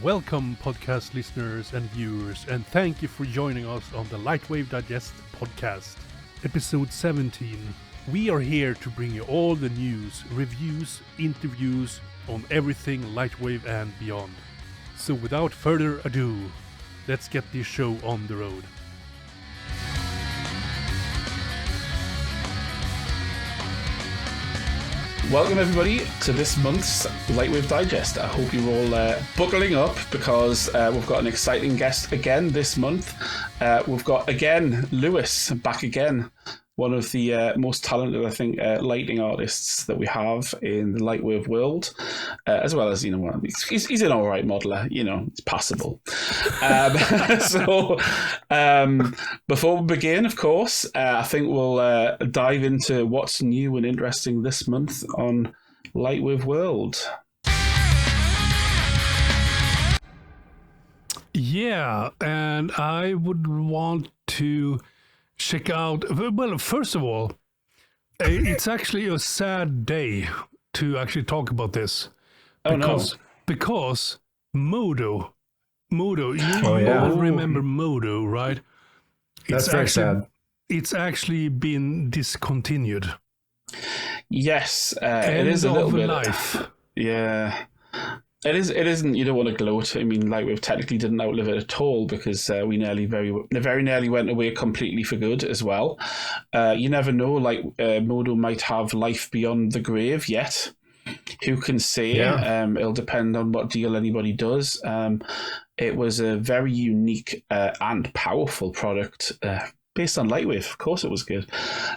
Welcome, podcast listeners and viewers, and thank you for joining us on the LightWave Digest podcast, episode 17. We are here to bring you all the news, reviews, interviews on everything LightWave and beyond. So without further ado, let's get this show on the road. Welcome everybody to this month's LightWave Digest. I hope you're all buckling up because we've got an exciting guest again this month. We've got again Lewis back again, one of the most talented, I think, lighting artists that we have in the Lightwave world, as well as, he's an all right modeler, it's passable. Before we begin, of course, I think we'll dive into what's new and interesting this month on Lightwave World. Yeah, and I would want to check out, well, first of all, it's actually a sad day to actually talk about this. Because Modo, you all remember Modo, right? That's very sad. It's actually been discontinued. Yes, it is a little bit. Life. Yeah. It isn't. You don't want to gloat. I mean, LightWave technically didn't outlive it at all because we very nearly went away completely for good as well. You never know. Modo might have life beyond the grave yet. Who can say? Yeah. It'll depend on what deal anybody does. It was a very unique and powerful product based on LightWave. Of course, it was good.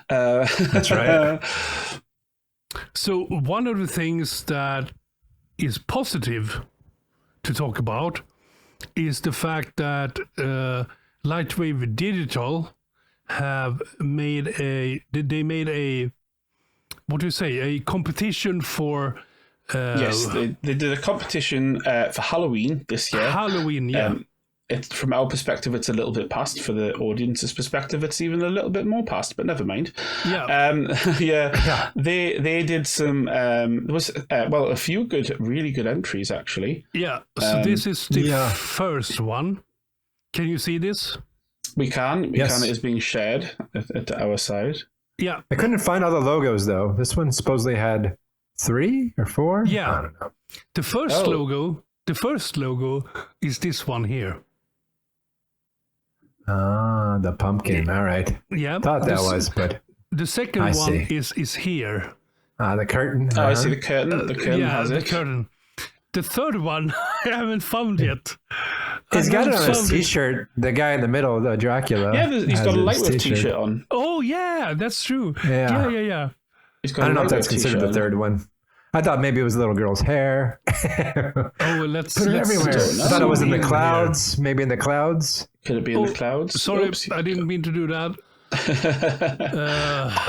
That's right. So one of the things that is positive to talk about is the fact that LightWave Digital have made a competition for yes, they did a competition for Halloween this year. Halloween, yeah. It's, from our perspective, it's a little bit past. For the audience's perspective, it's even a little bit more past, but never mind. Yeah. They did some. There was a few really good entries actually. Yeah. So this is the first one. Can you see this? We can. Yes. It is being shared at our side. Yeah. I couldn't find all the logos though. This one supposedly had 3 or 4. Yeah. I don't know. The first logo is this one here. Ah, the pumpkin. All right. Yeah. Thought that was, but the second one is here. Ah, the curtain. Oh, I see the curtain. The curtain has it. The curtain. The third one I haven't found yet. He's got it on his t-shirt. The guy in the middle, the Dracula. Yeah, he's got a LightWave t-shirt on. Oh yeah, that's true. Yeah. He's got I don't know if that's considered the third one. I thought maybe it was the little girl's hair. Let's put it everywhere. I thought it was in the clouds. Maybe in the clouds. Could it be in the clouds? Sorry, I didn't mean to do that. I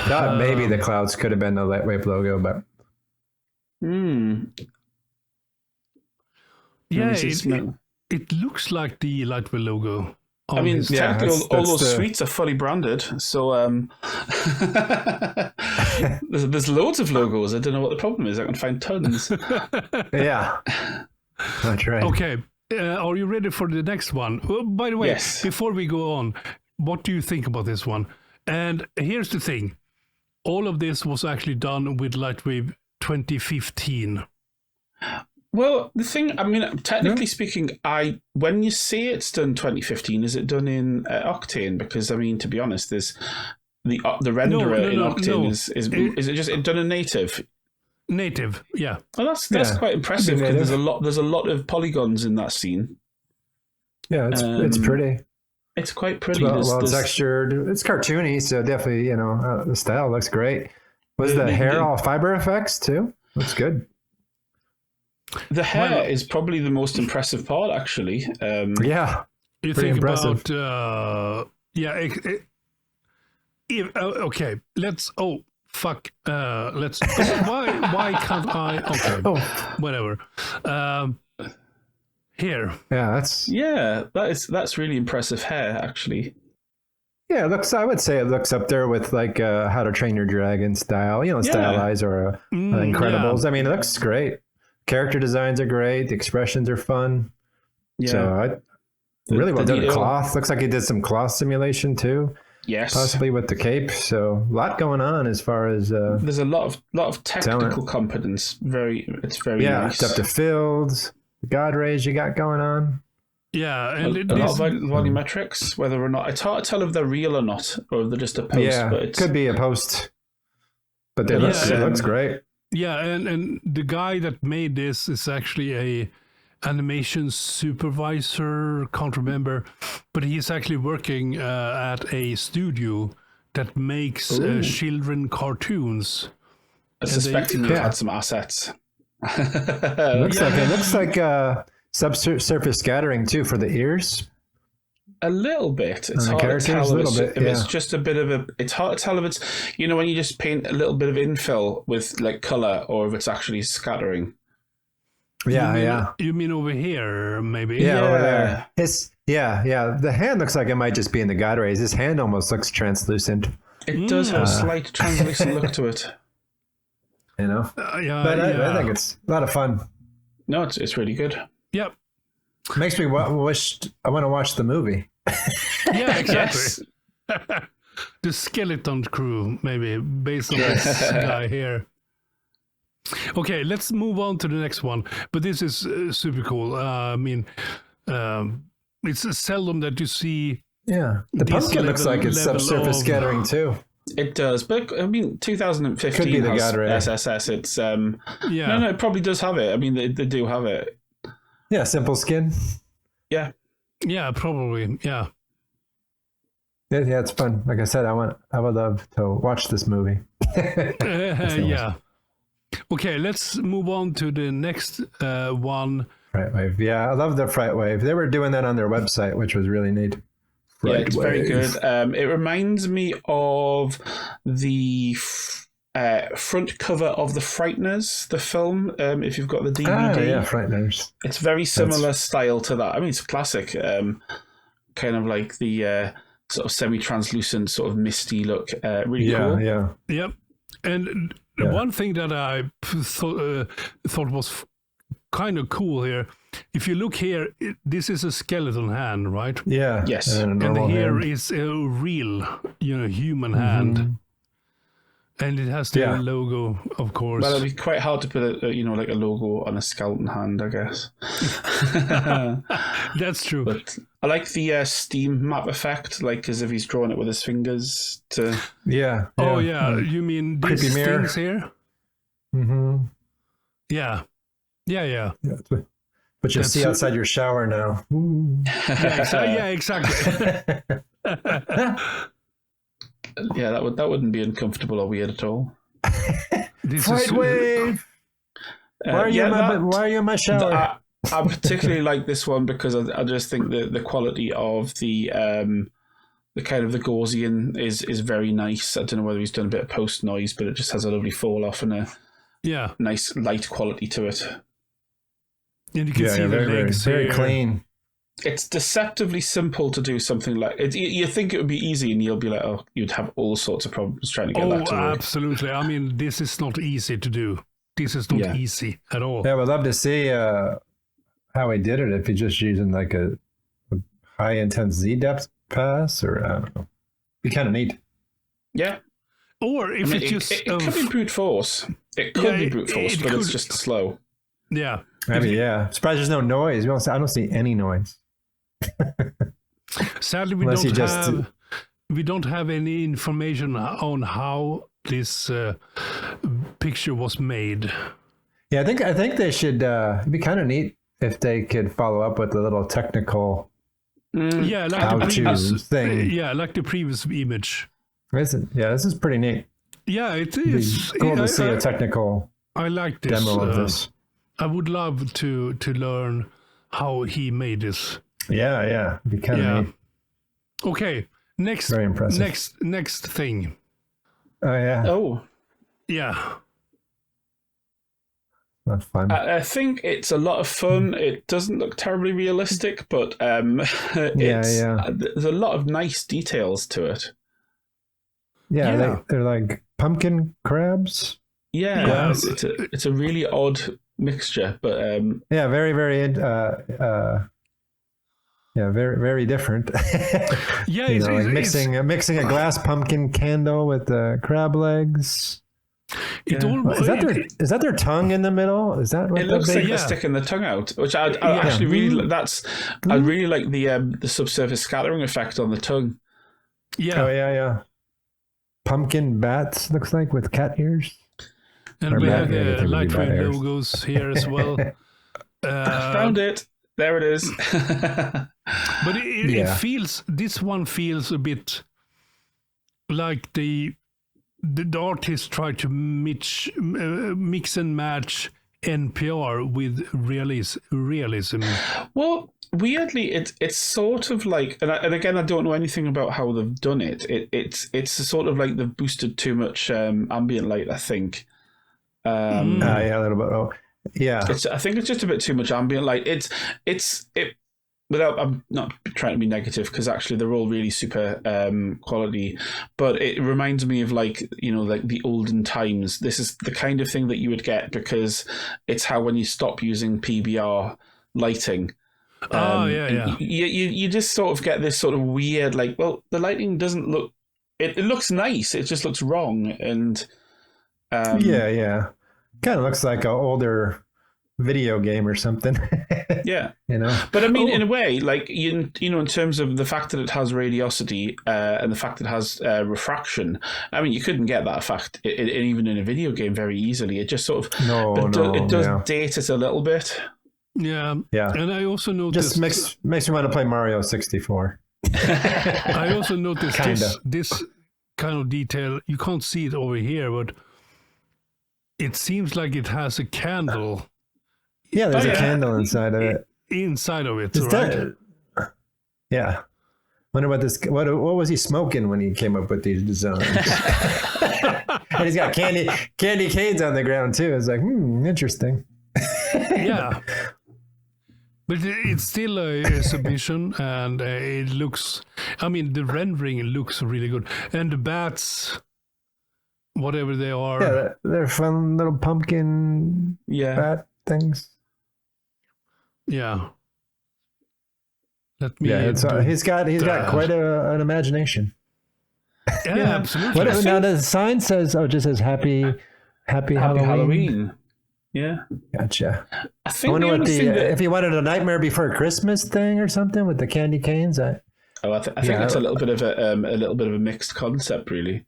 thought maybe the clouds could have been the LightWave logo, but. Yeah, it looks like the LightWave logo. I mean, technically, all those suites are fully branded, so there's loads of logos. I don't know what the problem is. I can find tons. Yeah, that's right. Okay, are you ready for the next one? Oh, by the way, yes. Before we go on, what do you think about this one? And here's the thing. All of this was actually done with LightWave 2015. Well, the thing, I mean, technically speaking, when you say it's done 2015, is it done in Octane? Because, I mean, to be honest, there's the renderer in Octane is it just done in native? Native, yeah. Well, that's quite impressive because there's a lot of polygons in that scene. Yeah, it's pretty. It's quite pretty. Well, textured. It's cartoony, so definitely, the style looks great. Was the hair all fiber effects too? Looks good. The hair is probably the most impressive part, actually. Yeah, you think impressive. About okay. Let's. Oh fuck. Let's. Why can't I? Okay. Whatever. Here. Yeah, that's really impressive hair, actually. Yeah, I would say it looks up there with like How to Train Your Dragon style, stylized or Incredibles. Yeah. I mean, it looks great. Character designs are great. The expressions are fun. Yeah. So really well done. Cloth. Looks like he did some cloth simulation too. Yes. Possibly with the cape. So a lot going on as far as there's a lot of technical competence. It's very nice. Depth of fields, God rays you got going on. Yeah, and a lot of volumetrics, whether or not it's hard to tell if they're real or not, or if they're just a post. Yeah, but it could be a post. But it looks great. Yeah, and the guy that made this is actually a animation supervisor, can't remember, but he's actually working at a studio that makes children cartoons. I suspect he had some assets. It looks like subsurface scattering too for the ears. A little bit. It's hard to tell if it's just a bit of a. It's hard to tell if it's when you just paint a little bit of infill with like color, or if it's actually scattering. You mean over here, maybe? Yeah, over there. The hand looks like it might just be in the God rays. His hand almost looks translucent. It does have a slight translucent look to it. You know? I think it's a lot of fun. No, it's really good. Yep. Makes me wish I want to watch the movie. Yeah, exactly. The Skeleton Crew, maybe, based on this guy here. Okay, let's move on to the next one. But this is super cool. It's seldom that you see. Yeah, the pumpkin looks like it's subsurface scattering too. It does, but 2015 could be the has SSS. It's No, it probably does have it. I mean, they do have it. Yeah, simple skin. Yeah. Yeah, probably. Yeah. Yeah, it's fun. Like I said, I would love to watch this movie. Yeah. Okay, let's move on to the next one. RightWave. Yeah, I love the RightWave. They were doing that on their website, which was really neat. Yeah, it's very good. It reminds me of the front cover of The Frighteners, the film, if you've got the DVD. Yeah, Frighteners. It's very similar style to that. I mean, it's a classic, kind of like the sort of semi-translucent, sort of misty look. Really cool. Yeah. Yep. And one thing that I thought was kind of cool here, if you look here, this is a skeleton hand, right? Yeah. Yes. And here is a real, human hand. And it has the logo, of course. Well, it'd be quite hard to put like a logo on a skeleton hand, I guess. That's true. But I like the steam map effect, like as if he's drawing it with his fingers. Yeah. Oh yeah, you mean these things here? Mm-hmm. Yeah. But you see outside your shower now. Yeah, exactly. Yeah, that wouldn't be uncomfortable or weird at all. RightWave. Why are you in my shower? I particularly like this one because I just think the quality of the kind of the Gaussian is very nice. I don't know whether he's done a bit of post noise, but it just has a lovely fall off and a nice light quality to it. And you can see the legs very clean. It's deceptively simple to do something like it. You think it would be easy, and you'll be like, "Oh, you'd have all sorts of problems trying to get that to work." Absolutely. I mean, this is not easy to do. This is not easy at all. Yeah, we'd love to see how he did it. If he's just using like a high intense Z depth pass, or I don't know. Be kind of neat. Yeah. Or if it could be brute force. It could be brute force, but it's just slow. Yeah. Maybe, I'm surprised there's no noise. I don't see any noise. Sadly, we don't have any information on how this picture was made. Yeah, I think they should. It'd be kind of neat if they could follow up with a little technical. Like the previous thing. Yeah, like the previous image. This is pretty neat. Yeah, it is. Cool to see a technical. I like this demo of this. I would love to learn how he made this. Yeah, it'd be kind of neat. Okay, next. Very impressive. Next thing. Oh yeah. Oh. Yeah. That's fun. I think it's a lot of fun. It doesn't look terribly realistic, but there's a lot of nice details to it. Yeah. They're like pumpkin crabs. Yeah. It's a really odd mixture, but very very Yeah, very, very different. Yeah, you know, like mixing a glass pumpkin candle with crab legs. Is that their tongue in the middle? Is that what it looks like yeah. they're sticking the tongue out? Which I actually really I really like the subsurface scattering effect on the tongue. Yeah. Oh yeah. Pumpkin bats looks like with cat ears. And we have the LightWave logos here as well. I found it. There it is. But it feels, this one feels a bit like the artist tried to mix and match NPR with realism. Well, weirdly, it's sort of like, and again, I don't know anything about how they've done it. It's sort of like they've boosted too much ambient light, I think. Yeah, a little bit. Oh, yeah. I think it's just a bit too much ambient light. Without, I'm not trying to be negative because actually they're all really super quality, but it reminds me of like the olden times. This is the kind of thing that you would get because it's how when you stop using PBR lighting. You just sort of get this sort of weird the lighting doesn't look. It looks nice. It just looks wrong and. Yeah. Kind of looks like an older video game or something. Yeah. But I mean, in a way, like in terms of the fact that it has radiosity and the fact that it has refraction, I mean, you couldn't get that effect even in a video game very easily. It just sort of it does date it a little bit. Yeah. And I also noticed just makes me want to play Mario 64. I also noticed this kind of detail. You can't see it over here, but it seems like it has a candle. Yeah, there's a candle inside of it. Inside of it, right? Yeah. Wonder what this. What was he smoking when he came up with these designs? And he's got candy canes on the ground too. It's like, interesting. Yeah. But it's still a submission, and it looks. I mean, the rendering looks really good, and the bats. Whatever they are. Yeah, they're fun little pumpkin bat things. Yeah. Let me. Yeah, he's got quite an imagination. Yeah, absolutely. Now the sign says, just says happy Halloween. Yeah. Gotcha. I wonder what if he wanted a Nightmare Before Christmas thing or something with the candy canes. I think it's a little bit of a mixed concept, really.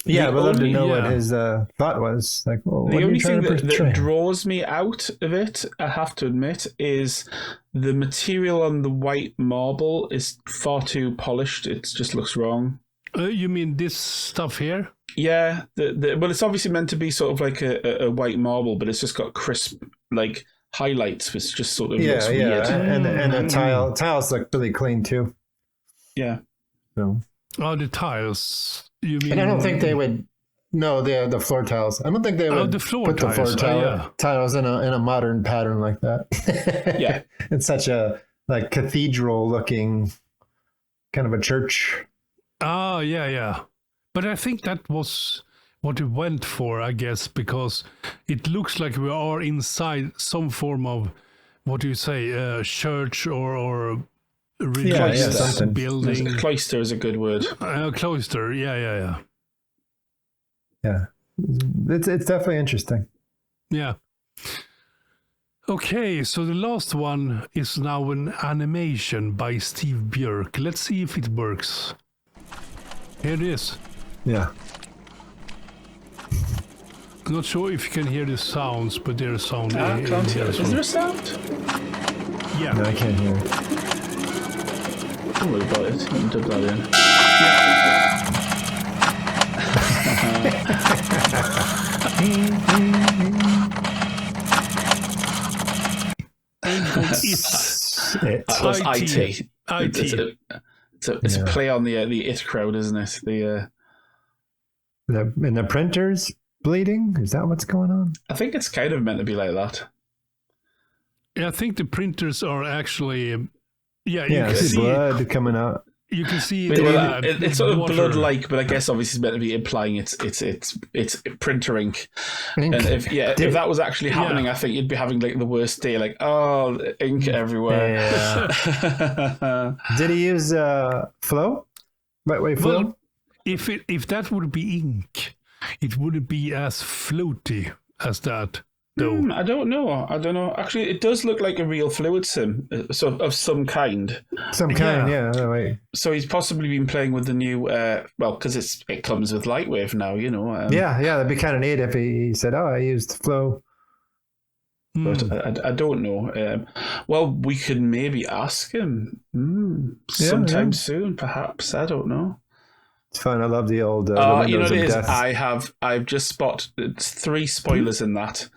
Yeah, we'd love to know what his thought was. Like, the only thing that draws me out of it, I have to admit, is the material on the white marble is far too polished. It just looks wrong. You mean this stuff here? Yeah, well, it's obviously meant to be sort of like a white marble, but it's just got crisp highlights, which just sort of looks weird. And the tiles look really clean too. Yeah. So. Oh, the tiles. You mean? And I don't think they would. No, the floor tiles. I don't think they would put the floor tiles in a modern pattern like that. Yeah, it's such a cathedral looking kind of a church. Oh yeah. But I think that was what we went for, I guess, because it looks like we are inside some form of what do you say, church or religious building. Cloister is a good word. Cloister, yeah. Yeah, it's definitely interesting. Yeah. Okay, so the last one is now an animation by Steve Björk. Let's see if it works. Here it is. Yeah. I'm not sure if you can hear the sounds, but there's sound. I can't hear it. Is there a sound? Yeah. No, I can't hear it. Don't worry about it. You can dub that in. That was IT. It's a play on the IT crowd, isn't it? And the printer's bleeding? Is that what's going on? I think it's kind of meant to be like that. Yeah, I think the printers are actually... you can see blood coming out. You can see it's sort of water. blood-like, but I guess obviously it's meant to be implying it's printer ink. And if that was actually happening, I think you'd be having like the worst day. Like, oh, ink everywhere. Yeah. Did he use flow? LightWave flow? Well, if that would be ink, it wouldn't be as floaty as that. Though. I don't know. Actually, it does look like a real fluid sim, so of some kind. Yeah. Right. So he's possibly been playing with the new, because it comes with LightWave now, you know. Yeah, that'd be kind of neat if he said, "Oh, I used flow." But I don't know. Well, we could maybe ask him sometime soon, perhaps. I don't know. It's fun. I love the old. You know what it is? I've just spotted 3 spoilers in that.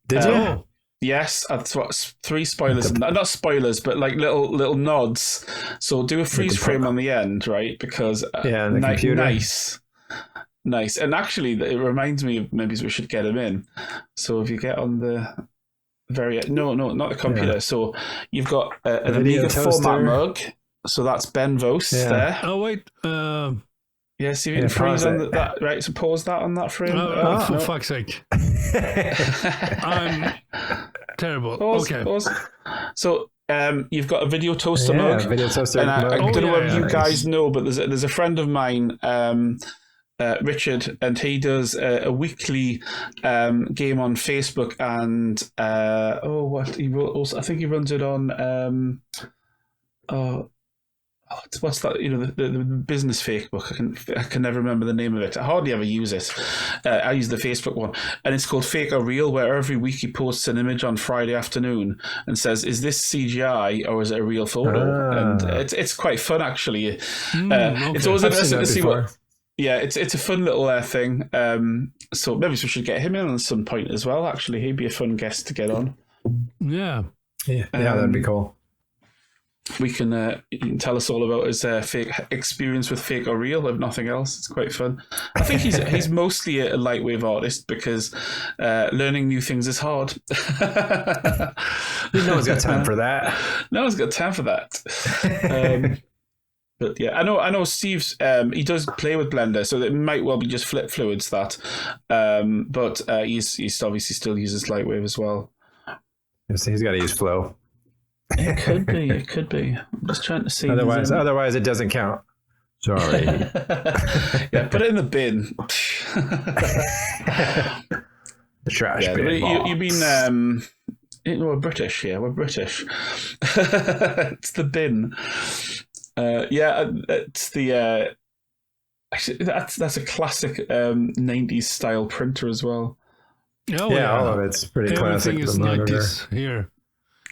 Did you? Yes, I've spotted 3 spoilers. Not spoilers, but like little nods. So do a freeze frame on the end, right? Because the computer. Nice. And actually, it reminds me of maybe we should get him in. So if you get on the no, not the computer. Yeah. So you've got an Amiga format mug. So that's Ben Vos there. Oh wait. Yeah, see if you can freeze on that. Right, so pause that on that frame. For fuck's sake. I'm terrible. Pause. So you've got a video toaster mug. Video toaster and mug. I don't know if you guys know, but there's a friend of mine, Richard, and he does a weekly game on Facebook, and I think he runs it on what's that? You know, the business Facebook. I can never remember the name of it. I hardly ever use it. I use the Facebook one, and it's called Fake or Real, where every week he posts an image on Friday afternoon and says, "Is this CGI or is it a real photo?" And it's quite fun actually. It's always interesting to see what. Yeah, it's a fun little thing. So maybe we should get him in at some point as well. Actually, he'd be a fun guest to get on. Yeah, that'd be cool. You can tell us all about his fake experience with Fake or Real, if nothing else. It's quite fun. I think he's mostly a lightwave artist because learning new things is hard. No one's got time for that. No one's got time for that. But yeah, I know Steve's. He does play with Blender, so it might well be just flip fluids that. But he's obviously still uses lightwave as well. He's got to use flow. It could be. I'm just trying to see. Otherwise, it doesn't count. Sorry. Yeah, put it in the bin. The trash bin. You've been. We're British. Yeah, we're British. It's the bin. It's the. Actually, that's a classic 90s style printer as well. Oh yeah, all of it's pretty classic. Everything is 90s here.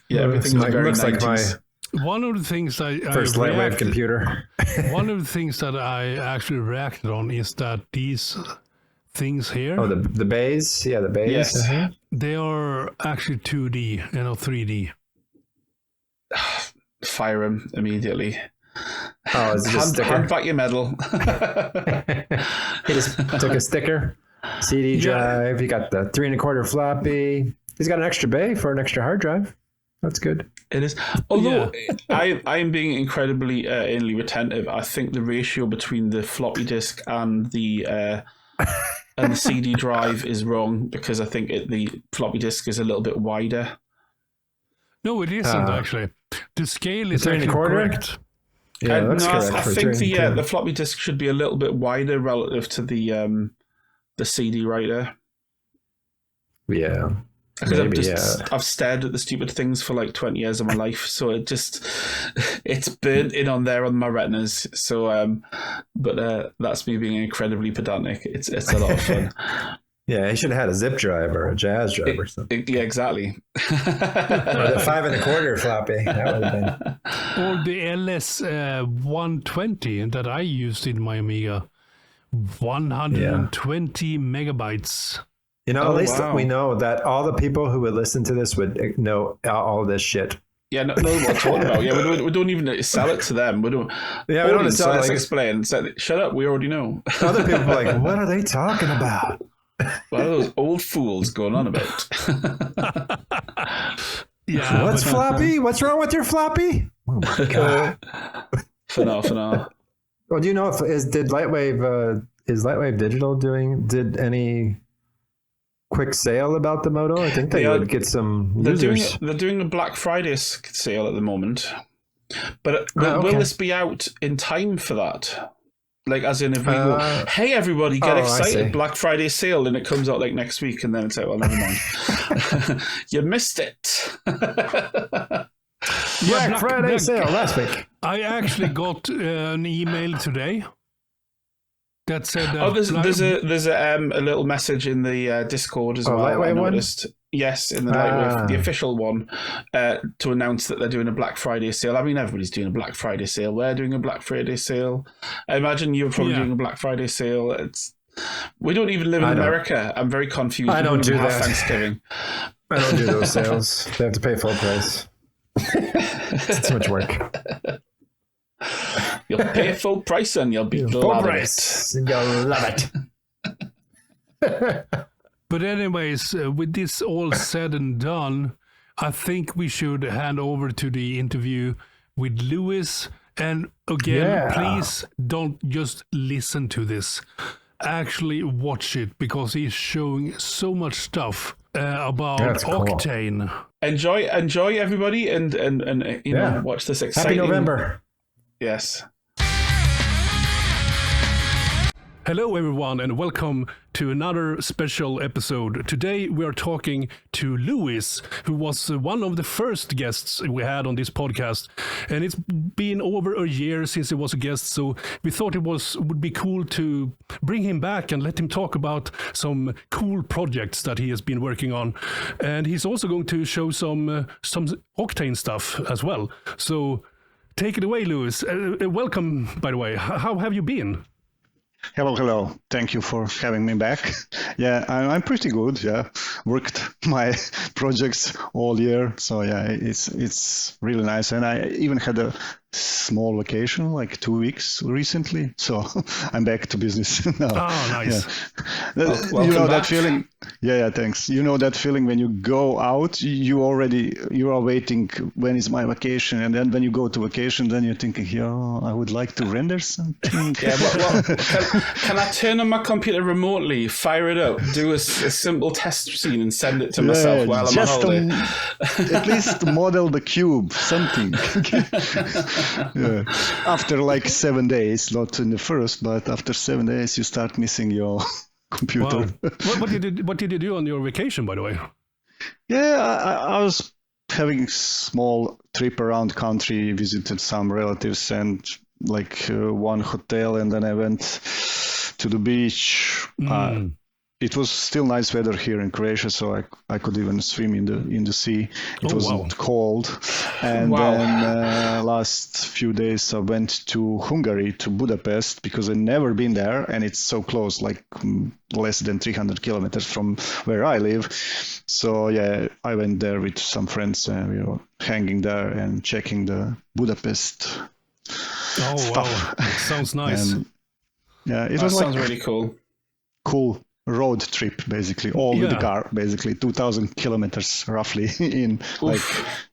Yeah, everything looks like my one of the things first LightWave computer. One of the things that I actually reacted on is that these things here. Oh, the bays? Yeah, the bays. Yes. Uh-huh. They are actually 2D and not 3D. Fire them immediately. Oh, it's just hand back your medal. He just took a sticker, CD drive. He got the 3 1/4 floppy. He's got an extra bay for an extra hard drive. That's good. It is. Although I am being incredibly anally retentive. I think the ratio between the floppy disk and the CD drive is wrong because I think the floppy disk is a little bit wider. No, it isn't actually. The scale is actually correct. Yeah, that's correct. I think the floppy disk should be a little bit wider relative to the CD writer. Yeah. Because I've stared at the stupid things for like 20 years of my life, so it's burnt in on my retinas. So, but that's me being incredibly pedantic. It's a lot of fun. Yeah, he should have had a zip drive or a jazz drive or something. Yeah, exactly. Or the 5 1/4 floppy. That would have been. Or the LS 120 that I used in my Amiga, 120 megabytes. You know, at least we know that all the people who would listen to this would know all this shit. Yeah, know what we're talking about. Yeah, we don't even sell it to them. We don't. Yeah, we don't sell it. Let's explain. Shut up. We already know. Other people are like, what are they talking about? What are those old fools going on about? Yeah. What's floppy? What's wrong with your floppy? Oh my god. for now. Well, do you know if is LightWave Digital did any quick sale about the Moto? I think they would get some users. They're doing a Black Friday sale at the moment, but will this be out in time for that? Like, as in, if we go, hey everybody, get excited, Black Friday sale, and it comes out like next week, and then it's like, well, never mind, you missed it. Black Friday sale last week. I actually got an email today that said that. There's a little message in the Discord as well. LightWave I noticed. Yes, in the LightWave, the official one, to announce that they're doing a Black Friday sale. I mean, everybody's doing a Black Friday sale. We're doing a Black Friday sale. I imagine you're probably doing a Black Friday sale. We don't even live in America. I'm very confused. I don't do that. Thanksgiving. I don't do those sales. They have to pay full price. It's too much work. You'll pay full price and you'll be full price. And you'll love it. But anyways, with this all said and done, I think we should hand over to the interview with Lewis. And again, please don't just listen to this. Actually watch it, because he's showing so much stuff about Octane. Cool. Enjoy everybody, and you know, watch this exciting. Happy November. Yes. Hello everyone, and welcome to another special episode. Today we are talking to Lewis, who was one of the first guests we had on this podcast, and it's been over a year since he was a guest, so we thought would be cool to bring him back and let him talk about some cool projects that he has been working on. And he's also going to show some Octane stuff as well. So take it away, Lewis. Welcome, by the way. How have you been? Hello. Thank you for having me back. Yeah, I'm pretty good. Yeah, worked my projects all year, so yeah, it's really nice. And I even had a small vacation, like 2 weeks recently. So I'm back to business now. Oh, nice. Yeah. You know that feeling? Yeah, thanks. You know that feeling when you go out, you are waiting, when is my vacation? And then when you go to vacation, then you're thinking, I would like to render something. Yeah, can I turn on my computer remotely, fire it up, do a simple test scene and send it to myself while I'm on holiday? At least model the cube, something. Yeah. After like 7 days, not in the first, but after 7 days, you start missing your computer. Wow. What did you do on your vacation, by the way? Yeah, I was having a small trip around country, visited some relatives and like one hotel, and then I went to the beach. It was still nice weather here in Croatia, so I could even swim in the sea. It wasn't cold. And then last few days I went to Hungary, to Budapest, because I've never been there, and it's so close, like less than 300 kilometers from where I live. So yeah, I went there with some friends, and we were hanging there and checking the Budapest stuff. Wow, sounds nice. And, yeah, that sounds really cool. Cool road trip, basically, all with the car, basically 2,000 kilometers roughly in like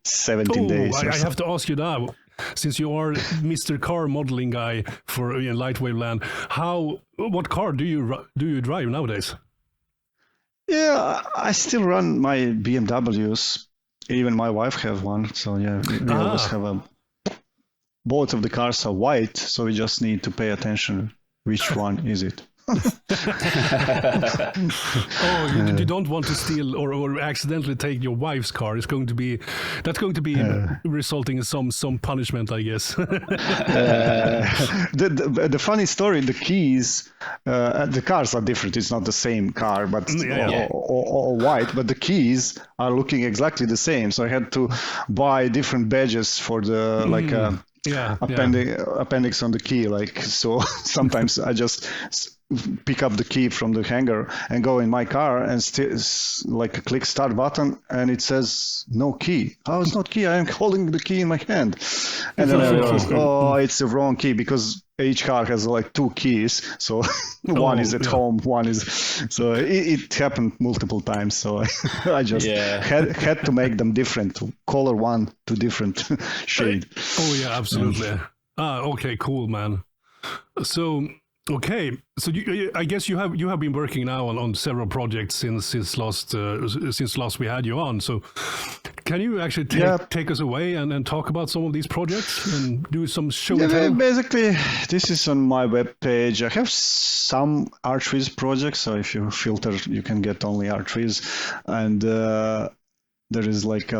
17 days. I have to ask you now, since you are Mr. Car modeling guy for LightWave Land, what car do you drive nowadays? Yeah, I still run my BMWs. Even my wife has one, so yeah, we always have both of the cars are white, so we just need to pay attention which one is it. You don't want to steal or accidentally take your wife's car. That's going to be resulting in some punishment, I guess. The funny story, the keys, the cars are different. It's not the same car, but all white. But the keys are looking exactly the same. So I had to buy different badges for the appendix on the key. Like, so sometimes I just pick up the key from the hanger and go in my car and like click start button, and it says no key. Oh, it's not key. I am holding the key in my hand, and then I realized, it's the wrong key, because each car has like two keys. So one is at home, one is. So it happened multiple times. So I just had to make them different, to color one to different shade. Oh yeah, absolutely. Okay, cool, man. So, okay, so I guess you have been working now on several projects since last we had you on. So, can you actually take us away and talk about some of these projects and do some show and tell? Basically, this is on my webpage. I have some ArchViz projects, so if you filter, you can get only ArchViz, and there is like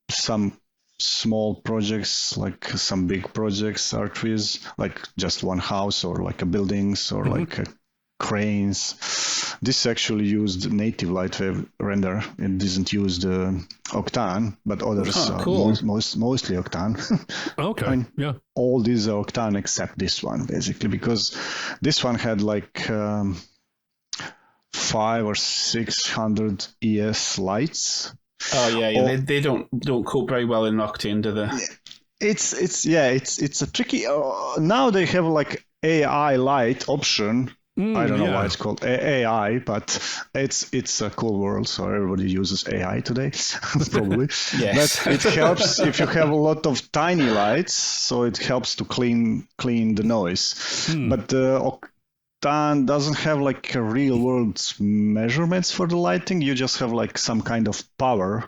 some small projects, like some big projects, ArchViz, like just one house or like a buildings or like cranes. This actually used native LightWave render. It doesn't use the Octane, but others mostly Octane. Okay. I mean, yeah. All these are Octane except this one, basically, because this one had like 500 or 600 ES lights. Oh yeah. They don't cope very well in Octane, do they? It's a tricky. Now they have like AI light option. I don't know why it's called AI, but it's a cool world, so everybody uses AI today, probably. Yes. But it helps if you have a lot of tiny lights, so it helps to clean the noise. But Octane doesn't have like a real world measurements for the lighting. You just have like some kind of power,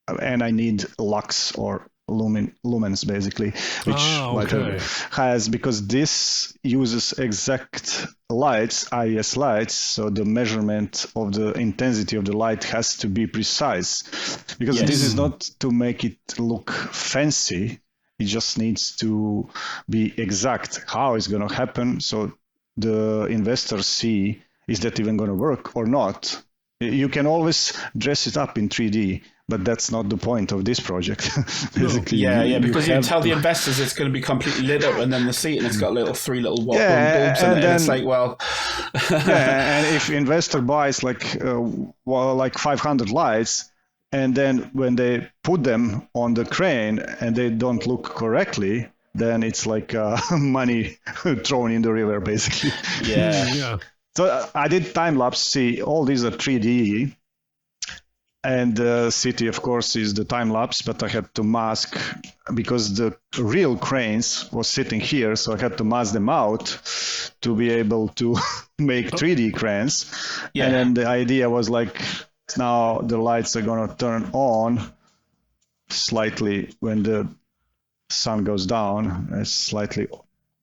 and I need lux or lumens basically, which has, because this uses exact lights, IES lights, so the measurement of the intensity of the light has to be precise, because this is not to make it look fancy, it just needs to be exact how it's going to happen, so the investors see, is that even going to work or not. You can always dress it up in 3D, but that's not the point of this project. Basically, because you tell the investors it's going to be completely lit up, and then they see it and it's got three little bulbs in it, and it's like, well... and if investor buys like 500 lights, and then when they put them on the crane and they don't look correctly, then it's like money thrown in the river, basically. Yeah. So I did time lapse. See, all these are 3D, and the city, of course, is the time lapse. But I had to mask because the real cranes was sitting here, so I had to mask them out to be able to make 3D cranes. Yeah. And then the idea was like, now the lights are gonna turn on slightly when the sun goes down. It's slightly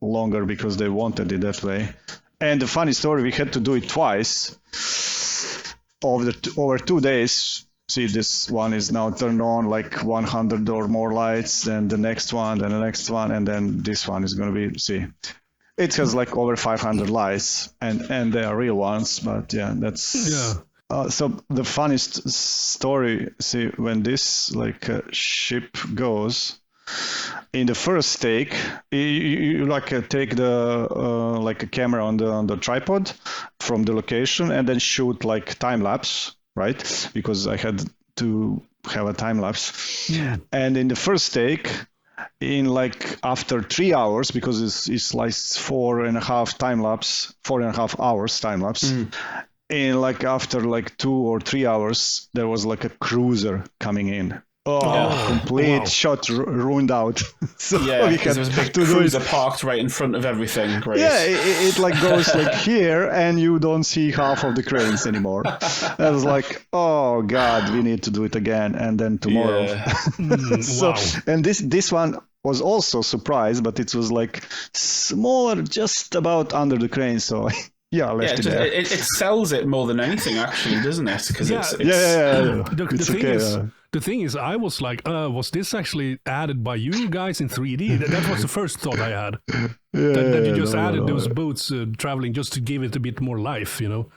longer because they wanted it that way. And the funny story, we had to do it twice over 2 days. See, this one is now turned on like 100 or more lights, and the next one, and the next one, and then this one is going to be, see, it has like over 500 lights, and they are real ones, but so the funniest story, see, when this like ship goes, in the first take, you like take the like a camera on the tripod from the location and then shoot like time lapse, right? Because I had to have a time lapse. Yeah. And in the first take, in like after 3 hours, because it's like 4.5 hours time lapse. In like after like 2 or 3 hours, there was like a cruiser coming in. Complete shot ruined out. So we had there was a big cruiser parked right in front of everything. Great. Yeah, it like goes like here, and you don't see half of the cranes anymore. I was like, oh god, we need to do it again, and then tomorrow. So, and this one was also surprise, but it was like smaller, just about under the crane. So. Yeah, I left it there. It sells it more than anything, actually, doesn't it? Because The thing is, I was like, was this actually added by you guys in 3D? That was the first thought I had. That you just added those boats traveling just to give it a bit more life, you know?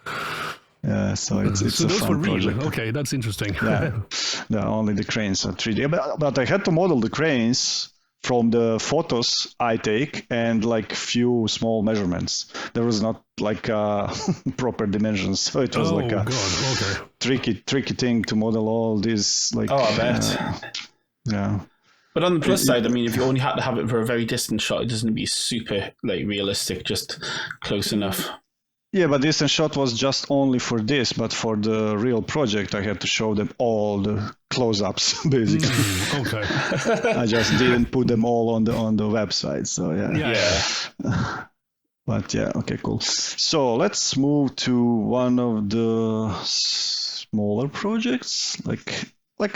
Yeah, so it's a those fun were real. project. Okay, that's interesting. Only the cranes are 3D. But I had to model the cranes from the photos I take and like few small measurements. There was not like proper dimensions, so it was tricky thing to model all these. Like, I bet. But on the plus side, I mean, if you only had to have it for a very distant shot, it doesn't be super like realistic, just close enough. Yeah, but this shot was just only for this, but for the real project, I had to show them all the close-ups, basically. Okay. I just didn't put them all on the website, so Yeah. But yeah, okay, cool. So let's move to one of the smaller projects, like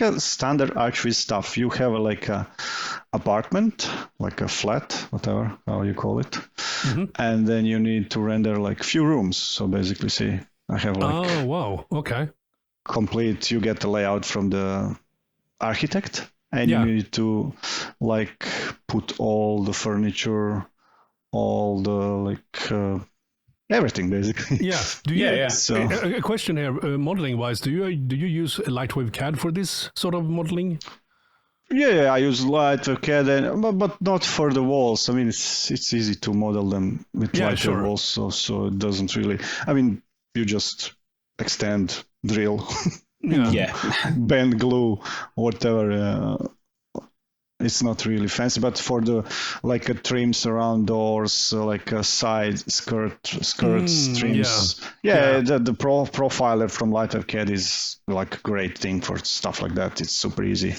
a standard ArchViz stuff. You have like a apartment, like a flat, whatever, how you call it. And then you need to render like few rooms. So basically, see, I have like Oh, wow. Okay. complete, you get the layout from the architect, and you need to like put all the furniture, all the like everything basically. Yeah. Do you, So a question here, modeling wise, do you use LightWave CAD for this sort of modeling? yeah, I use LightWave CAD, but not for the walls. I mean, it's easy to model them with LightWave also, so it doesn't really. I mean, you just extend, drill, bend, glue, whatever. It's not really fancy, but for the like a trims around doors, like a side skirts, trims. The profiler from LightWave CAD is like a great thing for stuff like that. It's super easy.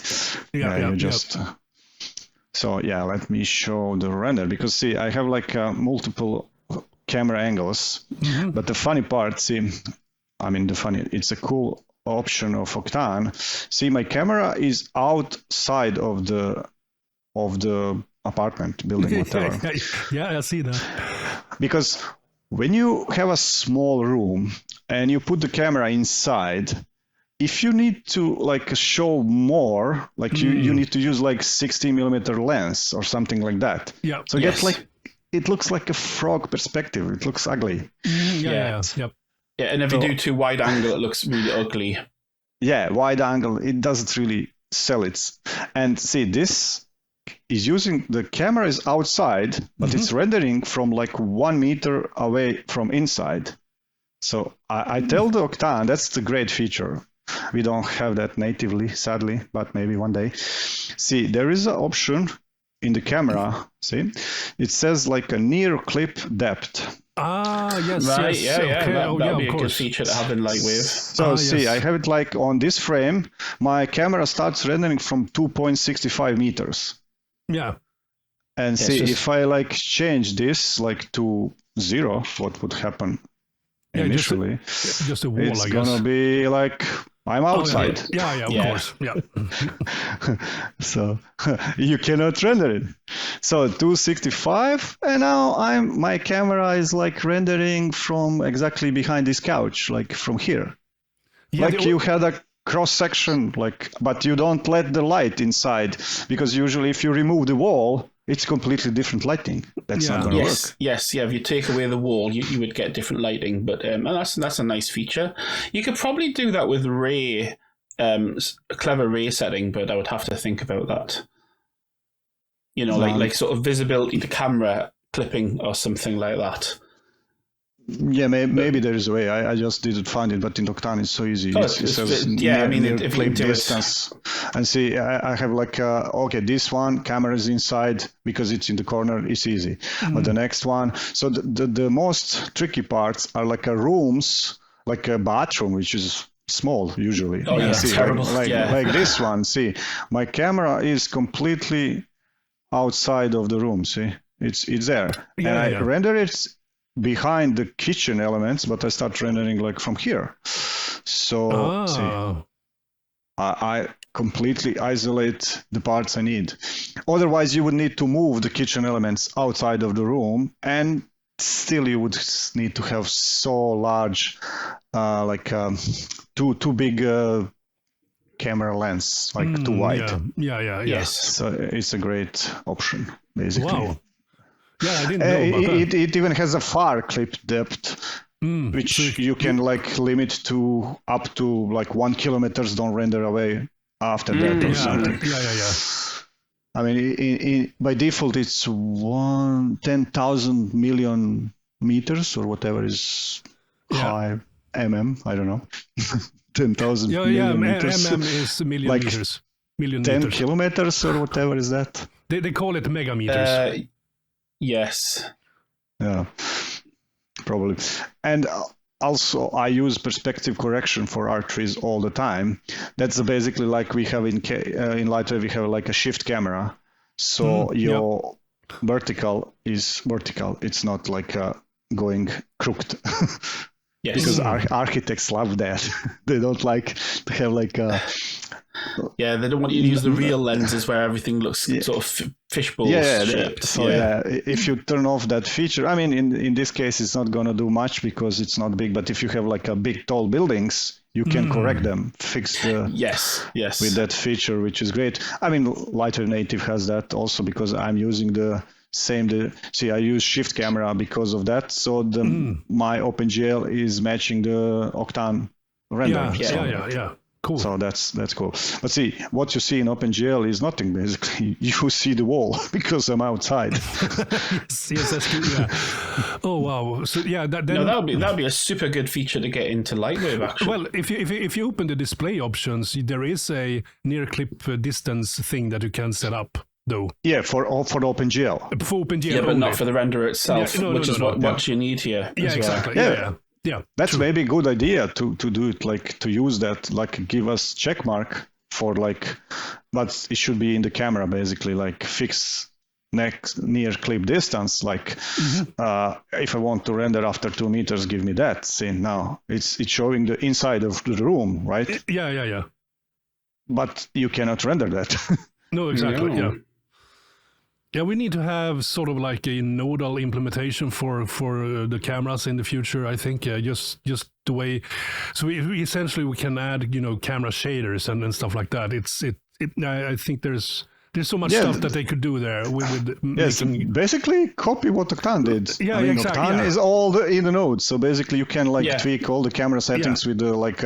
So yeah, let me show the render, because see, I have like multiple camera angles, but the funny part, it's a cool option of Octane. See, my camera is outside of the apartment building, whatever. Yeah, I see that. Because when you have a small room and you put the camera inside, if you need to like show more, like you need to use like 60mm lens or something like that. Yeah. So it looks like a frog perspective. It looks ugly. Yeah, and if you do too wide angle, it looks really ugly. Yeah, wide angle, it doesn't really sell it. And see, this is using, the camera is outside, but it's rendering from like 1 meter away from inside. So I tell the Octane, that's the great feature. We don't have that natively, sadly, but maybe one day. See, there is an option in the camera, see? It says like a near clip depth. Ah, yes. Right, yes. That would be a good feature to have in LightWave. So I have it like on this frame, my camera starts rendering from 2.65 meters. Yeah. And if I like change this like to 0, what would happen initially? Just a wall, it's I guess. Gonna be like I'm outside. Of course. Yeah. So you cannot render it. So 265, and now my camera is like rendering from exactly behind this couch, like from here. Yeah, you had a cross section, but you don't let the light inside, because usually if you remove the wall, it's completely different lighting. That's not going to work. Yes. If you take away the wall, you would get different lighting. But and that's a nice feature. You could probably do that with ray, a clever ray setting, but I would have to think about that. You know, like sort of visibility to camera clipping or something like that. Yeah, maybe there is a way. I just didn't find it, but in Octane it's so easy. It says if you clip do distance. And see, I have like, this one, camera is inside because it's in the corner, it's easy. But the next one, so the most tricky parts are like rooms, like a bathroom, which is small usually. Oh, yeah, see, terrible. Like this one, see, my camera is completely outside of the room, see? It's there. I render it behind the kitchen elements, but I start rendering like from here. So see, I completely isolate the parts I need. Otherwise, you would need to move the kitchen elements outside of the room, and still you would need to have so large, too big camera lens, like too wide. Yes. So it's a great option, basically. Wow. Yeah, I didn't know about that. It even has a far clip depth, which you can like limit to up to like 1 kilometer. Don't render away after that or something. Yeah. I mean, by default, it's 10,000 million meters or whatever is high mm. I don't know. 10,000 million meters. Mm is a million like meters. Million 10 meters. kilometers or whatever is that? They call it megameters. Yes. Yeah. probably. And also, I use perspective correction for ArchViz all the time. That's basically like we have in LightWave, we have like a shift camera. So your vertical is vertical. It's not like going crooked. Yes. Because architects love that. They don't like to have like a... Yeah, they don't want you to use the real lenses where everything looks sort of fishbowl shaped. So if you turn off that feature, I mean, in this case, it's not going to do much because it's not big. But if you have like a big, tall buildings, you can correct them, fix the... Yes. With that feature, which is great. I mean, LightWave Native has that also because I'm using I use shift camera because of that. So my OpenGL is matching the Octane render. Yeah. Cool. So that's cool. But see, what you see in OpenGL is nothing basically. You see the wall because I'm outside. yes, that's true. Yeah. Oh wow. So yeah, that'd be a super good feature to get into LightWave. Actually, well, if you open the display options, there is a near clip distance thing that you can set up. Though. Yeah, for OpenGL. For OpenGL, yeah, but only. not for the render itself, which is what you need here. Yeah, exactly. Well. Yeah. That's true. maybe a good idea to do it, like to use that, like give us check mark for like, but it should be in the camera basically, like fix near clip distance. Like if I want to render after 2 meters, give me that. See, now it's showing the inside of the room, right? Yeah. But you cannot render that. No, exactly. Yeah. Yeah, we need to have sort of like a nodal implementation for the cameras in the future. I think just the way, so we essentially we can add camera shaders and stuff like that. I think there's so much stuff that they could do there with basically copy what Octane did. Yeah, I mean, exactly. Octane is all in the nodes, so basically you can tweak all the camera settings with like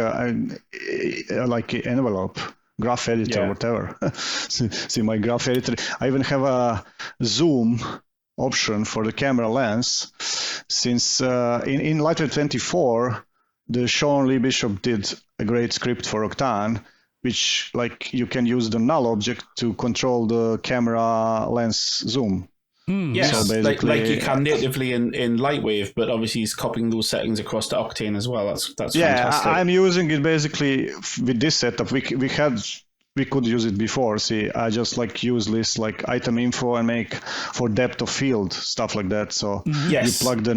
envelope. Graph editor, whatever. See my graph editor. I even have a zoom option for the camera lens. Since in LightWave 24, the Sean Lee Bishop did a great script for Octane, which like you can use the null object to control the camera lens zoom. Yes, so basically, like you can natively in LightWave, but obviously he's copying those settings across to Octane as well. That's fantastic. I'm using it basically with this setup. We could use it before. See, I just like use this like item info and make for depth of field stuff like that. So you plug the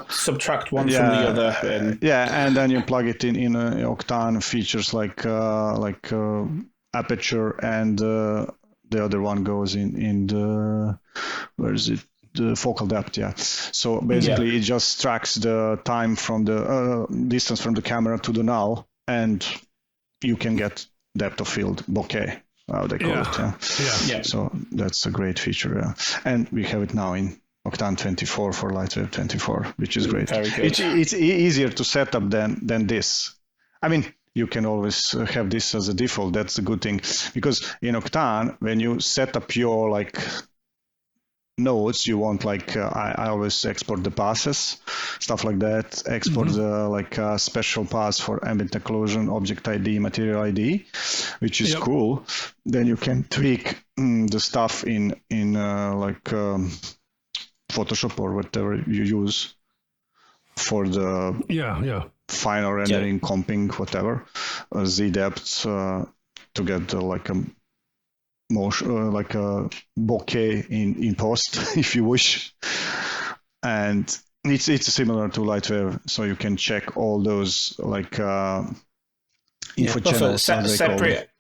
subtract one from the other. And then you plug it in Octane features like aperture and the other one goes in the the focal depth. So basically it just tracks the time from the distance from the camera to the null, and you can get depth of field bokeh, how they call it. So that's a great feature, and we have it now in Octane 24 for LightWave 24, which is great. Very good. It's easier to set up than this. I mean, you can always have this as a default. That's a good thing, because in Octane, when you set up your like nodes, you want like I always export the passes, stuff like that. Export the like special pass for ambient occlusion, object ID, material ID, which is cool. Then you can tweak the stuff in like Photoshop or whatever you use for the final rendering, comping, whatever, Z depth to get like a motion, like a bokeh in post, if you wish. And it's similar to LightWave, so you can check all those like info channels.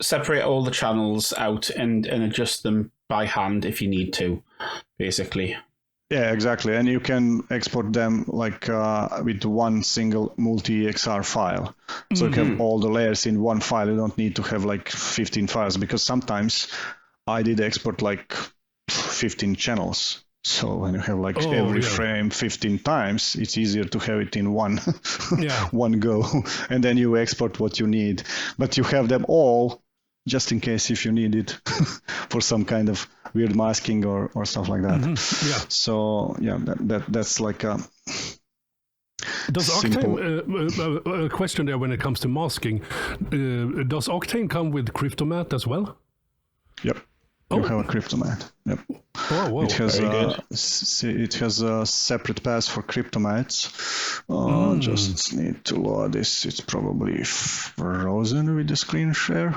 Separate all the channels out and adjust them by hand if you need to, basically. Yeah, exactly. And you can export them like with one single multi-XR file. So you have all the layers in one file. You don't need to have like 15 files, because sometimes I did export like 15 channels. So when you have like every frame 15 times, it's easier to have it in one go. And then you export what you need. But you have them all just in case if you need it for some kind of weird masking or stuff like that. So that's like a does Octane, a question there when it comes to masking, does Octane come with Cryptomat as well? Yep. You have a CryptoMat. Yep. Oh, whoa. It has very good. it has a separate path for CryptoMats. Just need to load this. It's probably frozen with the screen share.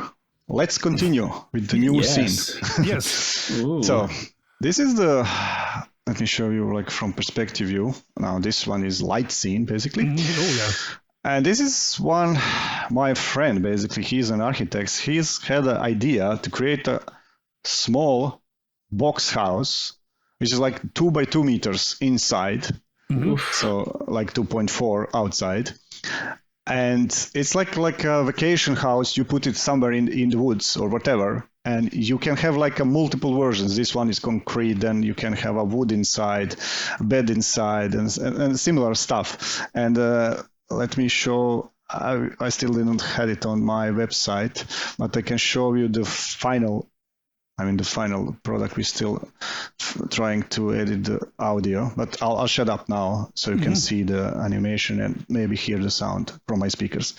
Let's continue with the new scene. Yes. Ooh. So this is the. Let me show you like from perspective view. Now this one is light scene basically. Oh, yeah. And this is one, my friend, basically, he's an architect. He's had an idea to create a small box house, which is like 2 by 2 meters inside. So like 2.4 outside. And it's like a vacation house. You put it somewhere in the woods or whatever. And you can have like a multiple versions. This one is concrete, then you can have a wood inside, a bed inside, and similar stuff. And let me show, I still didn't have it on my website, but I can show you the final product. We're still trying to edit the audio, but I'll shut up now so you can see the animation and maybe hear the sound from my speakers.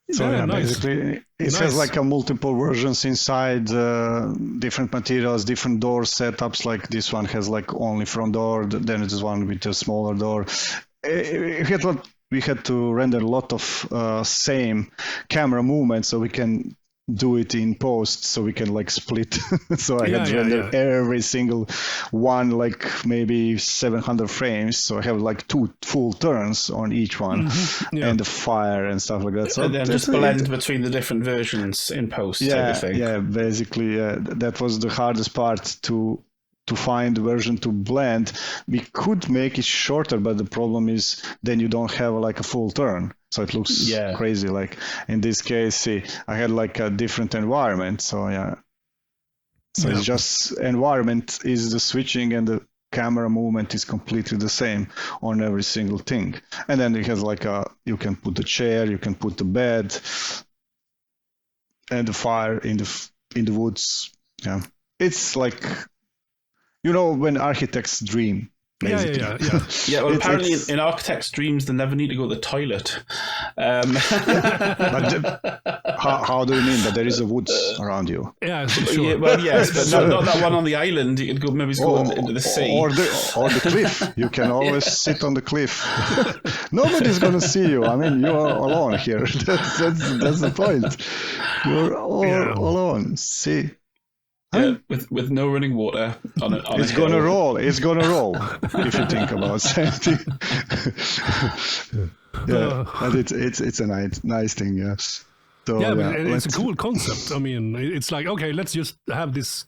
So yeah, nice. basically it Nice. has like a multiple versions inside, different materials, different door setups. Like this one has like only front door, then it is one with a smaller door. We had to render a lot of same camera movements so we can do it in post, so we can like split. So I had to render every single one, like maybe 700 frames. So I have like 2 full turns on each one, and the fire and stuff like that. So and then just blend between the different versions in post. Yeah, type of thing. yeah. Basically, that was the hardest part to find the version to blend. We could make it shorter, but the problem is then you don't have like a full turn. So it looks crazy. Like in this case, see, I had like a different environment. So yeah. So it's just environment is the switching and the camera movement is completely the same on every single thing. And then it has like you can put the chair, you can put the bed and the fire in the woods. Yeah. It's like, you know, when architects dream. Basically. Yeah, well, apparently in architects' dreams, they never need to go to the toilet. But how do you mean that there is a woods around you? Yeah, sure. Yeah, well, yes, but not that one on the island. You could go maybe go into the sea. Or the cliff. You can always sit on the cliff. Nobody's going to see you. I mean, you are alone here. That's the point. You're all alone. See? Yeah, with no running water on it. It's gonna roll. It's gonna roll. If you think about something. But it's a nice thing. Yes. So, but it's a cool concept. I mean, it's like, okay, let's just have this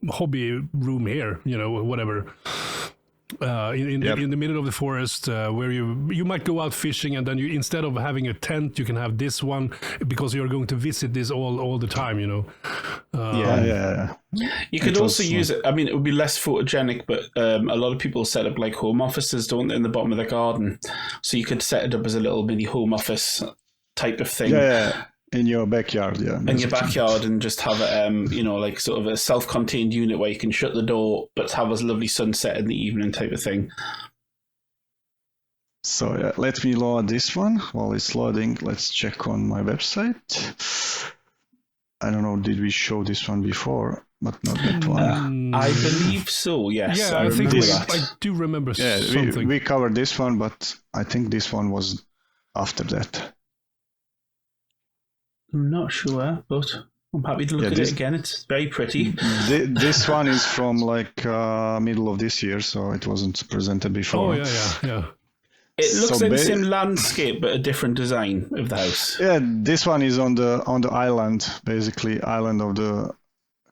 hobby room here. You know, whatever. In the middle of the forest, where you might go out fishing, and then you, instead of having a tent, you can have this one because you're going to visit this all the time. You know. You could also use it. I mean, it would be less photogenic, but a lot of people set up like home offices, don't they, in the bottom of the garden? So you could set it up as a little mini home office type of thing. In your backyard, yeah. In your backyard, and just have like sort of a self-contained unit where you can shut the door, but have a lovely sunset in the evening type of thing. So yeah, let me load this one. While it's loading, let's check on my website. I don't know, did we show this one before? But not that one. I believe so, yes. Yeah, I think remember that. I do remember Yeah, something. we covered this one, but I think this one was after that. I'm not sure, but I'm happy to look at it again. It's very pretty. This one is from like middle of this year, so it wasn't presented before. Oh, yeah. It looks like the same landscape, but a different design of the house. Yeah, this one is on the island, basically island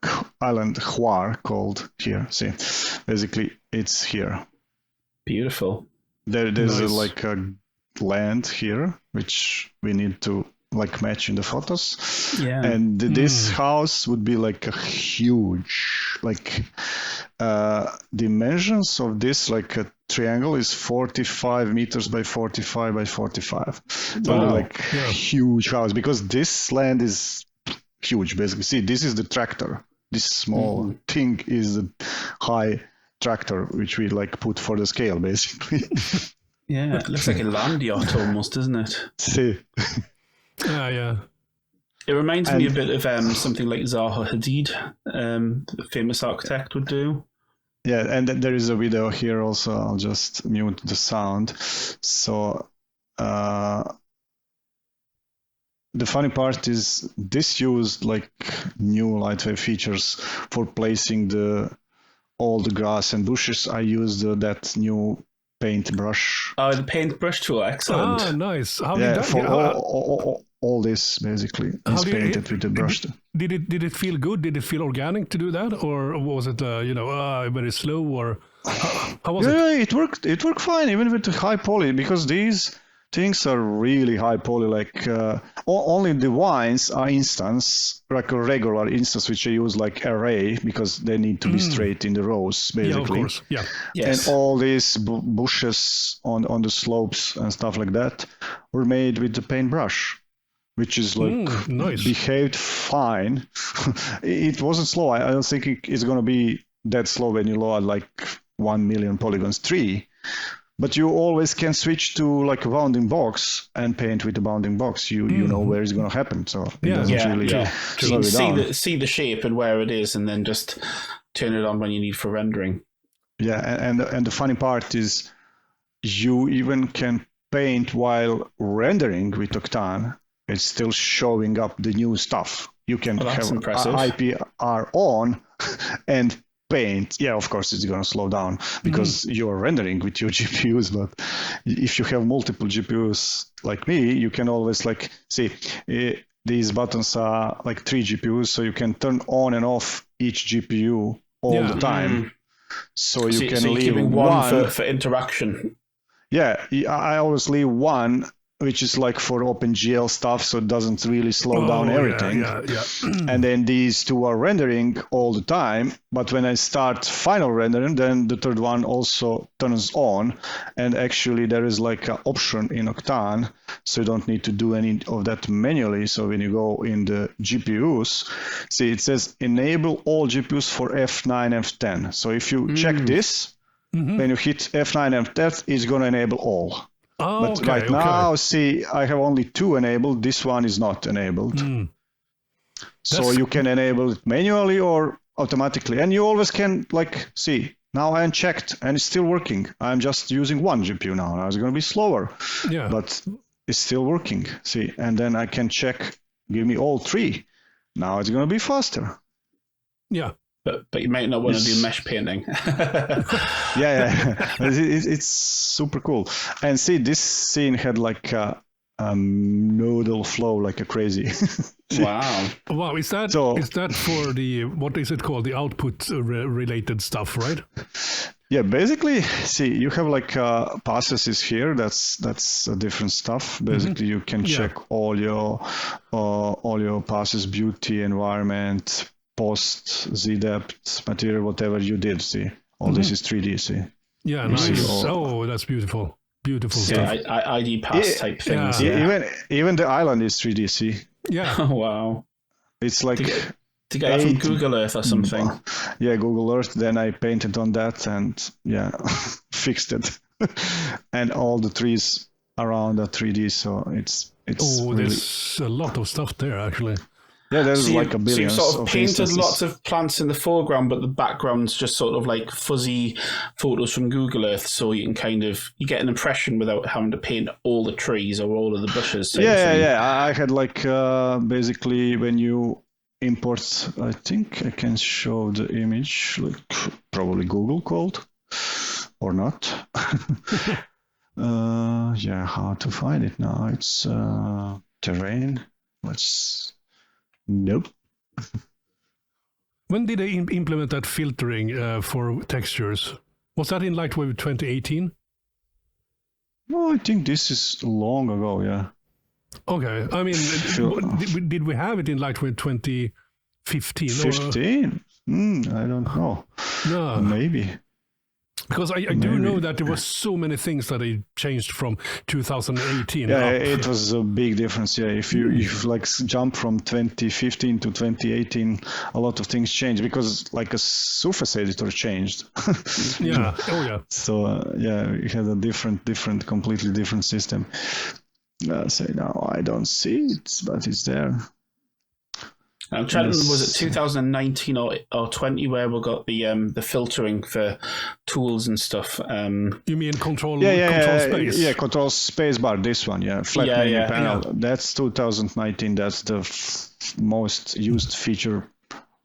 Hvar called here. See, basically it's here. Beautiful. There's like a land here, which we need to like match in the photos. Yeah. And this house would be like a huge, like dimensions of this, like a triangle is 45 meters by 45 by 45. So like huge house, because this land is huge, basically. See, this is the tractor. This small thing is the high tractor, which we like put for the scale, basically. Yeah, it looks like a land yacht almost, doesn't it? See. Yeah. It reminds me a bit of something like Zaha Hadid, the famous architect, would do. Yeah, and there is a video here also. I'll just mute the sound. So the funny part is this used like new LightWave features for placing all the grass and bushes. I used that new paintbrush. Oh, the paintbrush tool, excellent. Ah, nice. How Yeah, did that? for all this basically is painted with the brush. Did it feel good? Did it feel organic to do that, or was it very slow? Or how was it? Yeah, it worked. It worked fine even with the high poly, because these things are really high poly. Like only the wines are instance, like a regular instance, which I use like array because they need to be straight in the rows, basically. Yeah, of course. Yeah. Yes. And all these bushes on the slopes and stuff like that were made with the paintbrush, which is like nice. Behaved fine. It wasn't slow. I don't think it's going to be that slow when you load like 1 million polygons tree. But you always can switch to like a bounding box and paint with the bounding box. You know where it's going to happen, so it doesn't really slow it down. See the shape and where it is, and then just turn it on when you need for rendering. Yeah, and the funny part is you even can paint while rendering with Octane. It's still showing up the new stuff. You can have IPR on and paint. Yeah, of course it's going to slow down because you're rendering with your GPUs, but if you have multiple GPUs like me, you can always like see these buttons are like 3 GPUs, so you can turn on and off each GPU all the time. So you can leave one for interaction. Yeah, I always leave one, which is like for OpenGL stuff, so it doesn't really slow down everything. Yeah. And then these two are rendering all the time, but when I start final rendering, then the third one also turns on, and actually there is like an option in Octane, so you don't need to do any of that manually. So when you go in the GPUs, see it says enable all GPUs for F9, F10. So if you check this, when you hit F9, F10, it's going to enable all. Oh, but right now, see, I have only 2 enabled. This one is not enabled. So you can enable it manually or automatically. And you always can, like, see, now I unchecked and it's still working. I'm just using 1 GPU now. Now it's going to be slower. Yeah. But it's still working. See, and then I can check, give me all 3. Now it's going to be faster. Yeah. But you might not want to do mesh painting. Yeah. It's super cool. And see, this scene had like a nodal flow like a crazy. Wow. Is that for the, what is it called? The output related stuff, right? Yeah, basically, see, you have like processes here. That's a different stuff. Basically, you can check all your process, beauty, environment, post, Z depth, material, whatever you did. See, all this is 3D. See. Yeah, nice. That's beautiful. Beautiful stuff. ID pass type things. Yeah. Even the island is 3D. See, Yeah. Oh, wow. It's like to get that from Google Earth or something. Yeah, Google Earth. Then I painted on that and fixed it. And all the trees around are 3D, so it's really... there's a lot of stuff there actually. Yeah, there's so like a billion. So you sort of painted instances. lots of plants in the foreground, but the background's just sort of like fuzzy photos from Google Earth, so you can you get an impression without having to paint all the trees or all of the bushes. Yeah. I had like basically when you import, I think I can show the image, like probably Google called or not. How to find it now? It's terrain. Nope. When did they implement that filtering for textures? Was that in LightWave 2018? No, I think this is long ago, yeah. Okay, I mean, did we have it in LightWave 2015? 15? I don't know. No. Maybe. Because I do know that there were so many things that they changed from 2018. Yeah, it was a big difference. Yeah, if you like jump from 2015 to 2018, a lot of things changed because like a surface editor changed. Yeah. Oh yeah. So it had a completely different system. Say now I don't see it, but it's there. I'm trying to remember, was it 2019 or 20 where we got the filtering for tools and stuff? You mean control space? Yeah, control space bar, this one, flat menu panel. Yeah. That's 2019. That's the most used feature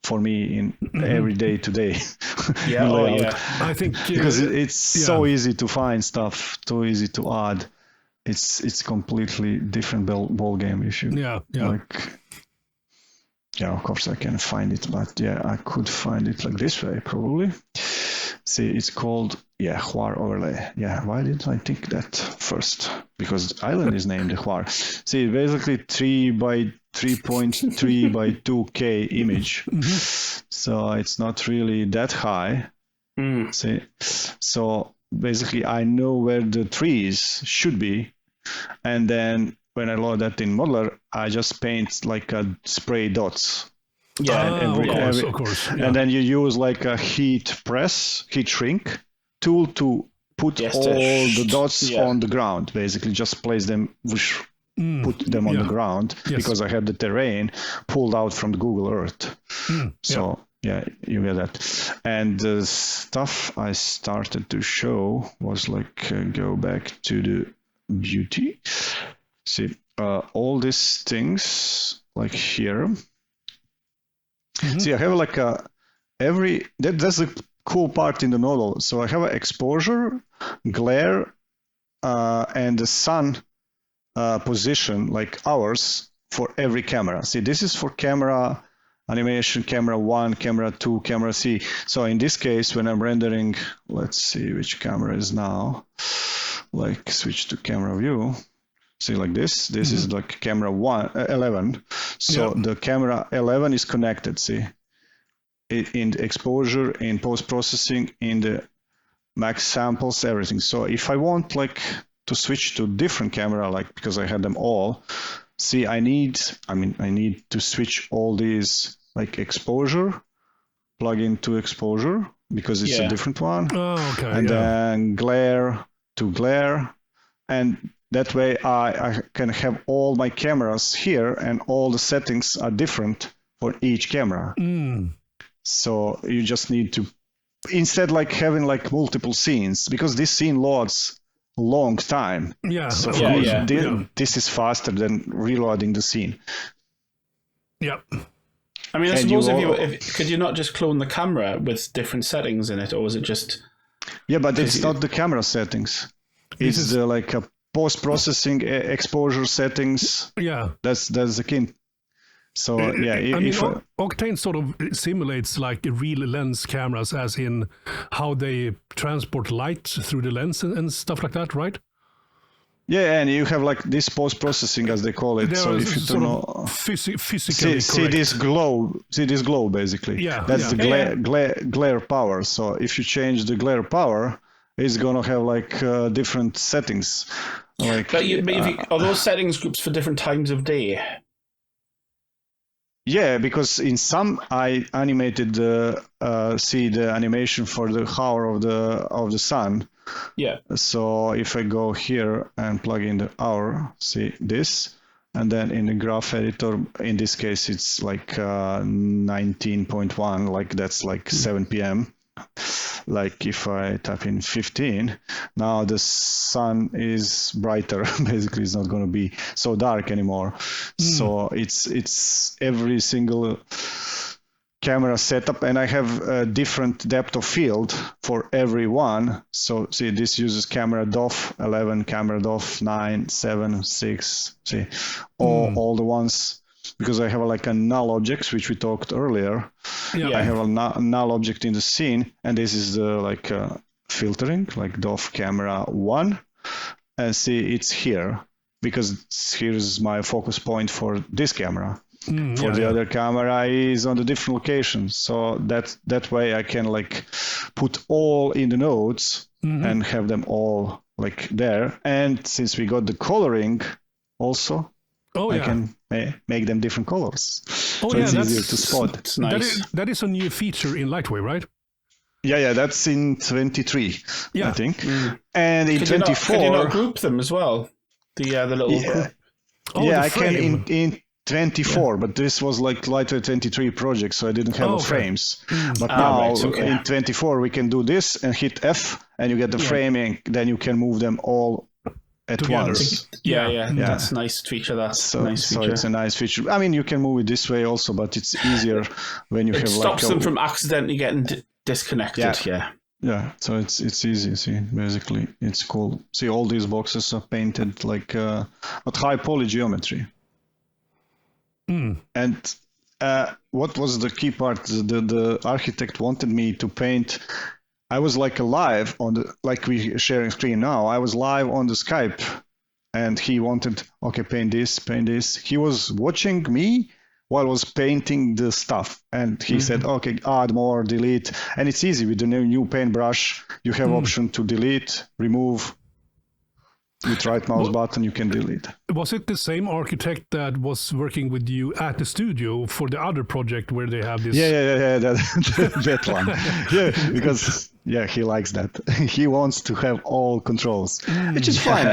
for me in every day today. I think because it's so easy to find stuff, too easy to add. It's completely different ball game if you like. Yeah, of course I can find it, but I could find it like this way probably. See, it's called Hvar overlay. Yeah, why didn't I think that first? Because the island is named Hvar. See, basically 3 by 3.3 by 2K image. So it's not really that high. See, so basically I know where the trees should be, and then when I load that in Modeler, I just paint like a spray dots. Yeah, of course. Yeah. And then you use like a heat shrink tool to put all the dots on the ground. Basically, just place them, put them on the ground because I have the terrain pulled out from the Google Earth. So you get that. And the stuff I started to show was like go back to the beauty. See, all these things like here. See, I have like that's the cool part in the nodal. So I have an exposure, glare, and the sun position like hours for every camera. See, this is for camera animation, camera 1, camera 2, camera C. So in this case, when I'm rendering, let's see which camera is now, like switch to camera view. See, like this is like camera 11. So the camera 11 is connected, see, in the exposure, in post-processing, in the max samples, everything. So if I want like to switch to different camera, like because I had them all, see, I need to switch all these like exposure, plug into exposure because it's a different one. Oh, okay. And then glare to glare, and that way I can have all my cameras here and all the settings are different for each camera. So you just need to, instead like having like multiple scenes, because this scene loads a long time. Yeah. So this is faster than reloading the scene. Yeah. I mean, I suppose could you not just clone the camera with different settings in it, or was it just... Yeah, but it's not the camera settings. It's like a post-processing exposure settings. Yeah, that's the key. So Octane sort of simulates like real lens cameras, as in how they transport light through the lens and stuff like that, right? Yeah, and you have like this post-processing, as they call it. So if you don't know, physically see this glow, basically. Yeah, that's the glare power. So if you change the glare power, it's gonna have like different settings. Like, are those settings groups for different times of day? Yeah, because in some I animated see the animation for the hour of the sun. Yeah. So if I go here and plug in the hour, see this, and then in the graph editor, in this case it's like 19.1, like that's like 7 p.m. Like if I tap in 15, now the sun is brighter. Basically, it's not going to be so dark anymore. So it's every single camera setup, and I have a different depth of field for every one. So see, this uses camera DOF 11, camera DOF 9, 7, 6. See, all the ones. Because I have like a null objects, which we talked earlier. Yeah. I have a null object in the scene, and this is the like filtering, like DOF camera 1. And see, it's here, because here's my focus point for this camera. The other camera is on the different locations. So that way I can like put all in the nodes and have them all like there. And since we got the coloring also, I can make them different colors. So it's easier to spot. It's nice. That is a new feature in LightWave, right? Yeah, that's in 23, I think. And in 24... Can you not group them as well? The little group? I can in 24, but this was like LightWave 23 project, so I didn't have frames. But now in 24 we can do this and hit F, and you get the framing, then you can move them all at together. Once. Yeah. That's a nice feature. That's a nice feature. So it's a nice feature. I mean, you can move it this way also, but it's easier when you have like... It stops them from accidentally getting disconnected, Yeah, so it's easy, see, basically. It's cool. See, all these boxes are painted like at high poly geometry. And what was the key part? The architect wanted me to paint... I was like live on the, like we sharing screen now. I was live on the Skype, and he wanted, paint this. He was watching me while I was painting the stuff, and he said, add more, delete, and it's easy with the new paintbrush. You have option to delete, remove. With right mouse button, you can delete. Was it the same architect that was working with you at the studio for the other project where they have this? Yeah, that one. Yeah, because he likes that. He wants to have all controls, which is fine.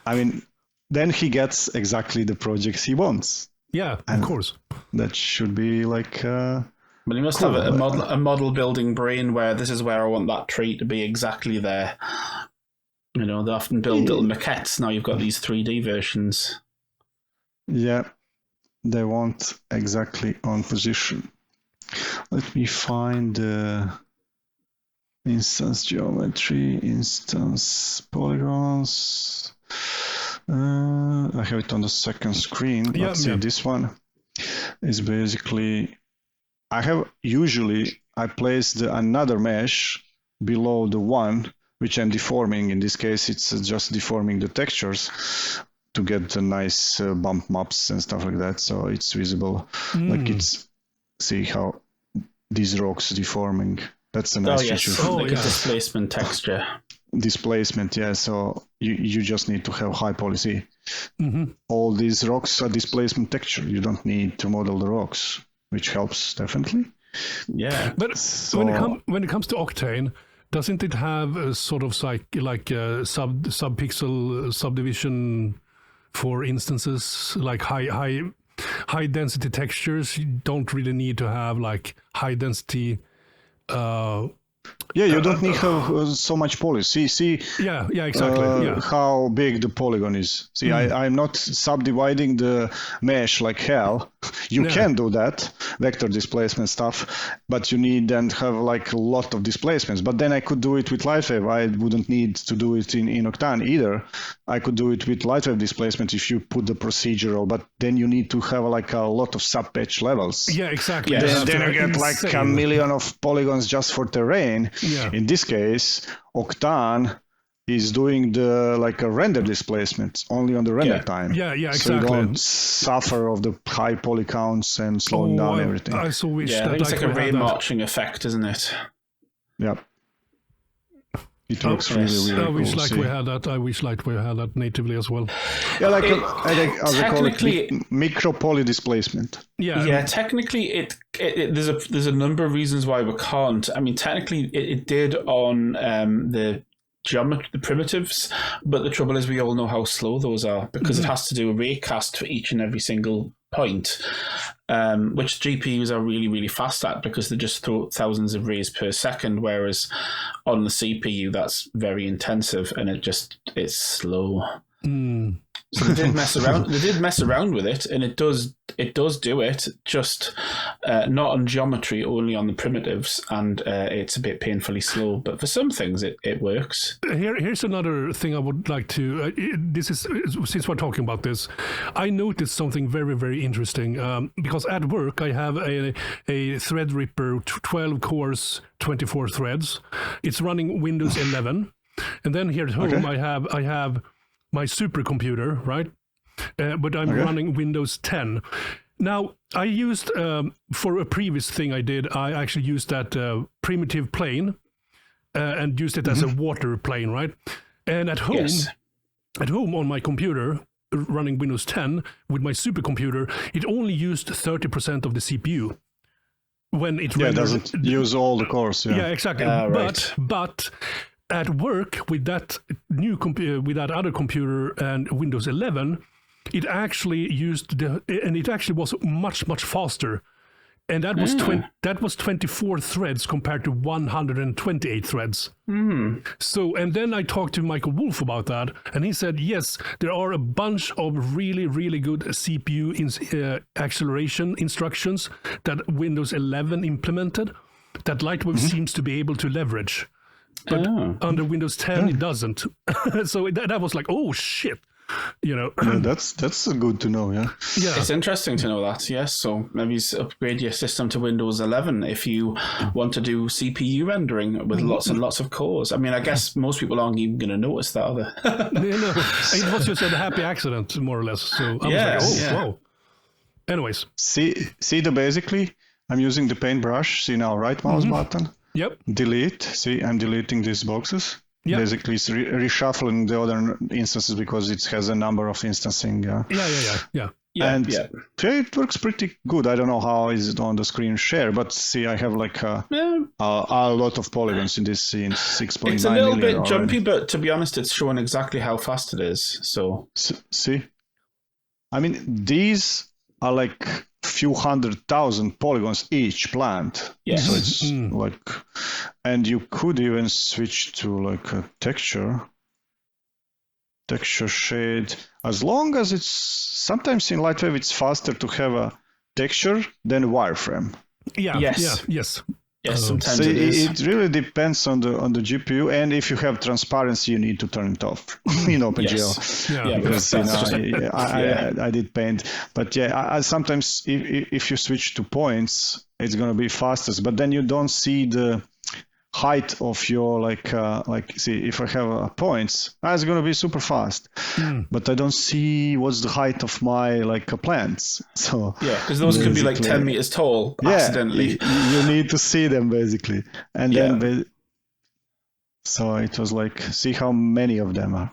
I mean, then he gets exactly the projects he wants. Yeah, of course. That should be like. Well, you must have a model building brain where this is where I want that tree to be exactly there. You know, they often build little maquettes. Now you've got these 3D versions. Yeah, they want exactly on position. Let me find the instance geometry, instance polygons. I have it on the second screen. Let's see, this one is basically... I place another mesh below the one which I'm deforming. In this case, it's just deforming the textures to get the nice bump maps and stuff like that. So it's visible. Like see how these rocks deforming. That's a nice feature. Like a displacement texture. Displacement, yeah. So you just need to have high poly. All these rocks are displacement texture. You don't need to model the rocks, which helps definitely. Yeah. But when it comes to Octane, doesn't it have a sort of like a sub-pixel subdivision for instances, like high density textures? You don't really need to have like high density. You don't need so much poly. See. Yeah, exactly. How big the polygon is. See, I'm not subdividing the mesh like hell. You can do that, vector displacement stuff, but you need then have like a lot of displacements. But then I could do it with LightWave. I wouldn't need to do it in Octane either. I could do it with LightWave displacement if you put the procedural, but then you need to have like a lot of sub-patch levels. Yeah, exactly. Yeah, then you get like a million of polygons just for terrain. Yeah. In this case, Octane is doing the like a render displacement only on the render time. Yeah, exactly. So you don't suffer of the high poly counts and slowing down everything. I so wish that it's like a rain marching effect, isn't it? Yep. It works really, really I wish cool. LightWave had that. I wish LightWave had that natively as well. Yeah, like I think as I call technically- it, micro poly displacement. Yeah. Technically, there's a number of reasons why we can't. I mean, technically, it did on the geometry, the primitives, but the trouble is we all know how slow those are because it has to do a raycast for each and every single point, which GPUs are really, really fast at because they just throw thousands of rays per second, whereas on the CPU that's very intensive and it's slow. So they did mess around. They did mess around with it, and it does do it. Just not on geometry, only on the primitives, and it's a bit painfully slow. But for some things, it works. Here's another thing I would like to. This is since we're talking about this, I noticed something very, very interesting. Because at work I have a Threadripper 12 cores, 24 threads. It's running Windows 11, and then here at home I have my supercomputer, right? But I'm running Windows 10. Now, I used, for a previous thing I did, I actually used that primitive plane and used it as a water plane, right? And at home on my computer, running Windows 10 with my supercomputer, it only used 30% of the CPU. When it doesn't use all the cores. Yeah, exactly. Right. But at work with that new computer, with that other computer and Windows 11, it actually used and it actually was much faster, and that was 24 threads compared to 128 threads. So, and then I talked to Michael Wolf about that, and he said yes, there are a bunch of really, really good CPU acceleration instructions that Windows 11 implemented that LightWave seems to be able to leverage. But under Windows 10, it doesn't. So that was like, oh shit, Yeah, that's good to know. Yeah. It's interesting to know that. Yes, so maybe upgrade your system to Windows 11 if you want to do CPU rendering with lots and lots of cores. I mean, I guess most people aren't even going to notice that, are they? It was just a happy accident, more or less. So I was like, whoa. Anyways, see basically, I'm using the paintbrush. See now, right mouse button. Yep. Delete. See, I'm deleting these boxes. Yep. Basically, it's reshuffling the other instances because it has a number of instancing. Yeah. It works pretty good. I don't know how is it on the screen share, but see, I have like a lot of polygons in this scene, 6.9 It's a little bit already. jumpy, but to be honest, it's showing exactly how fast it is. So see, I mean, these are like few 100,000 polygons each plant. Yes. So it's like, and you could even switch to like a texture shade, as long as it's, sometimes in LightWave it's faster to have a texture than a wireframe. Yes. Yes, sometimes So it is. it really depends on the GPU, and if you have transparency, you need to turn it off in OpenGL. Yeah. Because I did paint, but I sometimes if you switch to points, it's gonna be fastest. But then you don't see the height of your like see, if I have points, it's gonna be super fast, but I don't see what's the height of my plants. So because those could be like 10 meters tall accidentally. You need to see them basically, and then so it was like, see how many of them are.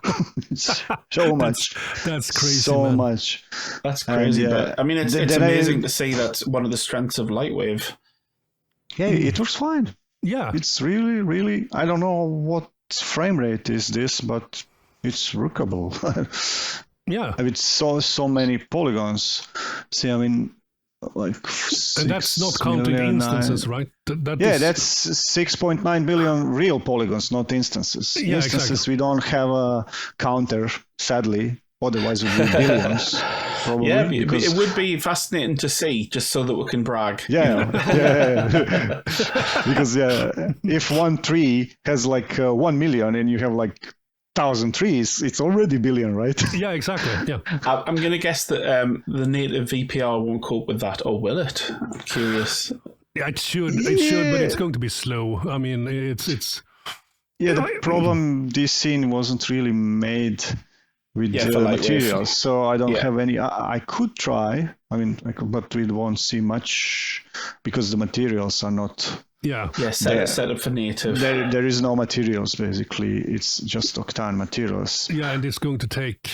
So much. That's crazy. So man. much. That's crazy. But I mean, it's amazing to see that's one of the strengths of LightWave. Yeah, it works fine. Yeah. It's really, really, I don't know what frame rate is this, but it's workable. Yeah. I mean, so many polygons. See, I mean, like and that's not counting instances, right? That's 6.9 billion real polygons, not instances. Yeah, instances, exactly. We don't have a counter, sadly. Otherwise, it would be billions. Probably, because it would be fascinating to see, just so that we can brag. Yeah. Because if one tree has like 1 million and you have like 1,000 trees, it's already billion, right? Yeah, exactly. Yeah. I'm going to guess that the native VPR won't cope with that, or will it? I'm curious. Yeah, it should, but it's going to be slow. I mean, it's. Yeah, the problem, this scene wasn't really made with the materials, so I don't have any. I could try. I mean, but we won't see much because the materials are not Yeah. Yeah, set up for native. There is no materials, basically. It's just Octane materials. Yeah, and it's going to take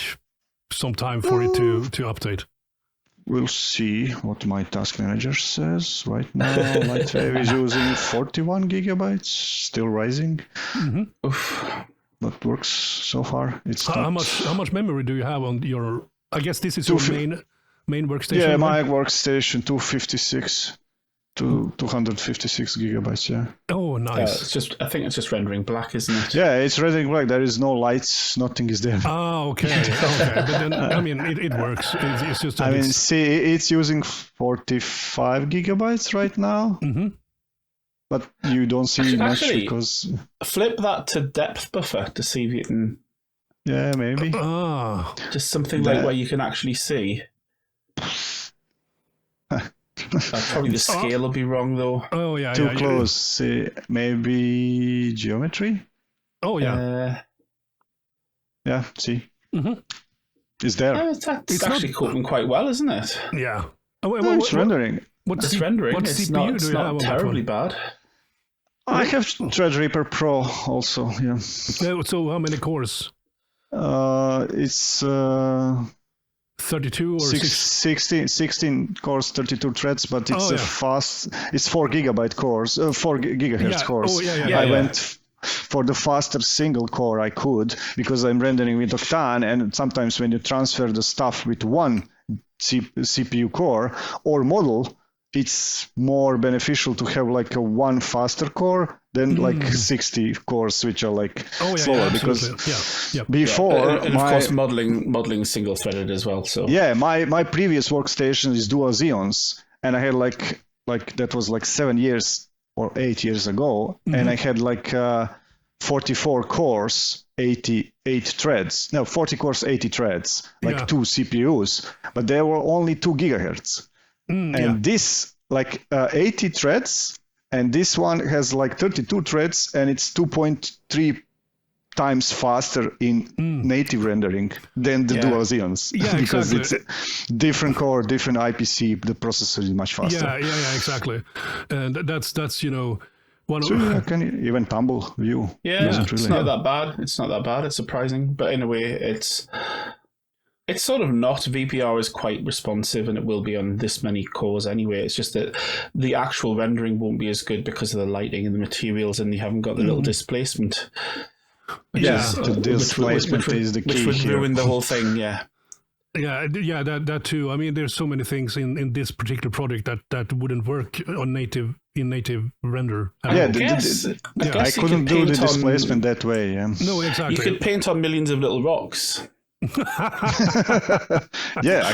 some time for it to update. We'll see what my task manager says. Right now, LightWave is using 41 gigabytes, still rising. Mm-hmm. That works so far. It's how much memory do you have on your? I guess this is your main workstation. Yeah, my workstation 256 gigabytes. Yeah. Oh, nice. I think it's just rendering black, isn't it? Yeah, it's rendering black. There is no lights. Nothing is there. Ah, okay. But then, I mean, it works. It's just. It's using 45 gigabytes right now. Mm-hmm. But you don't see much actually, because. Flip that to depth buffer to see if you can. Yeah, maybe. Just something like where you can actually see. Probably the scale will be wrong though. Oh yeah, too close. Maybe geometry. Oh yeah. Yeah. See. Mm-hmm. It's there. It's actually coping quite well, isn't it? Yeah. It's rendering. It's rendering. What it's CPU not, do you have on terribly bad. I have Threadripper Pro also. Yeah. So how many cores? It's 32 or 16 cores, 32 threads, but it's it's 4 gigabyte cores, 4 gigahertz cores. Oh, I went for the faster single core I could because I'm rendering with Octane, and sometimes when you transfer the stuff with one CPU core or model, it's more beneficial to have like a one faster core than like 60 cores which are like slower because before and of course modeling single threaded as well. So my previous workstation is dual Xeons, and I had like that was like 7 years or 8 years ago, and I had like 44 cores, 88 threads. No, 40 cores, 80 threads, like 2 CPUs, but they were only 2 gigahertz. This like 80 threads, and this one has like 32 threads, and it's 2.3 times faster in native rendering than the dual Xeons. Because it's a different core, different IPC, the processor is much faster. Yeah, exactly. And that's one so of... can you even tumble view? It's not that bad. It's not that bad. It's surprising, but in a way, it's sort of not. VPR is quite responsive, and it will be on this many cores anyway. It's just that the actual rendering won't be as good because of the lighting and the materials, and you haven't got the little displacement. The displacement is the key which would here. ruin the whole thing. Yeah, that too. I mean, there's so many things in this particular project that wouldn't work on native render. I couldn't do the displacement that way. No, exactly. You could paint on millions of little rocks. I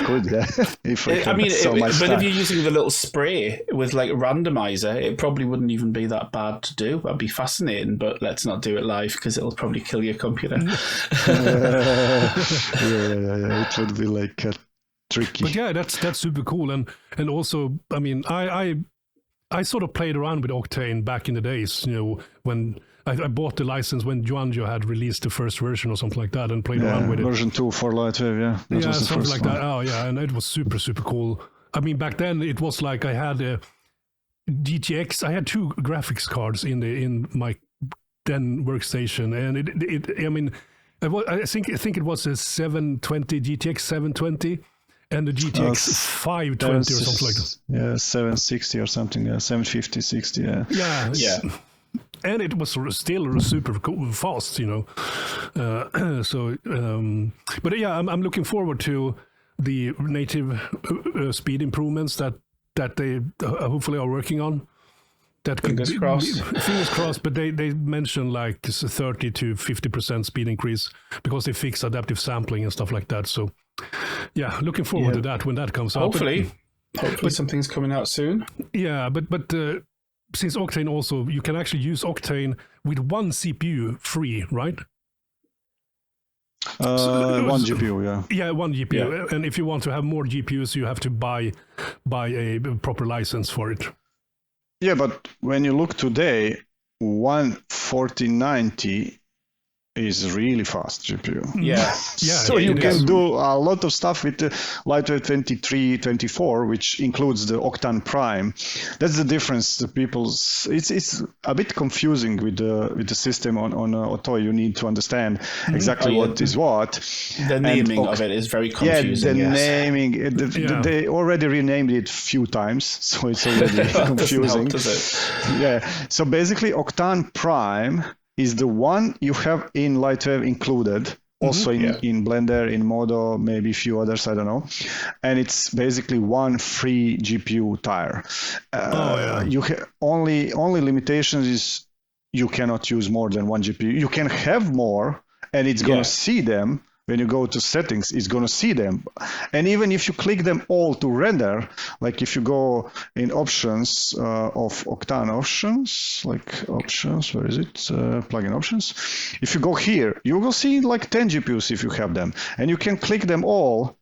could. If if you're using the little spray with like randomizer, it probably wouldn't even be that bad to do. That'd be fascinating, but let's not do it live because it'll probably kill your computer. It would be like tricky. But that's super cool, and also, I mean, I sort of played around with Octane back in the days, when I bought the license when Juanjo had released the first version or something like that, and played around with it. Version 2 for LightWave, that was the something first like one. That. Oh yeah, and it was super, super cool. I mean, back then it was like I had a GTX. I had 2 graphics cards in my then workstation, and I think it was a 720 GTX 720. And the GTX 520 or something like that. Yeah, 760 or something. 750, 60. Yeah. And it was still super cool, fast, But I'm looking forward to the native speed improvements that they hopefully are working on. That fingers crossed. Fingers crossed, but they mentioned like 30 to 50% speed increase because they fix adaptive sampling and stuff like that. So, looking forward to that when that comes out. Hopefully something's coming out soon. Yeah, but since Octane also, you can actually use Octane with one CPU free, right? One GPU, Yeah, one GPU. Yeah. And if you want to have more GPUs, you have to buy a proper license for it. Yeah, but when you look today, one 4090 is really fast GPU. Yeah. So you can do a lot of stuff with the LightWave 23, 24, which includes the Octane Prime. That's the difference. The people's it's a bit confusing with the system on OTOY. You need to understand exactly what is what. The naming of it is very confusing. Yeah, the naming. They already renamed it a few times, so it's already confusing. Does it? Yeah. So basically, Octane Prime is the one you have in LightWave included, also in Blender, in Modo, maybe a few others, I don't know. And it's basically one free GPU tire. You only limitations is you cannot use more than one GPU. You can have more, and it's going to see them. When you go to settings, it's going to see them. And even if you click them all to render, like if you go in options of Octane options, like options, where is it? Plugin options. If you go here, you will see like 10 GPUs if you have them. And you can click them all,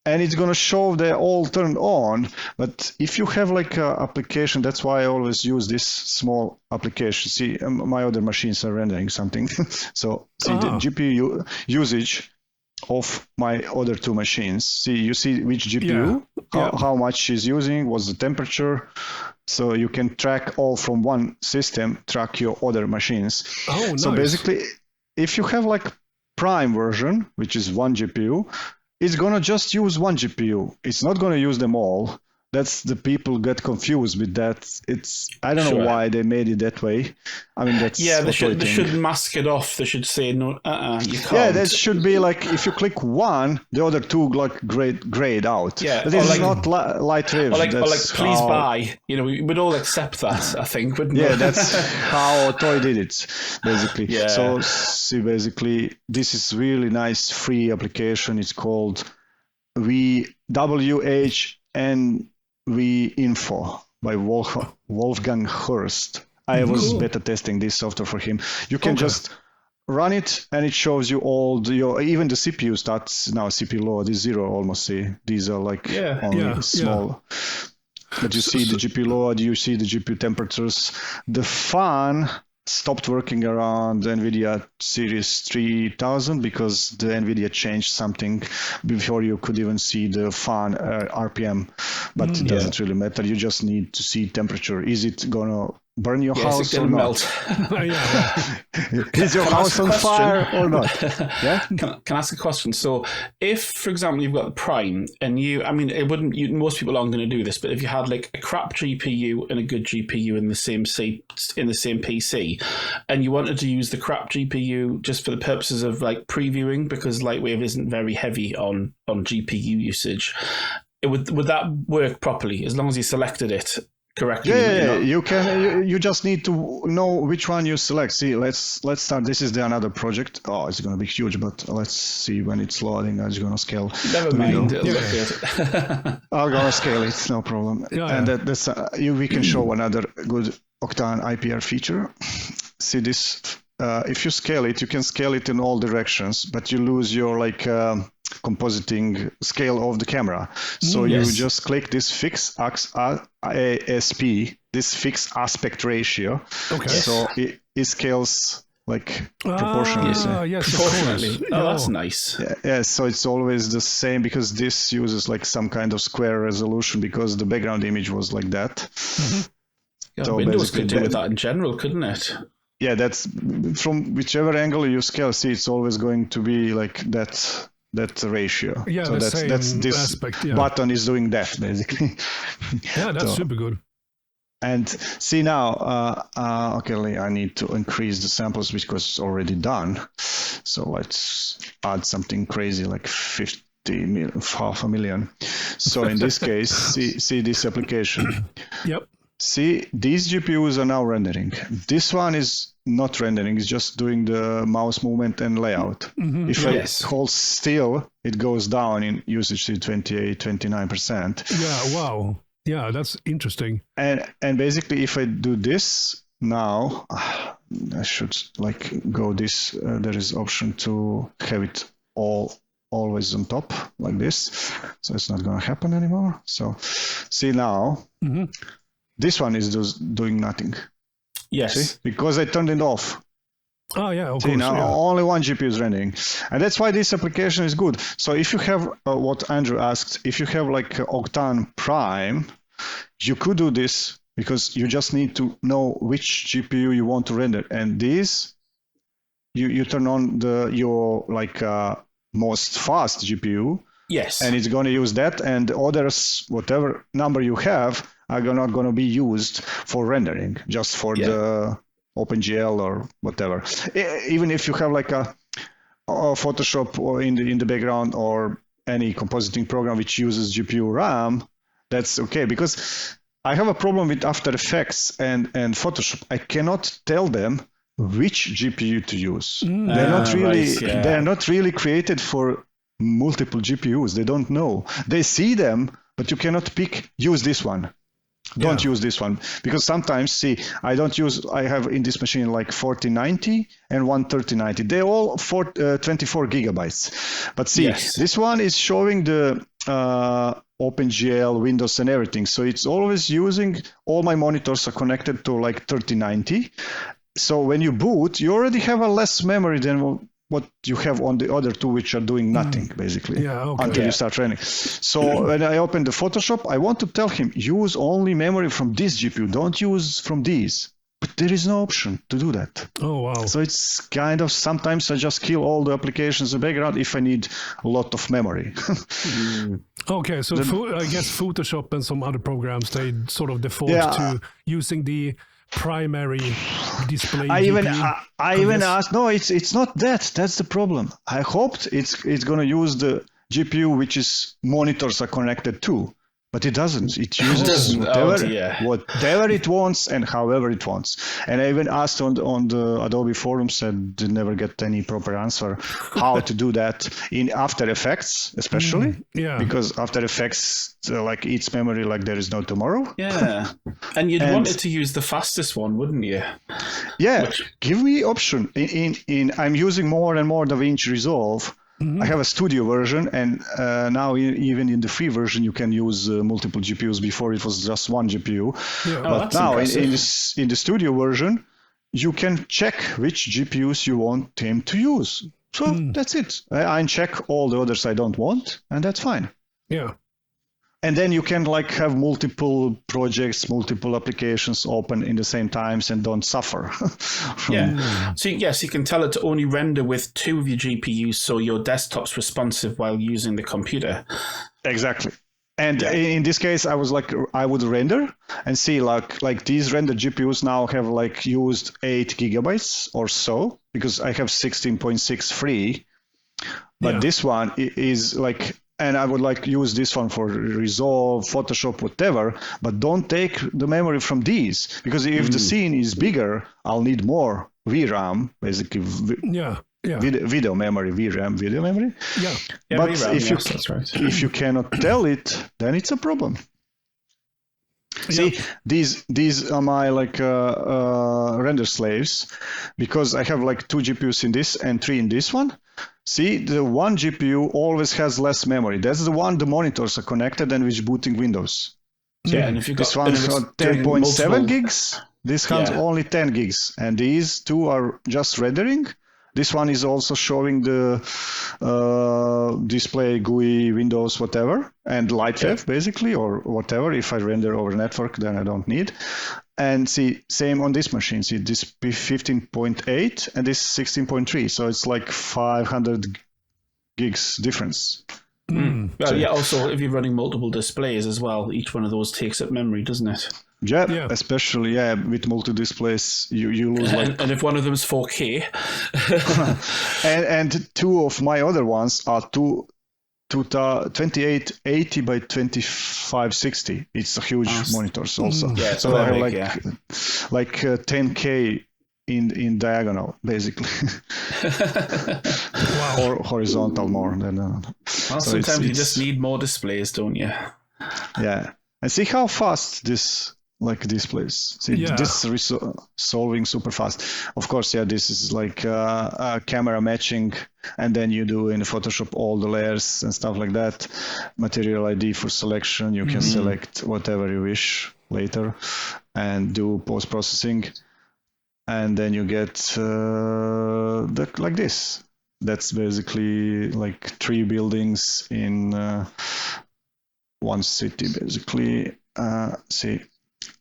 and it's going to show they're all turned on. But if you have like an application, that's why I always use this small application. See, my other machines are rendering something. So see the GPU usage of my other two machines. See, you see which GPU, how much she's using, what's the temperature. So you can track all from one system, track your other machines. Oh, nice. So basically, if you have like Prime version, which is one GPU, it's going to just use one GPU. It's not going to use them all. That's the people get confused with that. I don't know why they made it that way. I mean, that's they should mask it off. They should say no, you can't. Yeah, that should be like if you click one, the other two like grayed out. Yeah, but this is not LightWave. Or like please buy. You know, we would all accept that. I think, wouldn't we? Yeah, that's how OTOY did it, basically. Yeah. So see, basically, this is really nice free application. It's called whNvinfo by Wolfgang Hurst. I was beta testing this software for him. You can just run it, and it shows you all even the CPU stats. Now CPU load is 0 almost. See, these are like only small. But you see the GPU load, you see the GPU temperatures. The fan stopped working around NVIDIA Series 3000 because the NVIDIA changed something before you could even see the fan RPM, but it doesn't really matter. You just need to see temperature. Is it gonna burn your house or not? Melt. Is your house on fire or not? Yeah. Can I ask a question? So, if, for example, you've got the Prime, and most people aren't going to do this, but if you had like a crap GPU and a good GPU in the same PC, and you wanted to use the crap GPU just for the purposes of like previewing, because LightWave isn't very heavy on GPU usage, would that work properly as long as you selected it correctly? Yeah, you can. You just need to know which one you select. See, let's start. This is another project. Oh, it's going to be huge, but let's see when it's loading. I'm just going to scale. Never mind. I'm going to scale it. No problem. And that's we can show another good Octane IPR feature. See this. If you scale it, you can scale it in all directions, but you lose your compositing scale of the camera. So you just click this fixed ASP, this fixed aspect ratio. Okay. So it scales proportionally. Proportionally. That's nice. Yeah, so it's always the same because this uses some kind of square resolution because the background image was like that. Mm-hmm. Yeah, so Windows could do with that in general, couldn't it? Yeah, that's from whichever angle you scale. See, it's always going to be like that ratio. Yeah, so that's this aspect, button is doing that basically. Yeah, that's super good. And see now, okay, I need to increase the samples because it's already done. So let's add something crazy like 500,000. So in this case, see this application. Yep. See, these GPUs are now rendering. This one is not rendering, it's just doing the mouse movement and layout. Mm-hmm. If I hold still, it goes down in usage to 29%. Yeah, wow. Yeah, that's interesting. And basically, if I do this now, I should go this. There is option to have it always on top like this. So it's not going to happen anymore. So see now. This one is just doing nothing. Yes. See? Because I turned it off. Oh yeah, of See, course. now Yeah. only one GPU is rendering, and that's why this application is good. So if you have what Andrew asked, if you have like Octane Prime, you could do this because you just need to know which GPU you want to render, and this you turn on your like most fast GPU, Yes. and it's going to use that, and others, whatever number you have, are not going to be used for rendering, just for the OpenGL or whatever. Even if you have like a Photoshop or in the background or any compositing program which uses GPU RAM, that's okay. Because I have a problem with After Effects and Photoshop. I cannot tell them which GPU to use. They're not really created for multiple GPUs. They don't know. They see them, but you cannot use this one. Don't use this one, because sometimes, see, I have in this machine like 4090 and one 3090. They're all 24 gigabytes. But see, this one is showing the OpenGL, Windows and everything. So it's always using, all my monitors are connected to like 3090. So when you boot, you already have a less memory than what you have on the other two, which are doing nothing, basically, until you start running. So when I open the Photoshop, I want to tell him, use only memory from this GPU, don't use from these. But there is no option to do that. Oh, wow. So it's kind of, sometimes I just kill all the applications in the background if I need a lot of memory. Okay, so I guess Photoshop and some other programs, they sort of default to using the primary display. I even asked, no, it's not that. That's the problem. I hoped it's going to use the GPU which is monitors are connected to, but it doesn't. It uses whatever it wants and however it wants. And I even asked on the Adobe forum, said did never get any proper answer how to do that in After Effects, especially. Because After Effects like eats memory like there is no tomorrow. Yeah, and you'd want it to use the fastest one, wouldn't you? Yeah, give me option. In I'm using more and more DaVinci Resolve. I have a studio version, and now even in the free version you can use multiple GPUs. Before it was just one GPU, but now in the studio version you can check which GPUs you want him to use. So that's it. I check all the others I don't want, and that's fine. Yeah. And then you can like have multiple projects, multiple applications open in the same times and don't suffer. So yes, you can tell it to only render with two of your GPUs, so your desktop's responsive while using the computer. Exactly. And in this case, I was like, I would render and see like these render GPUs now have like used 8 gigabytes or so, because I have 16.6 free. But this one is like, and I would like use this one for Resolve, Photoshop, whatever, but don't take the memory from these, because if the scene is bigger, I'll need more VRAM, basically. Video memory, VRAM, video memory. But VRAM, if you cannot tell it, then it's a problem. See, these are my like render slaves, because I have like 2 GPUs in this and 3 in this one. See, the one GPU always has less memory. That's the one the monitors are connected and which booting Windows. And if you this one's 10.7 gigs, this one's only 10 gigs, and these two are just rendering. This one is also showing the display, GUI, Windows, whatever, and LightWave basically, or whatever. If I render over network, then I don't need. And see, same on this machine. See, this 15.8 and this 16.3. So it's like 500 gigs difference. Well, also, if you're running multiple displays as well, each one of those takes up memory, doesn't it? Yeah, especially with multi-displays, you lose and if one of them is 4K. and 2 of my other ones are 2880 by 2560. It's a huge monitors also. So I have like 10K in diagonal, basically. Or horizontal more than. Well, so sometimes you just need more displays, don't you? Yeah, and see how fast this displays. See, this is solving super fast. Of course, this is like camera matching, and then you do in Photoshop all the layers and stuff like that. Material ID for selection. You can select whatever you wish later and do post-processing. and then you get like this. That's basically like 3 buildings in one city, basically. See,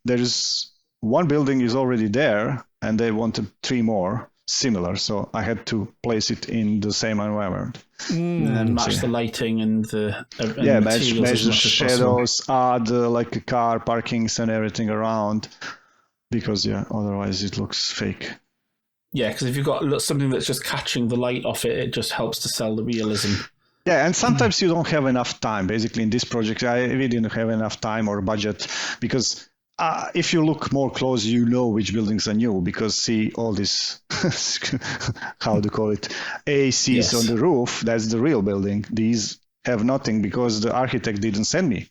there's one building is already there, and they wanted 3 more similar, so I had to place it in the same environment. And match the lighting and the match the shadows, add like a car parkings and everything around, because otherwise it looks fake. Yeah, because if you've got something that's just catching the light off it, it just helps to sell the realism. Yeah, and sometimes you don't have enough time. Basically, in this project, we didn't have enough time or budget, because if you look more close, you know which buildings are new, because see all this, how to call it, ACs on the roof, that's the real building. These have nothing because the architect didn't send me.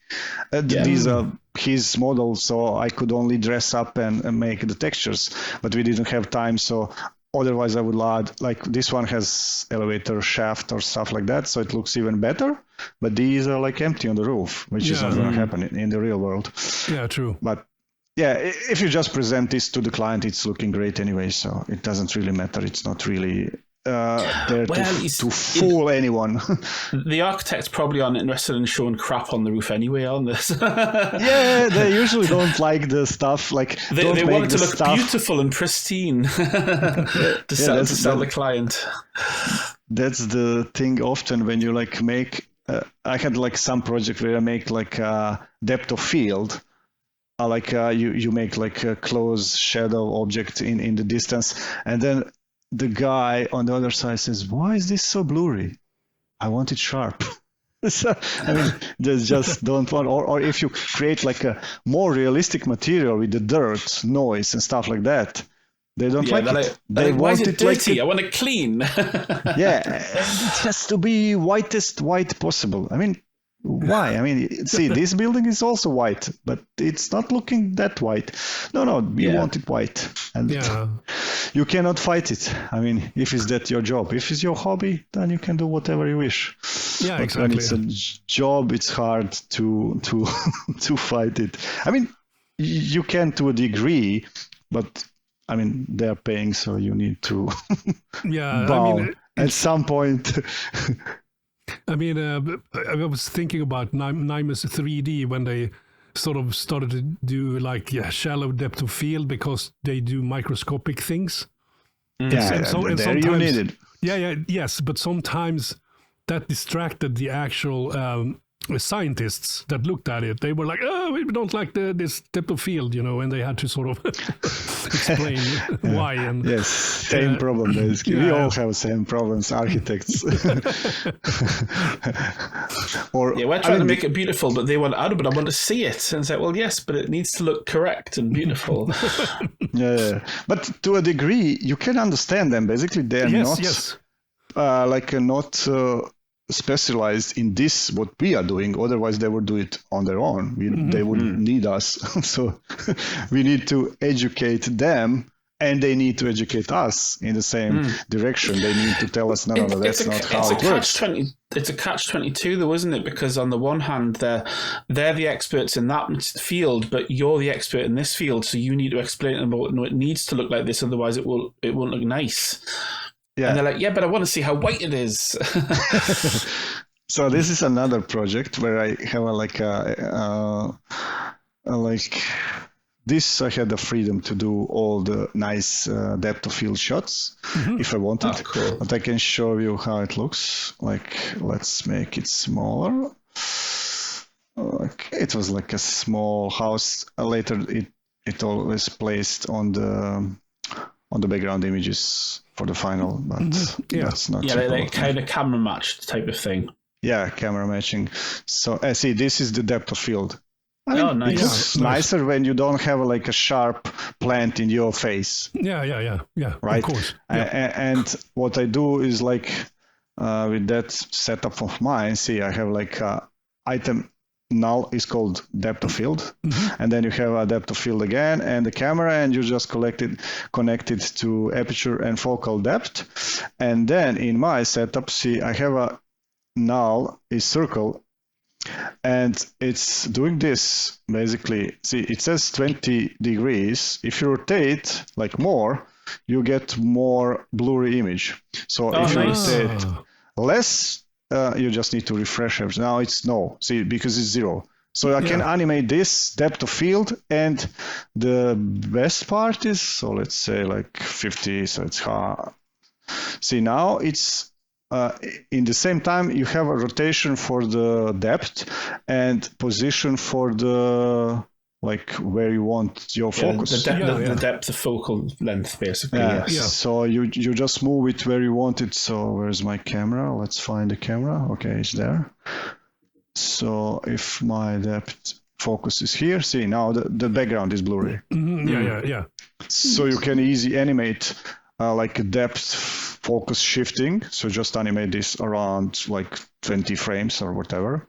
These are his models, so I could only dress up and make the textures, but we didn't have time, so otherwise I would add, like this one has elevator shaft or stuff like that, so it looks even better, but these are like empty on the roof, which is not going to happen in the real world. Yeah, true. But yeah, if you just present this to the client, it's looking great anyway, so it doesn't really matter. It's not really there to fool anyone. The architects probably aren't interested in showing crap on the roof anyway, aren't they? Yeah, they usually don't like the stuff. Like they want it to look beautiful and pristine to sell the client. That's the thing. Often when you like make, I had like some project where I make like a depth of field. You make like a close shadow object in the distance, and then the guy on the other side says, "Why is this so blurry? I want it sharp." So, I mean, they just don't want. Or if you create like a more realistic material with the dirt, noise, and stuff like that, they don't like it. They want it dirty. I want it clean. Yeah, it has to be whitest white possible. I mean, why? I mean, see, this building is also white, but it's not looking that white. No, we want it white. And you cannot fight it. I mean, if is that your job? If it's your hobby, then you can do whatever you wish. Yeah, but exactly. when it's a job, it's hard to to fight it. I mean, you can to a degree, but I mean, they're paying, so you need to bow at some point. I mean, I was thinking about Nimus 3D when they sort of started to do like shallow depth of field because they do microscopic things. Yeah, and there you need it. Yes, but sometimes that distracted the actual scientists that looked at it. They were like, "Oh, we don't like this depth of field," and they had to sort of explain why. And yes, same problem. Basically. We all have same problems, architects. We're trying to make it beautiful, but they want, but I want to see it. And it's like, well, yes, but it needs to look correct and beautiful. But to a degree, you can understand them. Basically, they're not specialized in this what we are doing, otherwise they would do it on their own. They wouldn't need us. So we need to educate them, and they need to educate us in the same direction. They need to tell us, no, that's not how it works. It's a catch-22 though, isn't it? Because on the one hand, they're the experts in that field, but you're the expert in this field, so you need to explain to them, no, it needs to look like this, otherwise it won't look nice. Yeah. And they're like, but I want to see how white it is. So this is another project where I have this. I had the freedom to do all the nice depth of field shots if I wanted. Oh, cool. But I can show you how it looks. Like, let's make it smaller. It was like a small house. Later, it always placed on the background images for the final, but that's not. Yeah, like kind of camera matched type of thing. Yeah, camera matching. So see, this is the depth of field. I mean, nice. It looks nicer when you don't have like a sharp plant in your face. Yeah. Right. Of course. And what I do is like with that setup of mine. See, I have like item null is called depth of field, and then you have a depth of field again, and the camera, and you just connect it to aperture and focal depth. And then in my setup, see, I have a null is circle, and it's doing this basically. See, it says 20 degrees. If you rotate like more, you get more blurry image. So if you rotate less, you just need to refresh everything. Now it's no, see, because it's 0. So I can animate this depth of field, and the best part is, so let's say like 50, so it's see, now it's in the same time you have a rotation for the depth and position for the like where you want your focus. The depth of focal length, basically. Yeah. So you just move it where you want it. So where's my camera? Let's find the camera. Okay, it's there. So if my depth focus is here, see, now the background is blurry. Yeah. So you can easily animate like a depth focus shifting. So just animate this around like 20 frames or whatever.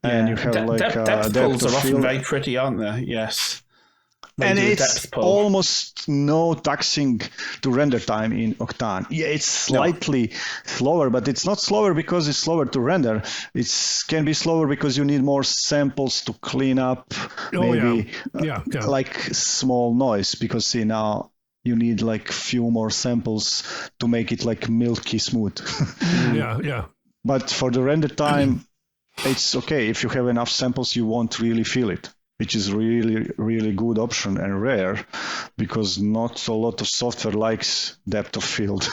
And you have depth pulls are often very pretty, aren't they? Yes. And it's almost no taxing to render time in Octane. Yeah, it's slightly slower, but it's not slower because it's slower to render. It can be slower because you need more samples to clean up like small noise. Because see, now you need like few more samples to make it like milky smooth. But for the render time, it's okay. If you have enough samples, you won't really feel it, which is really, really good option and rare, because not a lot of software likes depth of field.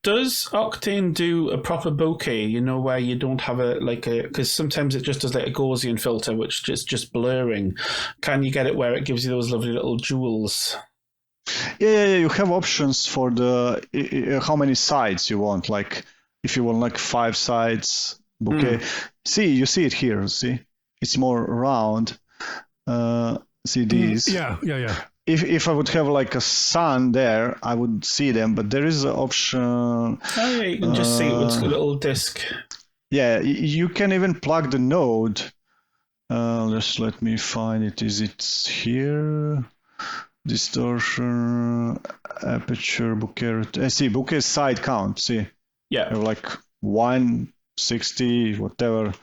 Does Octane do a proper bokeh, you know, where you don't have because sometimes it just does like a Gaussian filter, which is just blurring. Can you get it where it gives you those lovely little jewels? Yeah, you have options for the how many sides you want. Like if you want like 5 sides bokeh. You see it here, see? It's more round. See these? Yeah. If I would have like a sun there, I would see them, but there is an option. Oh yeah, you can just see it with a little disc. Yeah, you can even plug the node. Just let me find it. Is it here? Distortion, aperture, bokeh. See, bokeh side count. See? Yeah. Like 160, whatever.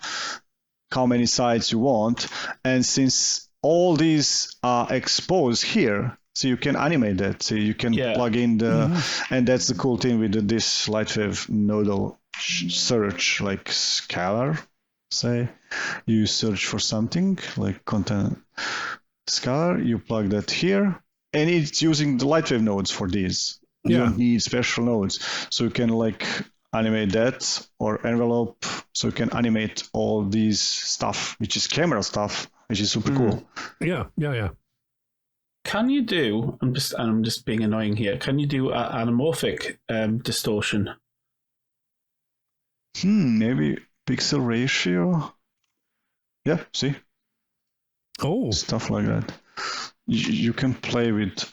How many sides you want, and since all these are exposed here, so you can animate that. So you can plug in the, and that's the cool thing with this LightWave nodal search, like scalar. Say you search for something like content scalar, you plug that here, and it's using the LightWave nodes for these. You don't need special nodes, so you can like animate that or envelope, so you can animate all these stuff, which is camera stuff, which is super cool. Yeah. Can you do? I'm just being annoying here. Can you do anamorphic distortion? Maybe pixel ratio. Yeah, see. Oh, stuff like that. You can play with.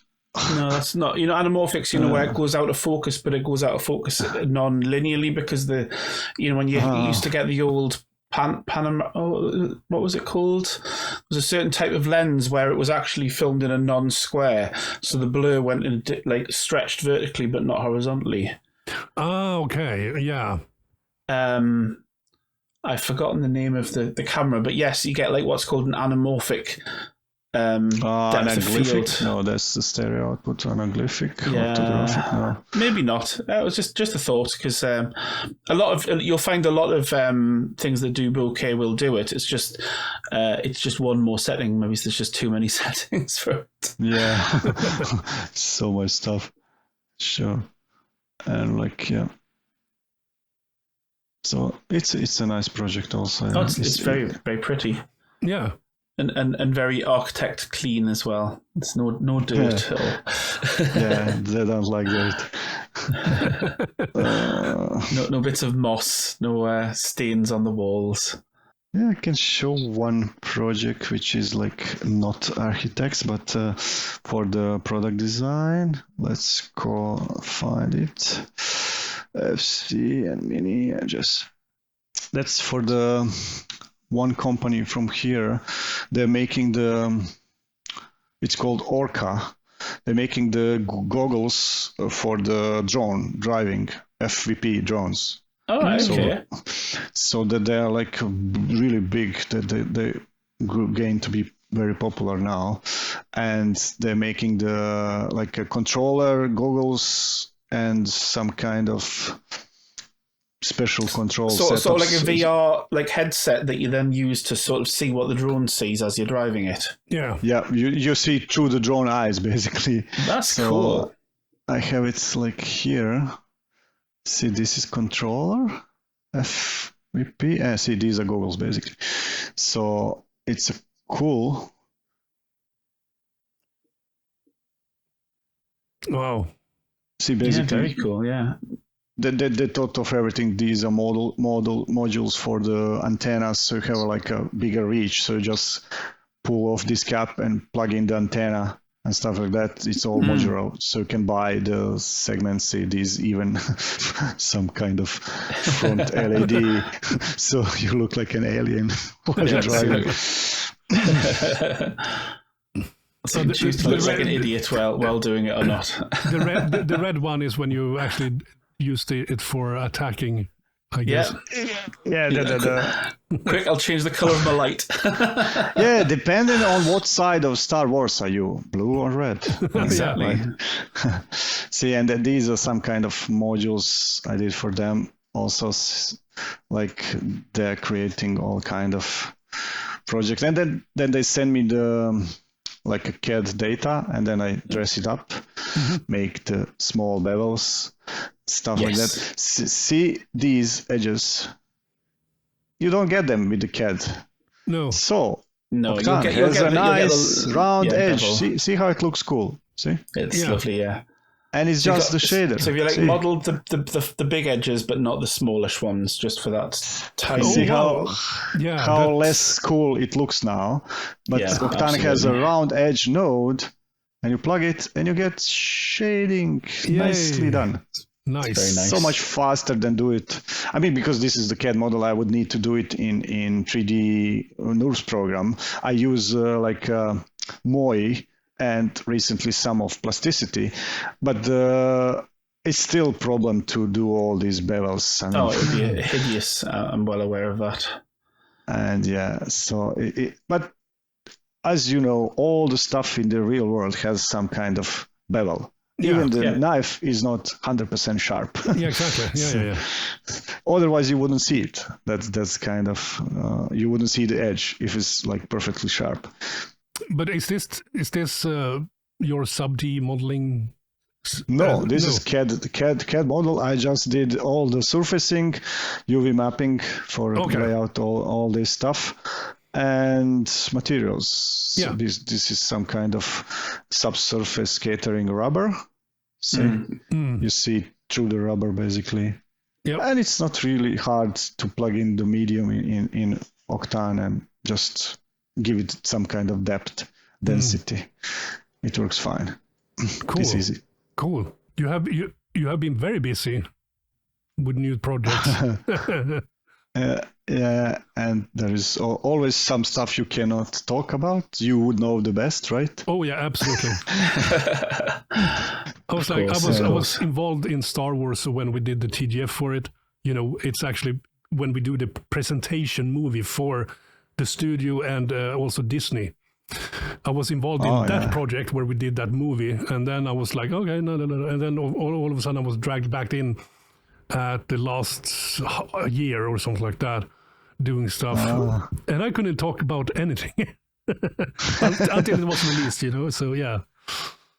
No, that's not. You know, anamorphics. Where it goes out of focus, but it goes out of focus non-linearly because when you used to get the old Panama. Oh, what was it called? There was a certain type of lens where it was actually filmed in a non-square, so the blur went in like stretched vertically but not horizontally. Oh, okay, yeah. I've forgotten the name of the camera, but yes, you get like what's called an anamorphic. Depth of field. No, that's the stereo output. Anaglyphic. Orthographic. No. Maybe not. It was just a thought, because you'll find a lot of things that do bokeh will do it. It's just one more setting. Maybe there's just too many settings for it. Yeah, so much stuff. Sure, and so it's a nice project also. Oh, it's very, very pretty. Yeah. And very architect clean as well. It's no dirt at all. Yeah, they don't like that. No bits of moss, no stains on the walls. Yeah, I can show one project which is like not architects, but for the product design. Let's go find it. FC and Mini. That's for the one company from here. They're making it's called Orqua. They're making the goggles for the drone driving, FVP drones. Oh, okay. So that they're like really big, that they going to be very popular now, and they're making the like a controller, goggles, and some kind of special control sort of like a setups. VR like headset that you then use to sort of see what the drone sees as you're driving it. Yeah. Yeah, you see through the drone eyes basically. That's So cool. I have it like here. See, this is controller, FVP. See, these are goggles basically. So it's a cool. Wow. See, Yeah, basically, very cool. Yeah. they thought of everything. These are modules for the antennas, so you have like a bigger reach. So you just pull off this cap and plug in the antenna and stuff like that. It's all modular, so you can buy the segments. See, these even some kind of front LED, so you look like an alien while you're driving. So choose to look like an idiot while doing it or not. The red one is when you actually used it for attacking, I guess. Yeah. Quick, I'll change the color of my light. Yeah, depending on what side of Star Wars are you, blue or red? Exactly. See, and these are some kind of modules I did for them. Also, like they're creating all kind of projects, and then they send me the like a CAD data, and then I dress it up, make the small bevels, stuff like that. See these edges. You don't get them with the CAD. No. So No, Octane has a nice round edge. See how it looks cool. See, it's lovely, yeah. and it's just the shader. So if you like modelled the big edges, but not the smallish ones, just for that tiny. See how Yeah, less cool it looks now. But Yeah, Octane has a round edge node, and you plug it, and you get shading. Yay. Nicely done. nice. Very nice. So much faster than do it. I mean, because this is the CAD model, I would need to do it in 3D NURBS program. I use MOI and recently some of plasticity, but it's still a problem to do all these bevels. I mean, It would be hideous. I'm well aware of that. And yeah, so but as you know, all the stuff in the real world has some kind of bevel. Even the knife is not 100% sharp. Yeah, exactly. Yeah. Otherwise, you wouldn't see it. That's kind of you wouldn't see the edge if it's like perfectly sharp. But is this your sub-D modeling? No, this is CAD model. I just did all the surfacing, UV mapping for layout, all this stuff, and materials. Yeah. So this is some kind of subsurface scattering rubber. So you see through the rubber basically. Yep. And it's not really hard to plug in the medium in Octane and just give it some kind of depth, density. It works fine. Cool. It's easy. Cool. You have been very busy with new projects. Yeah, and there is always some stuff you cannot talk about. You would know the best, right? Oh yeah, absolutely. I was involved in Star Wars when we did the TGF for it. You know, it's actually when we do the presentation movie for the studio and also Disney. I was involved in that project where we did that movie, and then I was like, okay, no, and then all of a sudden I was dragged back in at the last year or something like that, doing stuff, and I couldn't talk about anything until it was released, you know. So yeah.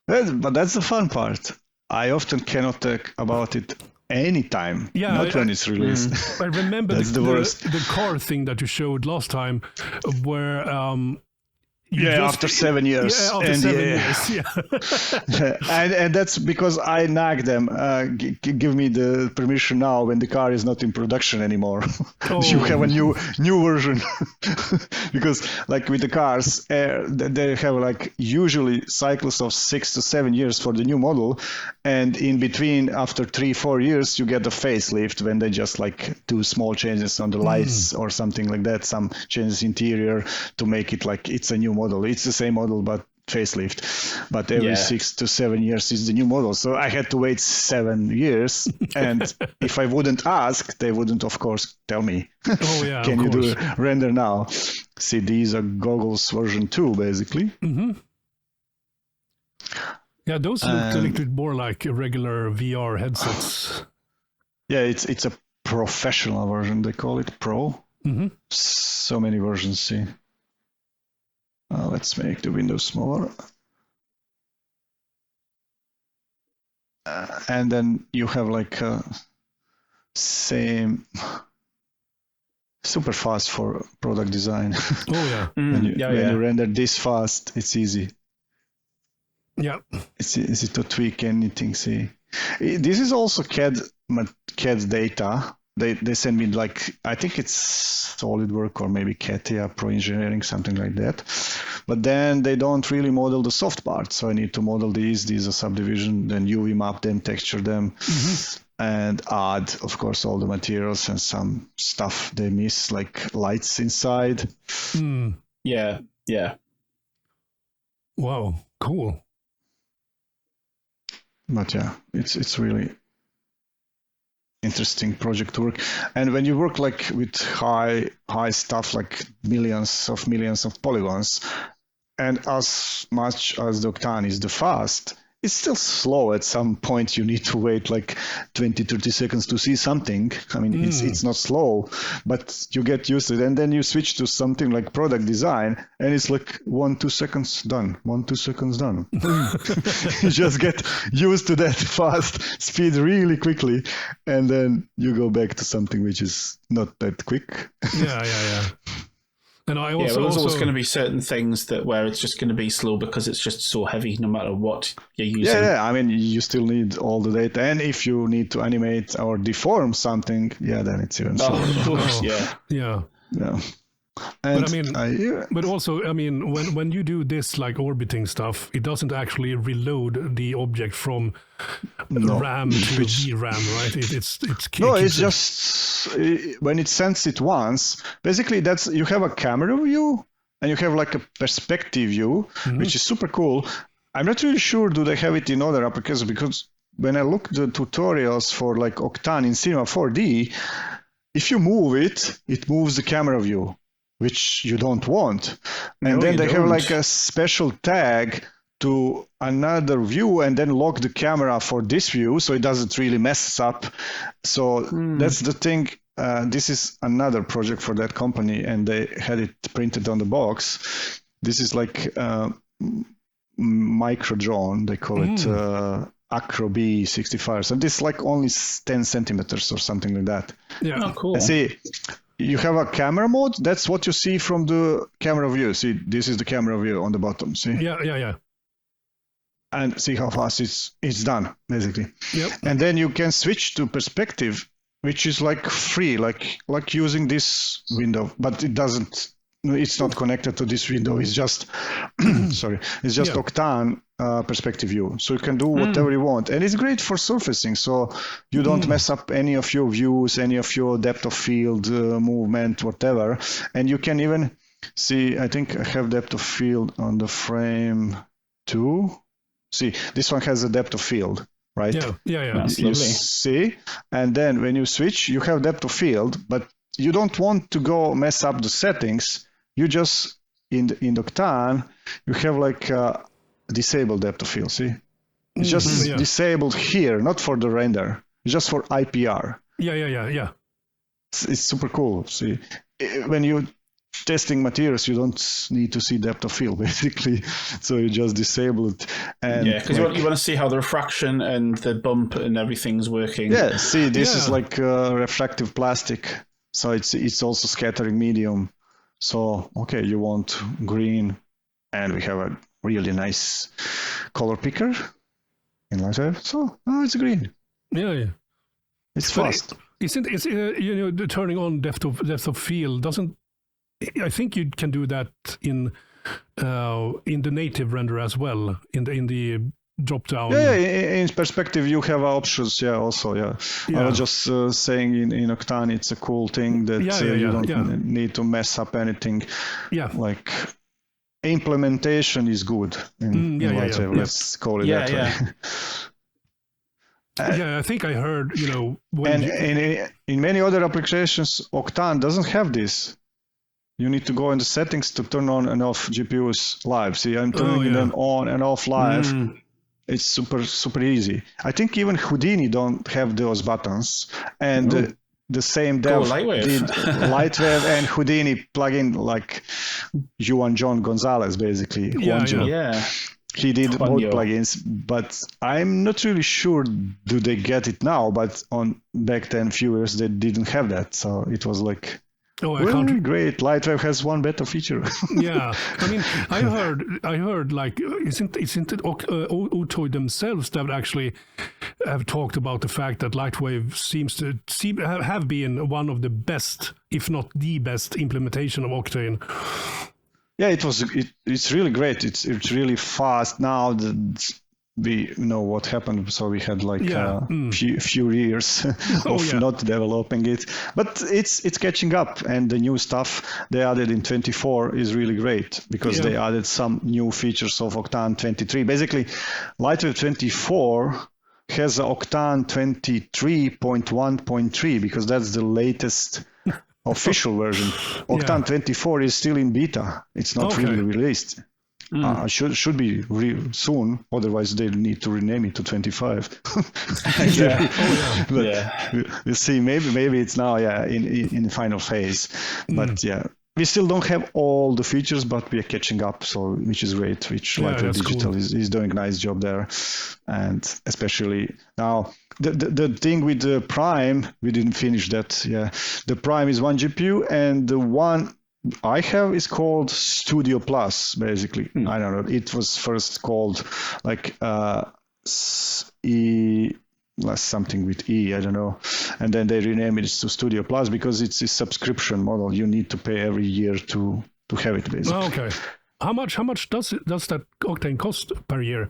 But that's the fun part. I often cannot talk about it anytime, not when it's released. I remember That's the worst. The car thing that you showed last time, where after 7 years. Yeah, after 7 years. Yeah. and that's because I nagged them. Give me the permission now when the car is not in production anymore. You have a new version. Because like with the cars, they have like usually cycles of 6 to 7 years for the new model, and in between, after 3-4 years, you get a facelift when they just like do small changes on the lights or something like that, some changes interior to make it like it's a new model. It's the same model, but facelift, but every 6 to 7 years is the new model. So I had to wait 7 years, and if I wouldn't ask, they wouldn't, of course, tell me. Oh yeah, Can of you course. do a render now? See, these are goggles version 2, basically. Mm-hmm. Yeah, those look a little bit more like regular VR headsets. Yeah, it's a professional version. They call it Pro. Mm-hmm. So many versions. See, let's make the window smaller, and then you have like same super fast for product design. Oh yeah. When you render this fast, it's easy. Yeah. It's easy to tweak anything. See, this is also CAD data. They send me like, I think it's SolidWorks or maybe CATIA Pro Engineering, something like that. But then they don't really model the soft parts. So I need to model these are subdivision, then UV map them, texture them, and add, of course, all the materials and some stuff they miss, like lights inside. Yeah. Wow, cool. But yeah, it's really interesting project to work. And when you work like with high stuff, like millions of polygons, and as much as the Octane is the fast, it's still slow. At some point you need to wait like 20-30 seconds to see something. I mean, it's not slow, but you get used to it. And then you switch to something like product design, and it's like 1-2 seconds done, 1-2 seconds done. You just get used to that fast speed really quickly, and then you go back to something which is not that quick. Yeah. And I also, there's always going to be certain things where it's just going to be slow because it's just so heavy no matter what you're using. Yeah, I mean, you still need all the data. And if you need to animate or deform something, then it's even slower. Of course, Yeah. And but I mean, but also, I mean, when you do this like orbiting stuff, it doesn't actually reload the object from RAM to VRAM, right? It's just when it sends it once. Basically, you have a camera view and you have like a perspective view, which is super cool. I'm not really sure do they have it in other applications, because when I look the tutorials for like Octane in Cinema 4D, if you move it, it moves the camera view, which you don't want. And then they have like a special tag to another view and then lock the camera for this view so it doesn't really mess up. So that's the thing. This is another project for that company, and they had it printed on the box. This is like micro drone, they call it Acro B65. And this is like only 10 centimeters or something like that. Yeah. Oh, cool. And see, you have a camera mode. That's what you see from the camera view. See, this is the camera view on the bottom. See? Yeah. And see how fast it's done, basically. Yep. And then you can switch to perspective, which is like free, like using this window, but it's not connected to this window. It's just, Octane perspective view. So you can do whatever you want. And it's great for surfacing. So you don't mess up any of your views, any of your depth of field, movement, whatever. And you can even see, I think I have depth of field on the frame 2. See, this one has a depth of field, right? Yeah. That's You lovely. see, and then when you switch, you have depth of field, but you don't want to go mess up the settings. You just, in Octane, you have like disabled depth of field, see? It's just disabled here, not for the render, just for IPR. Yeah. It's super cool, see? When you're testing materials, you don't need to see depth of field, basically. So you just disable it. And because you want to see how the refraction and the bump and everything's working. Yeah, see, this is like refractive plastic. So it's also scattering medium. So, okay, you want green, and we have a really nice color picker in LightWave. So, it's green. Yeah. It's fast. Isn't the turning on depth of field doesn't? I think you can do that in the native render as well. In the drop down. Yeah, in perspective you have options. Yeah, also. I was just saying in Octane it's a cool thing that you don't need to mess up anything. Yeah. Like implementation is good in LightWave. Yeah. Let's call it that way. Yeah, I think I heard, in many other applications, Octane doesn't have this. You need to go in the settings to turn on and off GPUs live. See, I'm turning them on and off live. It's super easy. I think even Houdini don't have those buttons. And the same dev did LightWave and Houdini plugin, like Juan John Gonzalez, basically. He did both plugins, but I'm not really sure do they get it now, but on back then few years they didn't have that. So it was like, great, LightWave has one better feature. Yeah, I mean, I heard like, isn't it OTOY themselves that actually have talked about the fact that LightWave seems to have been one of the best, if not the best, implementation of Octane. Yeah, it's really great. It's really fast now. We know what happened, so we had like few years of not developing it, but it's catching up, and the new stuff they added in 24 is really great because they added some new features of Octane 23. Basically, LightWave 24 has a Octane 23.1.3 because that's the latest official version. Octane 24 is still in beta. It's not really released. Should be soon, otherwise they need to rename it to 25. We'll see. Maybe it's now in the final phase. But we still don't have all the features, but we are catching up, so which is great. Which LightWave Digital is doing a nice job there, and especially now the thing with the Prime, we didn't finish that. Yeah, the Prime is one GPU, and the one I have is called Studio Plus, basically. I don't know. It was first called like something with E, I don't know. And then they renamed it to Studio Plus because it's a subscription model. You need to pay every year to have it, basically. Oh, okay. How much does that Octane cost per year?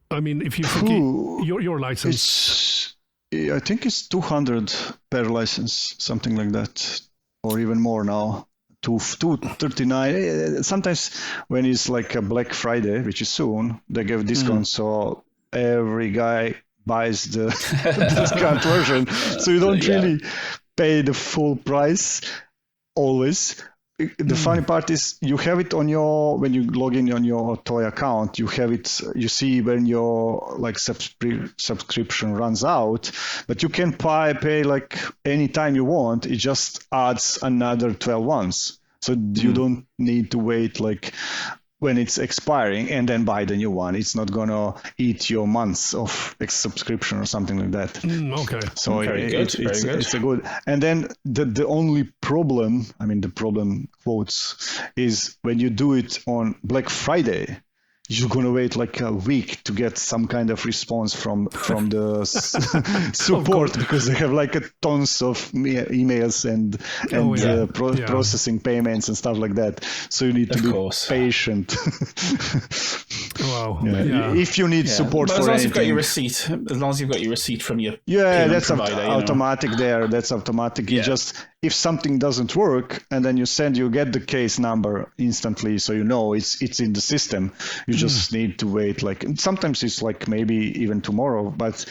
I mean, if you forget your license. I think it's 200 per license, something like that. Or even more now, 239. Sometimes when it's like a Black Friday, which is soon, they give discounts, so every guy buys the discount version. So you don't really pay the full price always. The funny part is you have it on when you log in on your OTOY account, you have it, you see when your like subscription runs out, but you can pay like any time you want. It just adds another 12 months. So you don't need to wait like when it's expiring and then buy the new one. It's not gonna eat your months of subscription or something like that. Okay. So it's a good. And then the only problem, I mean the problem quotes, is when you do it on Black Friday, you're gonna wait like a week to get some kind of response from the support because they have like tons of emails and processing payments and stuff like that. So you need to be patient. Wow. If you need support for anything. As long as you've got your receipt from your that's provider, automatic there. That's automatic. You just, if something doesn't work and then you get the case number instantly, so you know it's in the system. You just need to wait, like sometimes it's like maybe even tomorrow, but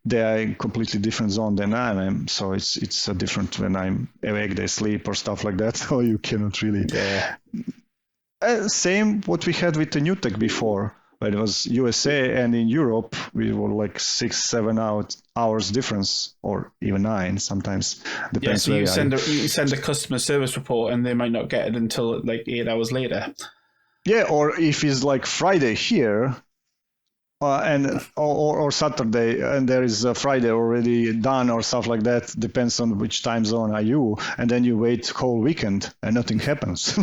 they are in completely different zone than I am, so it's a different when I'm awake, they sleep or stuff like that, so you cannot really same what we had with the new tech before, when it was USA and in Europe we were like 6-7 hours difference, or even 9 sometimes, depends. So you send a customer service report and they might not get it until like 8 hours later. Or if it's like Friday here, or Saturday, and there is a Friday already done or stuff like that. Depends on which time zone are you, and then you wait whole weekend and nothing happens.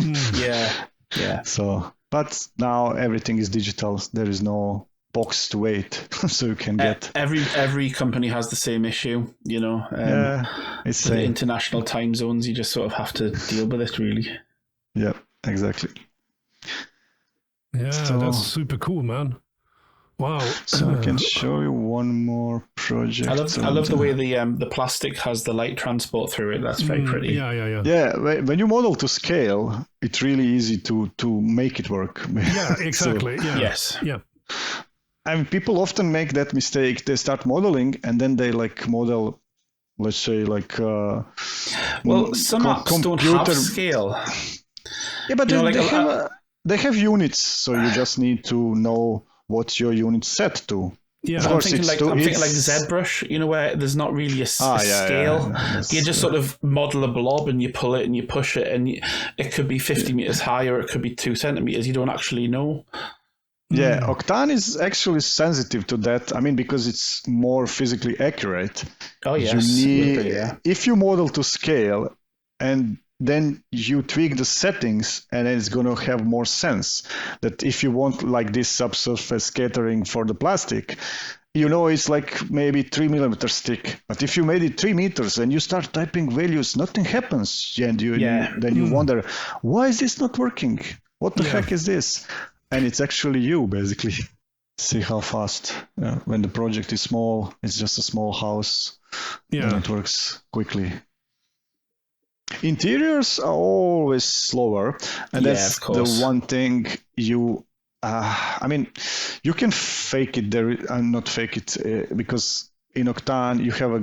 So, but now everything is digital. There is no box to wait, so you can get. Every company has the same issue, it's the international time zones. You just sort of have to deal with it, really. Yeah, exactly. Yeah, that's super cool, man. Wow. So I can show you one more project. I love the way the plastic has the light transport through it. That's very pretty. Yeah. Yeah, when you model to scale, it's really easy to make it work. Yeah, exactly. Yeah. Yes. Yeah. And people often make that mistake. They start modeling and then they like model, let's say like some apps don't have scale. Yeah, but they have units, so you just need to know what your unit set to. Yeah, I'm thinking like ZBrush, where there's not really a scale. You just sort of model a blob and you pull it and you push it, and it could be 50 meters high or it could be 2 centimeters. You don't actually know. Yeah, Octane is actually sensitive to that. I mean, because it's more physically accurate. Oh, yes. If you model to scale and then you tweak the settings, and it's going to have more sense. That if you want like this subsurface scattering for the plastic, it's like maybe 3 millimeters thick. But if you made it 3 meters and you start typing values, nothing happens. And then you wonder, why is this not working? What the heck is this? And it's actually you, basically. See how fast. When the project is small, it's just a small house. Yeah. And it works quickly. Interiors are always slower. And that's the one thing you can fake it there and not fake it because in Octane you have a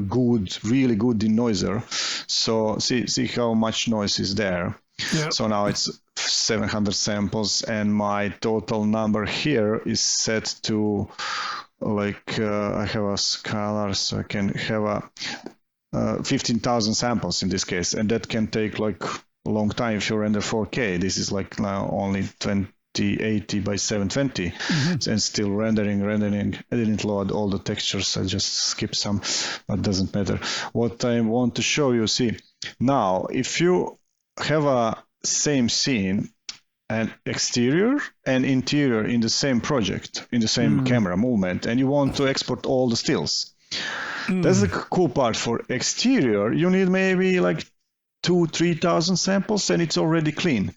really good denoiser. So see how much noise is there. Yeah. So now it's 700 samples, and my total number here is set to I have a scalar, so I can have 15,000 samples in this case, and that can take like a long time if you render 4K. This is like now only 2080 by 720, and still rendering. I didn't load all the textures, I just skipped some, but doesn't matter. What I want to show you, see, now if you have a same scene and exterior and interior in the same project, in the same camera movement, and you want to export all the stills. That's the cool part. For exterior, you need maybe like 2,000-3,000 samples and it's already clean.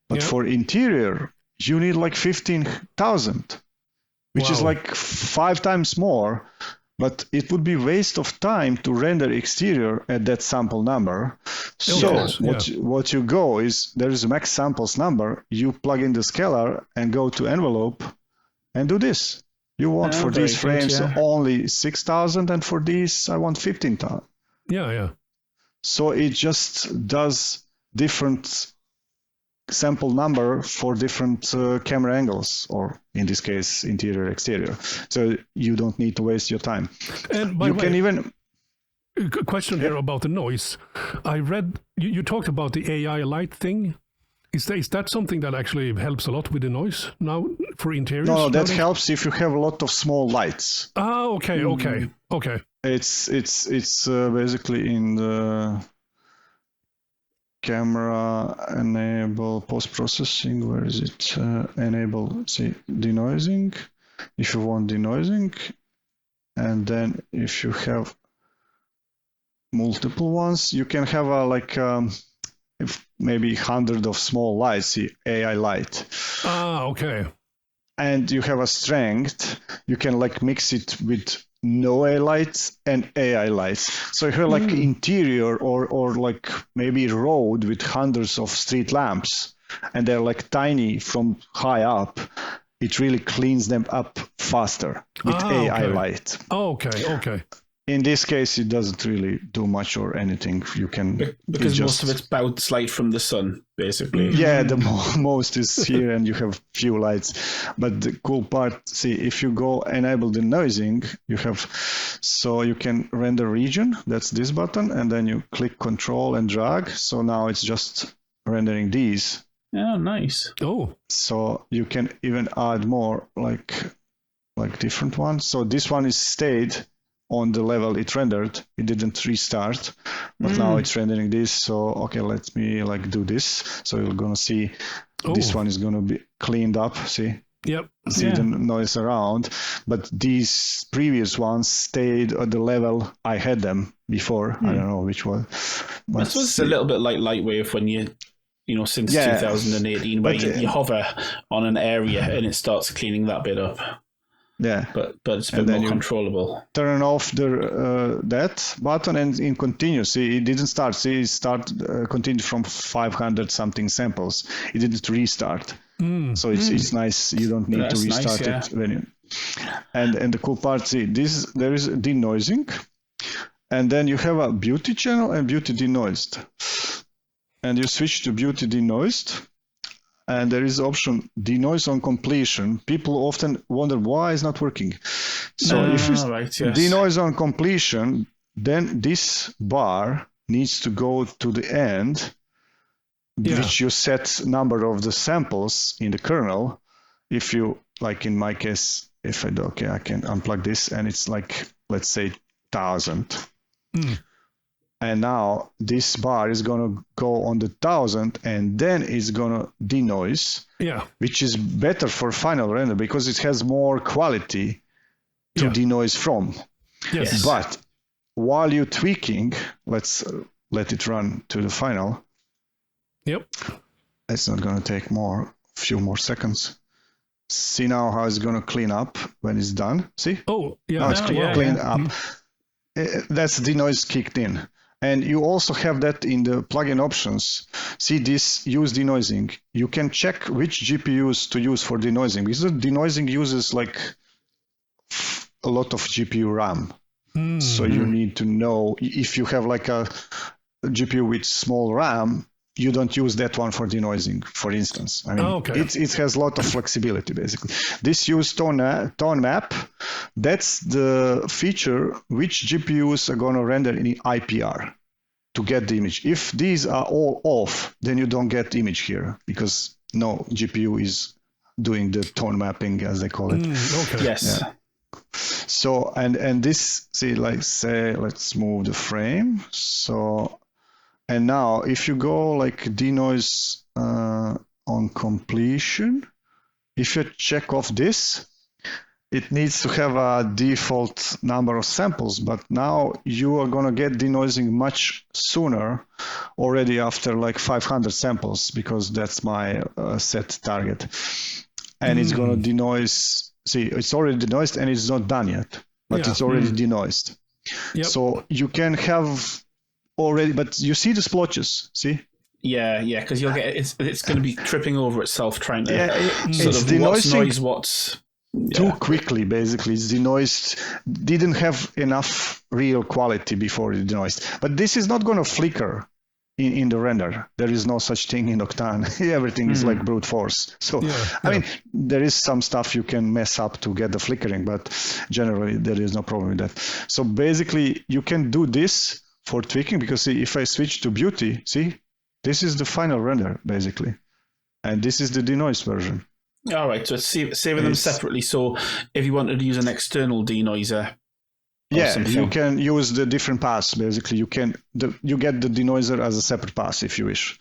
But for interior, you need like 15,000, which is like 5 times more. But it would be waste of time to render exterior at that sample number. So what you go is, there is a max samples number, you plug in the scalar and go to envelope and do this. You want for these frames only 6,000, and for these I want 15,000. Yeah. So it just does different sample number for different camera angles, or in this case, interior, exterior. So you don't need to waste your time. And by the way, a question here about the noise. I read you talked about the AI light thing. Is that something that actually helps a lot with the noise now for interiors? No, that helps if you have a lot of small lights. Ah, okay. It's basically in the camera enable post-processing. Where is it? Enable, denoising. If you want denoising, and then if you have multiple ones, you can have if maybe 100 of small lights, AI light. Ah, okay. And you have a strength, you can mix it with no AI lights and AI lights. So you have interior or maybe road with hundreds of street lamps, and they're tiny from high up. It really cleans them up faster with AI light. Oh, okay. In this case, it doesn't really do much or anything. You can because most of it's bounce light from the sun, basically. Yeah, the most is here, and you have few lights. But the cool part, if you go enable denoising, you can render region. That's this button, and then you click Control and drag. So now it's just rendering these. Oh, nice. Oh, so you can even add more like different ones. So this one is stayed on the level it rendered. It didn't restart, but now it's rendering this. So okay, let me do this. So you're gonna see this one is gonna be cleaned up. See the noise around, but these previous ones stayed at the level I had them before. I don't know which one. I suppose it's a little bit like LightWave when since 2018, where you hover on an area and it starts cleaning that bit up. Yeah, but it's a bit more controllable. Turn off the that button and in continue. See, it didn't start. See, it continued from 500 something samples. It didn't restart. So it's nice. You don't need to restart it when you. And the cool part, see, there is denoising, and then you have a beauty channel and beauty denoised, and you switch to beauty denoised. And there is the option denoise on completion. People often wonder why it's not working. So if you denoise on completion, then this bar needs to go to the end, which you set number of the samples in the kernel. If you, like in my case, if I do, I can unplug this and it's like, let's say 1000. And now this bar is going to go on the 1000 and then it's going to denoise, which is better for final render because it has more quality to denoise from. Yes. But while you're tweaking, let's let it run to the final. Yep. It's not going to take a few more seconds. See now how it's going to clean up when it's done. See? Oh, yeah. Now it's cleaned up. That's denoise kicked in. And you also have that in the plugin options. See this use denoising. You can check which GPUs to use for denoising. Because denoising uses like a lot of GPU RAM. So you need to know if you have like a GPU with small RAM, you don't use that one for denoising, for instance. I mean, it has a lot of flexibility, basically. This use tone map, that's the feature which GPUs are going to render in IPR to get the image. If these are all off, then you don't get image here because no GPU is doing the tone mapping, as they call it. Yes. Yeah. So, and this, see, like say, let's move the frame. So, and now if you go like denoise on completion, if you check off this, it needs to have a default number of samples, but now you are going to get denoising much sooner already after like 500 samples because that's my set target. And it's going to denoise, see, it's already denoised and it's not done yet, but it's already denoised. Yep. So you can have already, but you see the splotches, see? Yeah, because you'll get it's going to be tripping over itself trying to sort of what's noise, what's too quickly. Basically, it's denoised. Didn't have enough real quality before it denoised. But this is not going to flicker in the render. There is no such thing in Octane. Everything is like brute force. So I mean, there is some stuff you can mess up to get the flickering, but generally there is no problem with that. So basically, you can do this for tweaking because see, if I switch to beauty, see, this is the final render basically, and this is the denoise version. All right, so it's saving them separately. So if you wanted to use an external denoiser, you can use the different paths. Basically, you get the denoiser as a separate path if you wish.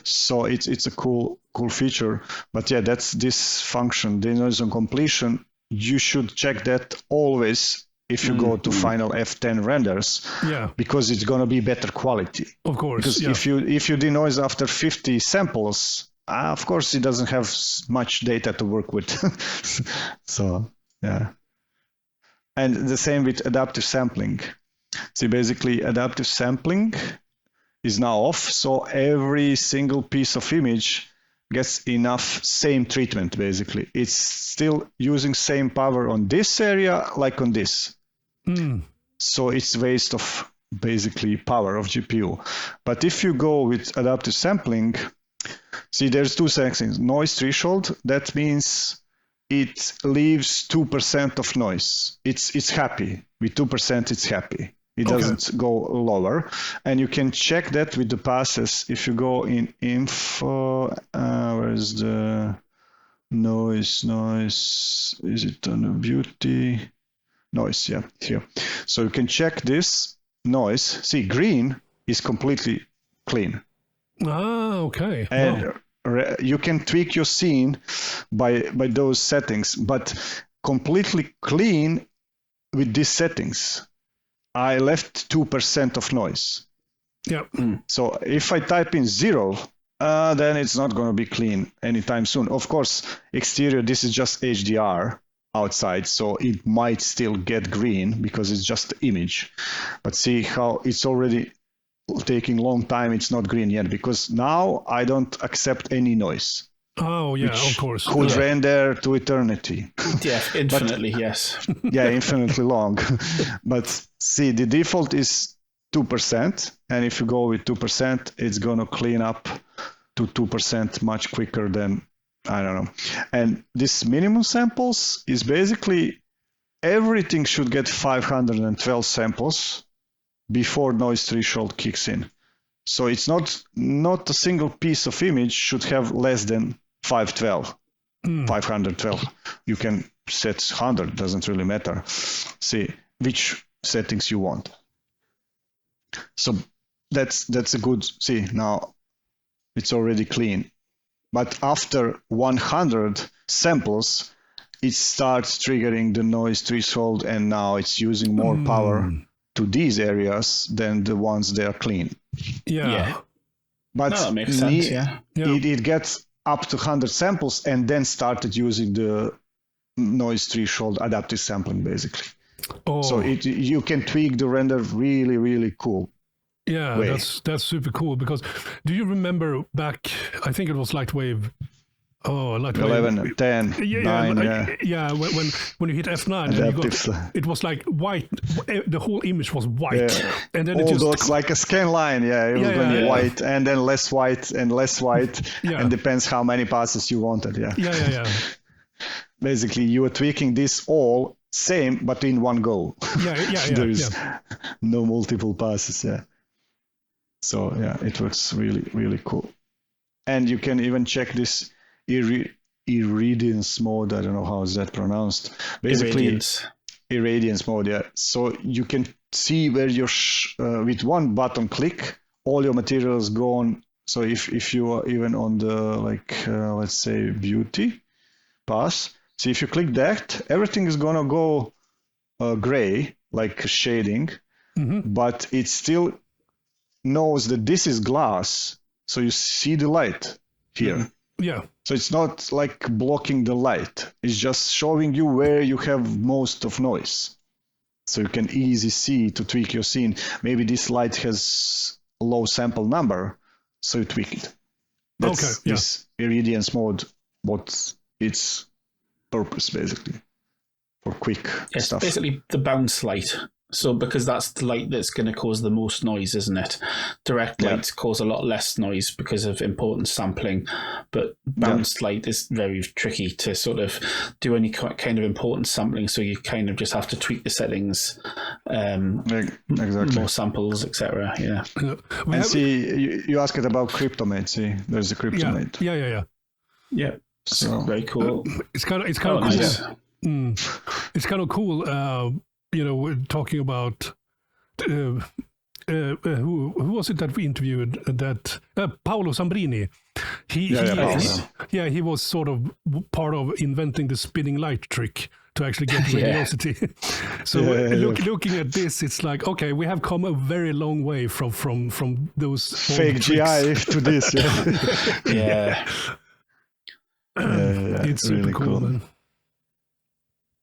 So it's a cool feature. But that's this function, denoise on completion. You should check that always. If you go to final F10 renders, because it's going to be better quality. Of course. Because if you denoise after 50 samples, of course it doesn't have much data to work with. So, and the same with adaptive sampling. See, basically adaptive sampling is now off, so every single piece of image gets enough same treatment, basically. It's still using same power on this area like on this. So it's waste of basically power of GPU. But if you go with adaptive sampling, see there's two settings. Noise threshold, that means it leaves 2% of noise. It's happy. With 2% it's happy. It doesn't go lower. And you can check that with the passes. If you go in info, where's the noise? Is it on the beauty? Noise, here. So you can check this noise. See, green is completely clean. Okay. And you can tweak your scene by those settings, but completely clean with these settings. I left 2% of noise. So if I type in 0, then it's not going to be clean anytime soon. Of course, exterior, this is just HDR. outside, so it might still get green because it's just the image. But see how it's already taking long time, it's not green yet, because now I don't accept any noise. Oh, yeah, of course. Could render to eternity. Yeah, infinitely, yes. Yeah, infinitely long. But see, the default is 2%, and if you go with 2%, it's going to clean up to 2% much quicker than, I don't know. And this minimum samples is basically everything should get 512 samples before noise threshold kicks in. So it's not a single piece of image should have less than 512. You can set 100, doesn't really matter. See which settings you want. So that's a good, see, now it's already clean. But after 100 samples, it starts triggering the noise threshold, and now it's using more power to these areas than the ones that are clean. Yeah. But that makes sense, yeah. It gets up to 100 samples and then started using the noise threshold adaptive sampling, basically. Oh. So you can tweak the render really, really cool. Yeah, that's super cool, because do you remember back, I think it was LightWave 11, 10, 9, when you hit F9, and it was like white, the whole image was white. Yeah. And then all it just... those like a scan line, it was going white, and then less white and less white, and depends how many passes you wanted, Yeah. Basically, you are tweaking this all same, but in one go. There is no multiple passes, So, it works really, really cool. And you can even check this irradiance mode. I don't know how is that pronounced. Basically, irradiance mode, So you can see where you're with one button click, all your materials go on. So if you are even on the, let's say, beauty pass, so if you click that, everything is going to go gray, like shading, but it still knows that this is glass. So you see the light here. Yeah. So it's not like blocking the light. It's just showing you where you have most of noise. So you can easily see to tweak your scene. Maybe this light has a low sample number, so you tweak it. That's this irradiance mode, what its purpose basically for quick stuff. Basically the bounce light. So because that's the light that's going to cause the most noise, isn't it? Direct lights cause a lot less noise because of importance sampling, but bounced light is very tricky to sort of do any kind of importance sampling. So you kind of just have to tweak the settings, exactly, more samples, etc. Yeah. And see, you asked about Cryptomate. See, there's a Cryptomate. Yeah. So very cool. It's kind of cool. Nice. It's kind of cool. We're talking about who was it that we interviewed? That Paolo Sambrini. He was sort of part of inventing the spinning light trick to actually get radiosity. So looking at this, it's like, okay, we have come a very long way from those fake GI to this. It's super really cool, man.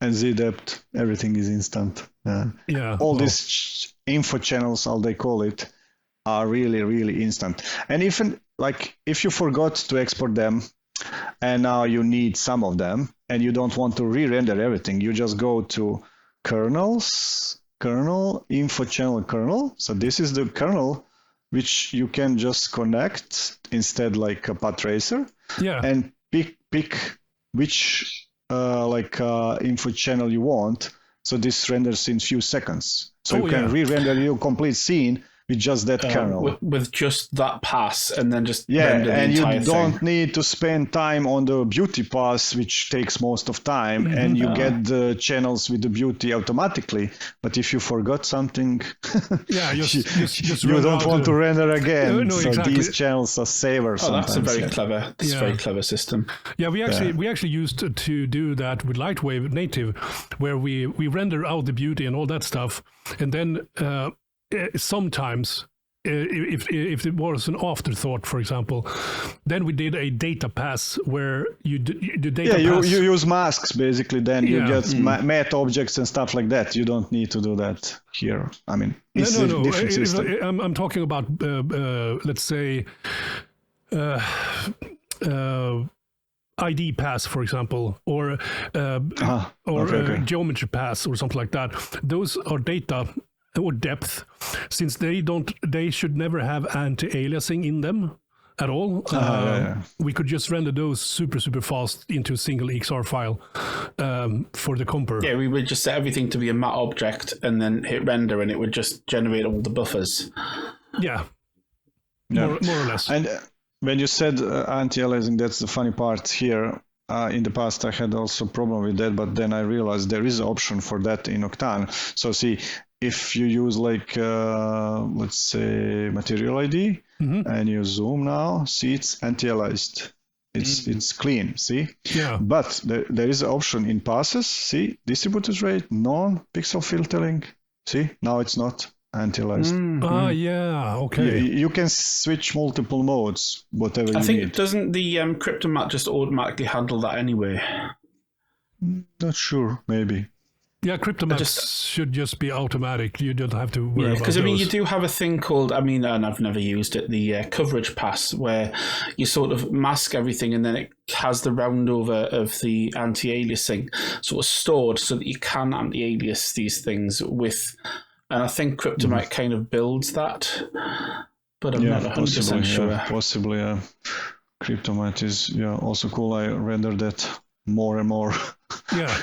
And Z-depth, everything is instant. All these info channels, how they call it, are really, really instant. And even like if you forgot to export them, and now you need some of them, and you don't want to re-render everything, you just go to kernel, info channel kernel. So this is the kernel which you can just connect instead like a path tracer. And pick which info channel you want, so this renders in few seconds. So you can re-render your complete scene with just that kernel. With just that pass, and then just render the and entire you don't need to spend time on the beauty pass, which takes most of time, and you get the channels with the beauty automatically. But if you forgot something, you don't want to render again. So exactly. These channels are savers. That's a very clever. That's a very clever system. Yeah, we actually used to do that with LightWave native, where we render out the beauty and all that stuff, and then sometimes if it was an afterthought, for example, then we did a data pass where you do data pass. You use masks basically. Then you just met objects and stuff like that. You don't need to do that here. I mean, it's a different system. I'm talking about let's say ID pass, for example, or geometry pass or something like that. Those are data or depth, since they should never have anti-aliasing in them at all. We could just render those super fast into a single XR file for the comper. Yeah, we would just set everything to be a matte object and then hit render, and it would just generate all the buffers. Yeah. More or less. And when you said anti-aliasing, that's the funny part here. In the past, I had also problem with that, but then I realized there is an option for that in Octane. So see, if you use like, let's say, material ID, and you zoom now, see it's anti-aliased. It's clean, see? Yeah. But there is an option in passes, see? Distributed rate, non-pixel filtering. See? Now it's not anti-aliased. Yeah, okay. You can switch multiple modes, whatever you need. I think, doesn't the Cryptomat just automatically handle that anyway? Not sure, maybe. Yeah, Cryptomat should just be automatic. You don't have to worry about because I mean, those. you do have a thing called, and I've never used it, the coverage pass, where you sort of mask everything and then it has the roundover of the anti-aliasing sort of stored so that you can anti-alias these things with, and I think Cryptomat kind of builds that, but I'm not 100% sure. Possibly, yeah. Cryptomat is also cool. I render that more and more. Yeah.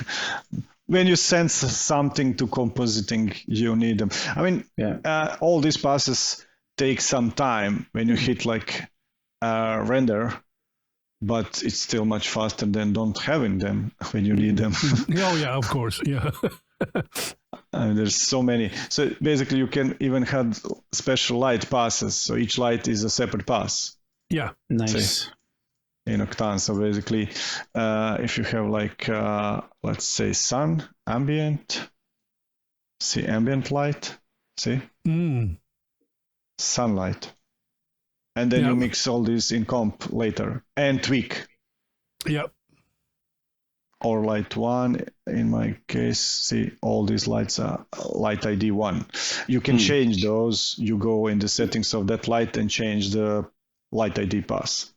When you sense something to compositing, you need them. I mean, all these passes take some time when you hit like render, but it's still much faster than don't having them when you need them. Oh yeah, of course, yeah. There's so many. So basically, you can even have special light passes. So each light is a separate pass. Yeah, nice. In Octane. So basically, if you have like, let's say sun, ambient, see ambient light, see? Sunlight. And then you mix all this in comp later and tweak. Yeah. Or light 1, in my case, see all these lights are light ID 1. You can change those. You go in the settings of that light and change the light ID pass.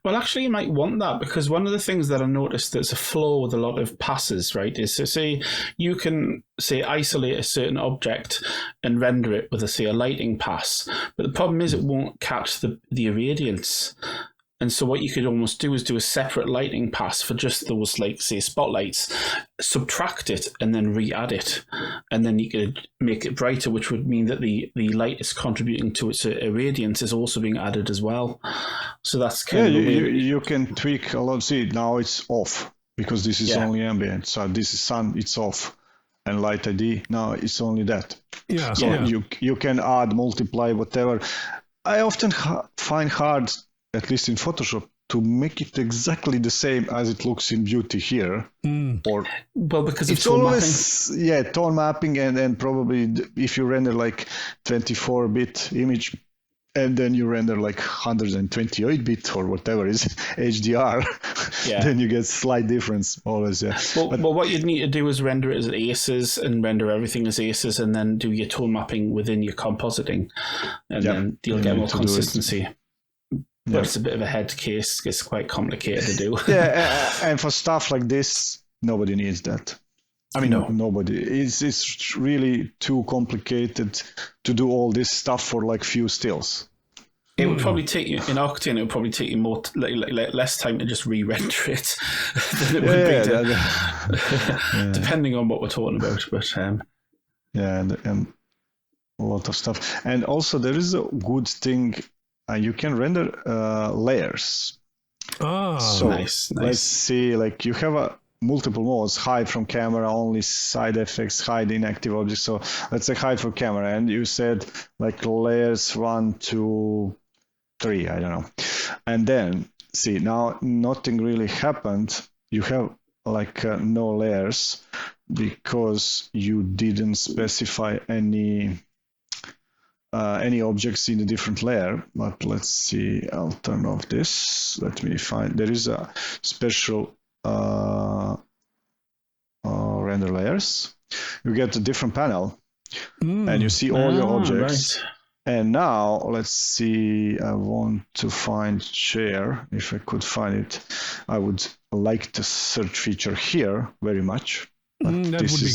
Well, actually, you might want that, because one of the things that I noticed that's a flaw with a lot of passes, right, is to say you can isolate a certain object and render it with a lighting pass, but the problem is it won't catch the irradiance. And so what you could almost do is do a separate lighting pass for just those, like, say, spotlights, subtract it, and then re-add it. And then you could make it brighter, which would mean that the light is contributing to its irradiance is also being added as well. So that's kind of... you can tweak a lot. See, now it's off, because this is only ambient. So this is sun, it's off. And light ID, now it's only that. Yeah. So you can add, multiply, whatever. I often find hard, at least in Photoshop, to make it exactly the same as it looks in Beauty here. Or because it's always mapping. Tone mapping, and probably if you render like 24-bit image and then you render like 128-bit or whatever is HDR, then you get slight difference always. Well, what you'd need to do is render it as aces and render everything as aces, and then do your tone mapping within your compositing, and then you'll get more consistency. But it's a bit of a head case. It's quite complicated to do. And for stuff like this, nobody needs that. I mean, nobody. It's really too complicated to do all this stuff for like few stills. It would probably take you, in Octane, it would probably take you more, less time to just re-render it than it would be depending on what we're talking about. But and a lot of stuff. And also there is a good thing. You can render layers. So nice. Let's see, like you have multiple modes: hide from camera, only side effects, hide inactive objects. So let's say hide from camera, and you said like layers 1, 2, 3, I don't know. And then see, now nothing really happened. You have like no layers because you didn't specify any any objects in a different layer. But let's see, I'll turn off this. Let me find, there is a special render layers. You get a different panel and you see all your objects. Right. And now let's see, I want to find chair. If I could find it, I would like the search feature here very much. That would be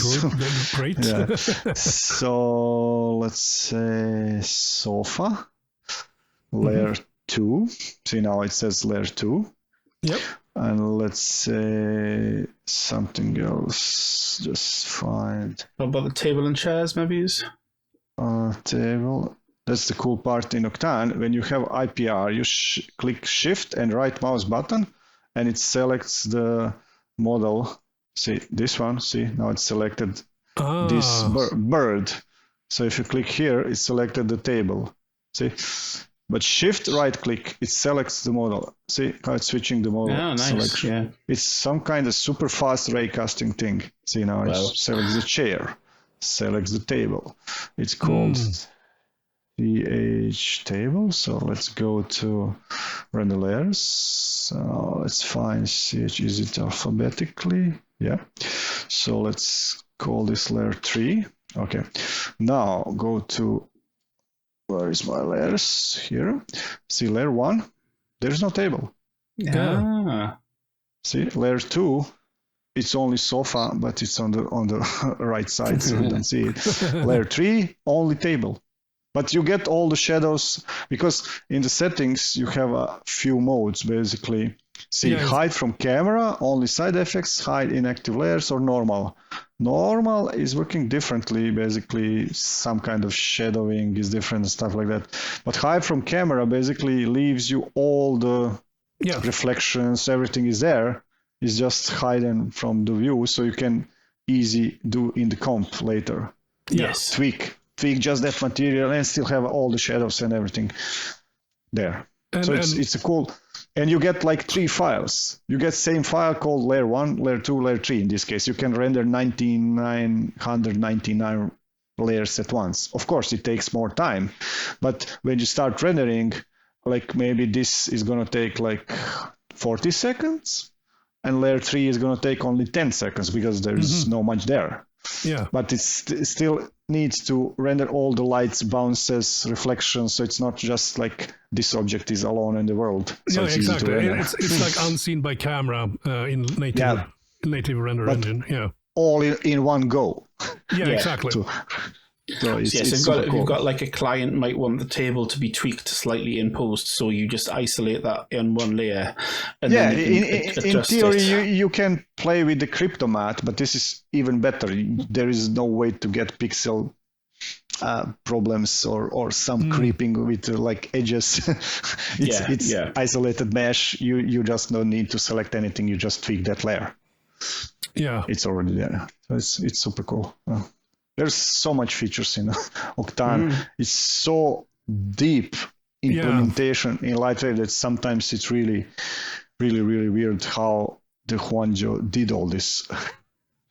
great. Yeah. So let's say sofa, layer 2. See, now it says layer 2. Yep. And let's say something else. Just find. What about the table and chairs, maybe? Table. That's the cool part in Octane. When you have IPR, you click Shift and right mouse button, and it selects the model. See, this one, see, now it's selected this bird. So if you click here, it selected the table. See, but Shift right click, it selects the model. See how it's switching the model selection. Yeah. It's some kind of super fast raycasting thing. See, now it selects the chair, selects the table. It's called CH table. So let's go to render layers. So let's find CH, is it alphabetically? Yeah. So let's call this layer 3. Okay. Now go to, where is my layers? Here. See layer 1. There's no table. Yeah. See layer 2. It's only sofa, but it's on the right side, so you don't see it. Layer 3, only table. But you get all the shadows because in the settings you have a few modes basically. See, hide from camera, only side effects, hide inactive layers, or normal. Normal is working differently, basically some kind of shadowing is different and stuff like that. But hide from camera basically leaves you all the reflections, everything is there. It's just hidden from the view, so you can easy do in the comp later. Yes. Tweak just that material and still have all the shadows and everything there. So it's a cool, and you get like 3 files. You get same file called layer 1, layer 2, layer 3 in this case. You can render 999 layers at once. Of course, it takes more time, but when you start rendering, like maybe this is going to take like 40 seconds, and layer 3 is going to take only 10 seconds because there's no much there. Yeah. But it still needs to render all the lights, bounces, reflections, so it's not just like this object is alone in the world. So it's easy to render. It's like unseen by camera in native render engine. Yeah. All in one go. Yeah, exactly. So you've got like a client might want the table to be tweaked slightly in post, so you just isolate that in one layer. And then in theory, you can play with the cryptomat, but this is even better. There is no way to get pixel problems or some creeping with like edges. It's isolated mesh. You just don't need to select anything. You just tweak that layer. Yeah, it's already there. So it's super cool. There's so much features in Octane. It's so deep implementation in LightWave that sometimes it's really, really, really weird how the Juanjo did all this.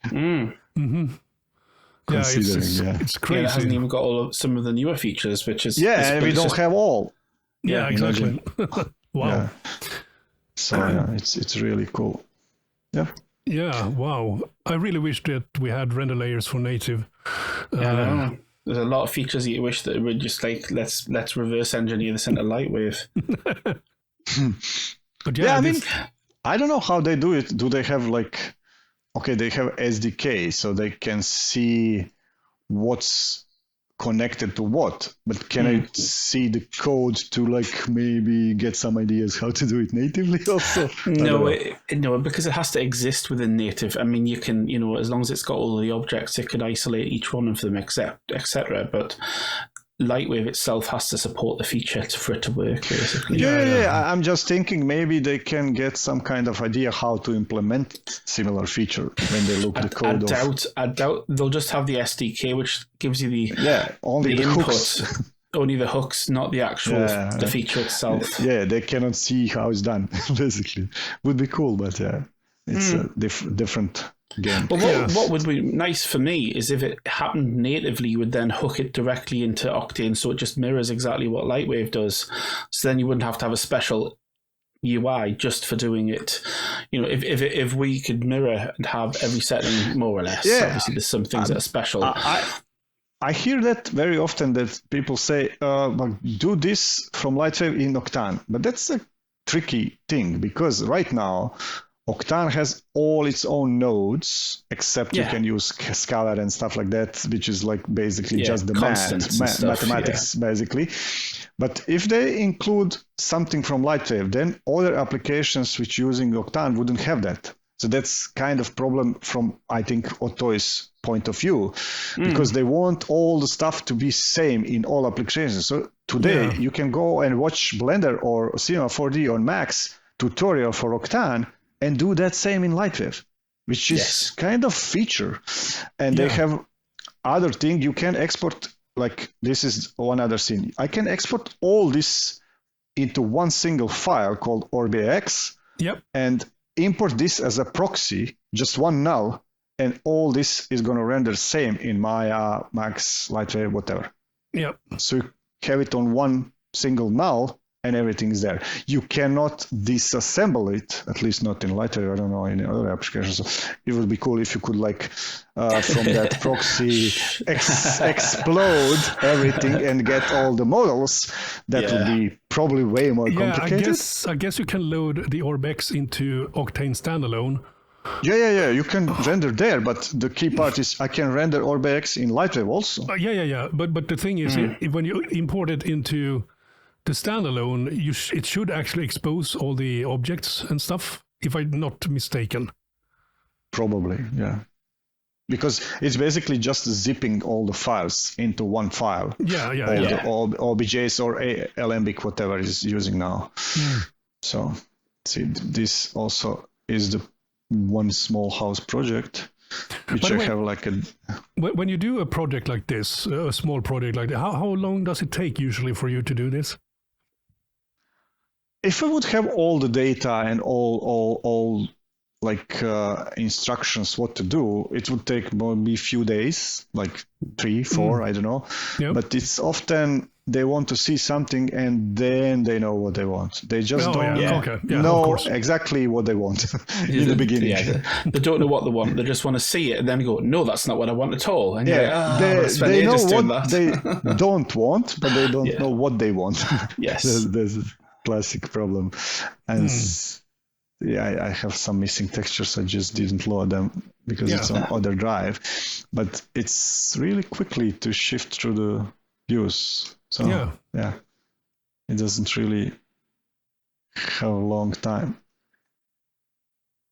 It's crazy. It hasn't even got some of the newer features, which is and we don't have all. Yeah, exactly. Wow. Yeah. So it's really cool. Yeah. Yeah, wow. I really wish that we had render layers for native. There's a lot of features that you wish that were just like, let's reverse engineer this into LightWave. But I mean, I don't know how they do it. Do they have they have SDK, so they can see what's connected to what, but can I see the code to like maybe get some ideas how to do it natively also? No, because it has to exist within native. I mean, you can, as long as it's got all the objects, it could isolate each one of them, etc. But LightWave itself has to support the feature for it to work, basically. Yeah. I'm just thinking maybe they can get some kind of idea how to implement similar feature when they look the code. I doubt they'll just have the SDK, which gives you the only the inputs. Only the hooks, not the actual the feature itself. Yeah, they cannot see how it's done. Basically, would be cool, but it's a different game. But what would be nice for me is if it happened natively, you would then hook it directly into Octane, so it just mirrors exactly what LightWave does. So then you wouldn't have to have a special UI just for doing it. You know, if we could mirror and have every setting more or less. Yeah. Obviously, there's some things that are special. I hear that very often, that people say, do this from LightWave in Octane. But that's a tricky thing, because right now, Octane has all its own nodes, except you can use scalar and stuff like that, which is like basically just the mathematics, basically. But if they include something from LightWave, then other applications which using Octane wouldn't have that. So that's kind of problem from, I think, OTOY's point of view, because they want all the stuff to be same in all applications. So today you can go and watch Blender or Cinema 4D on Max tutorial for Octane and do that same in LightWave, which is kind of feature. And they have other thing. You can export, like this is one other thing. I can export all this into one single file called OrbX and import this as a proxy, just one null, and all this is going to render same in Maya, Max, LightWave, whatever. So you have it on one single null, and everything is there. You cannot disassemble it, at least not in LightWave. I don't know in other applications. So it would be cool if you could, like, from that proxy explode everything and get all the models. That would be probably way more complicated. I guess you can load the OrbX into Octane standalone. Yeah. You can render there, but the key part is I can render OrbX in LightWave also. But the thing is, when you import it into the standalone, it should actually expose all the objects and stuff, if I'm not mistaken. Probably, yeah. Because it's basically just zipping all the files into one file. All OBJs or Alembic, whatever is using now. So, see, this also is the one small house project, which I have like a... When you do a project like this, a small project like that, how long does it take usually for you to do this? If I would have all the data and all like instructions what to do, it would take maybe a few days, like 3, 4, I don't know. But it's often they want to see something and then they know what they want. They just don't know exactly what they want in the beginning. They don't know what they want. They just want to see it and then go, no, that's not what I want at all. And they know what they don't want, but they don't know what they want. There's a classic problem. And I have some missing textures. I just didn't load them because it's on other drive. But it's really quickly to shift through the views. So it doesn't really have a long time.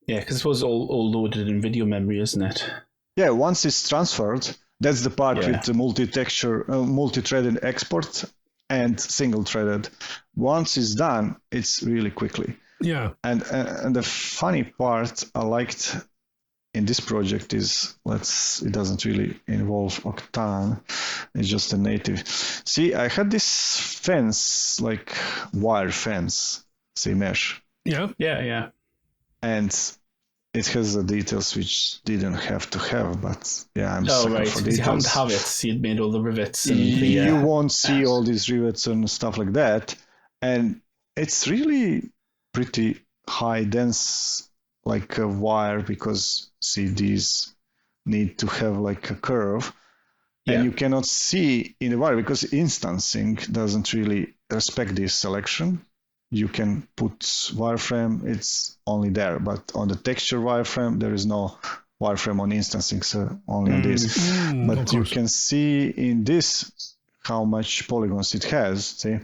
Yeah, because it was all loaded in video memory, isn't it? Yeah, once it's transferred, that's the part with the multi-texture, multi-threaded export and single-threaded. Once it's done, it's really quickly. Yeah. And the funny part I liked in this project is it doesn't really involve Octane. It's just a native. See, I had this fence, like wire fence, say mesh. Yeah. And it has the details which didn't have to have, but I'm sucker for details. You haven't have it. So you'd made all the rivets. And you won't see all these rivets and stuff like that. And it's really pretty high dense, like a wire, because see, these need to have like a curve. And you cannot see in the wire because instancing doesn't really respect this selection. You can put wireframe, it's only there, but on the texture wireframe, there is no wireframe on instancing, so only on this. But you can see in this how much polygons it has, see?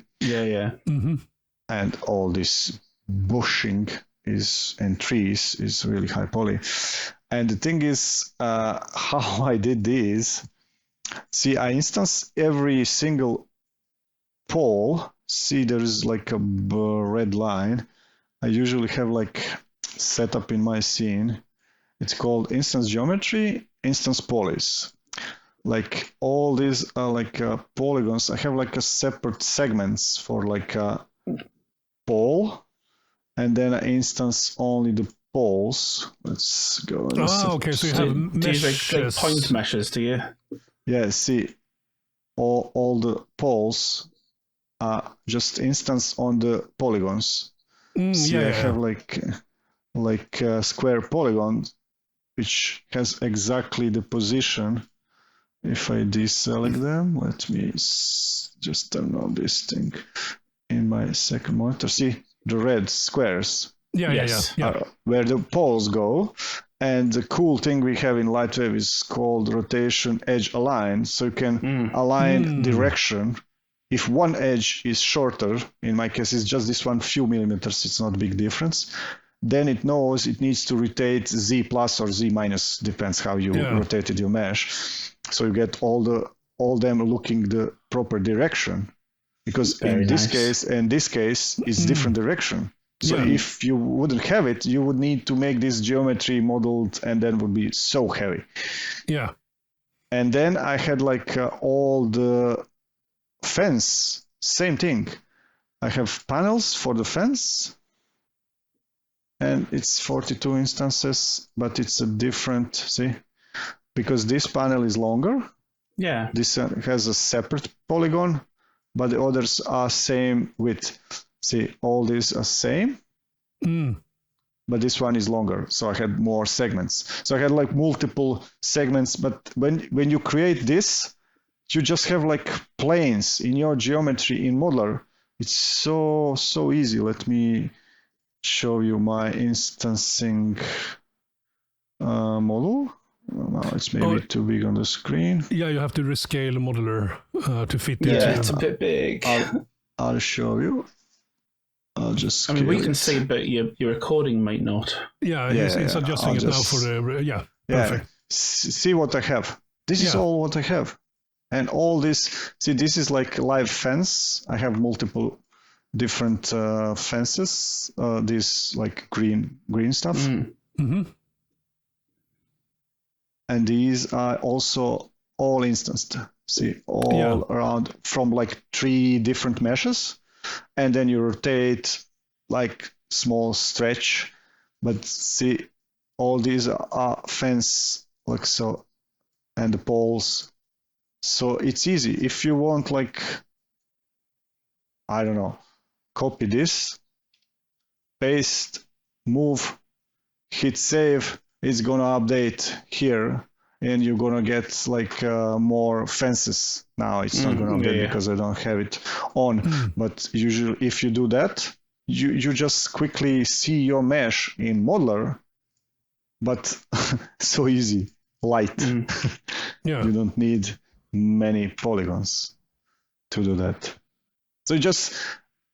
And all this bushing and trees is really high poly. And the thing is, how I did this, see, I instance every single pole. See, there is like a red line. I usually have like setup in my scene. It's called instance geometry, instance polys. Like all these are like polygons. I have like a separate segments for like a pole, and then I instance only the poles. Let's go. Okay, so you have Do you meshes. like point meshes, do you? Yeah, see, all the poles are just instance on the polygons. See, I have like a square polygon, which has exactly the position. If I deselect them, let me just turn on this thing in my second monitor. See the red squares. Yeah. Where the poles go. And the cool thing we have in LightWave is called rotation edge align. So you can align direction. If one edge is shorter, in my case, it's just this one few millimeters, it's not a big difference, then it knows it needs to rotate Z plus or Z minus, depends how you rotated your mesh. So you get all them looking the proper direction. Because in this case, it's different direction. So if you wouldn't have it, you would need to make this geometry modeled, and then would be so heavy. Yeah. And then I had like all the fence, same thing. I have panels for the fence, and it's 42 instances, but it's a different, see, because this panel is longer. Yeah. This has a separate polygon, but the others are same width. See, all these are same, but this one is longer, so I had more segments. So I had like multiple segments, but when you create this, you just have like planes in your geometry in Modeler. It's so easy. Let me show you my instancing model. Now it's maybe too big on the screen. Yeah, you have to rescale modeler to fit it. Yeah, it's a bit big. I'll show you. I'll just. I mean, we can see, but your recording might not. Yeah, he's adjusting it now for the. Perfect. See what I have. This is all what I have, and all this. See, this is like live fence. I have multiple different fences. This like green stuff. Mm-hmm. And these are also all instanced. See, all around from like 3 different meshes. And then you rotate like small stretch, but see, all these are fence like so, and the poles. So it's easy. If you want, like, I don't know, copy this, paste, move, hit save, it's gonna update here. And you're gonna get like more fences. Now it's not gonna update because I don't have it on. But usually, if you do that, you just quickly see your mesh in Modeler, but so easy, light. You don't need many polygons to do that. So just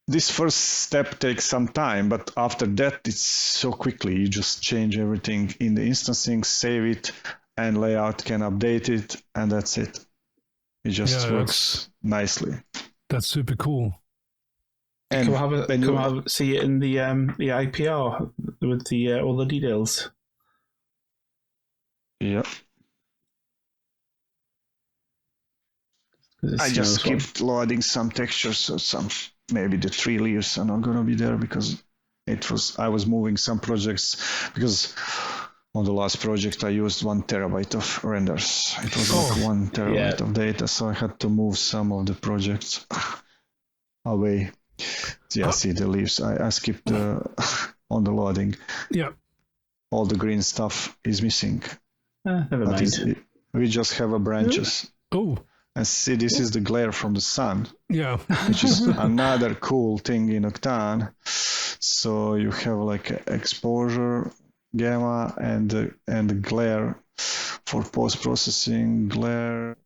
this first step takes some time, but after that, it's so quickly. You just change everything in the instancing, save it. And layout can update it, and that's it. It just works nicely. That's super cool. And come have see it in the IPR with the all the details. Yeah. I just kept loading some textures, so maybe the 3 layers are not gonna be there because I was moving some projects because. On the last project, I used 1 terabyte of renders. It was like 1 terabyte of data, so I had to move some of the projects away. Yeah, see the leaves. I skipped on the loading. Yeah. All the green stuff is missing. Never mind. We just have branches. Oh. And see, this is the glare from the sun. Yeah. Which is another cool thing in Octane. So you have like exposure, gamma, and the glare for post-processing, glare,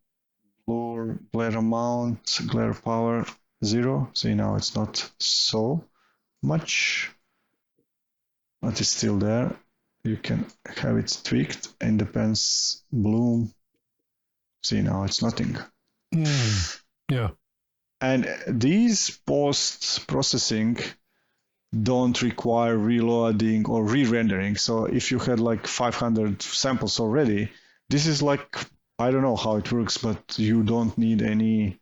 blur, glare amount, glare power 0. See, now it's not so much, but it's still there. You can have it tweaked. Independence, bloom. See, now it's nothing. Yeah. And these post-processing don't require reloading or re-rendering. So if you had like 500 samples already, this is like, I don't know how it works, but you don't need any.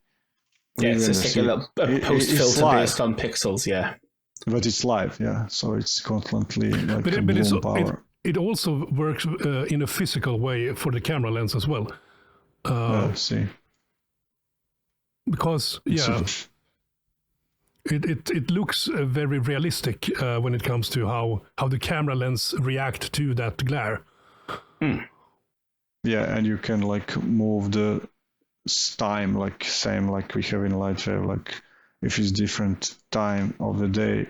Yeah, it's just like a post filter based on pixels. Yeah. But it's live, yeah. So it's constantly like But, a it, but bloom power. it also works in a physical way for the camera lens as well. See. Because, yeah, it looks very realistic when it comes to how the camera lens react to that glare. Yeah, and you can like move the time like same like we have in LightWave. Like if it's different time of the day,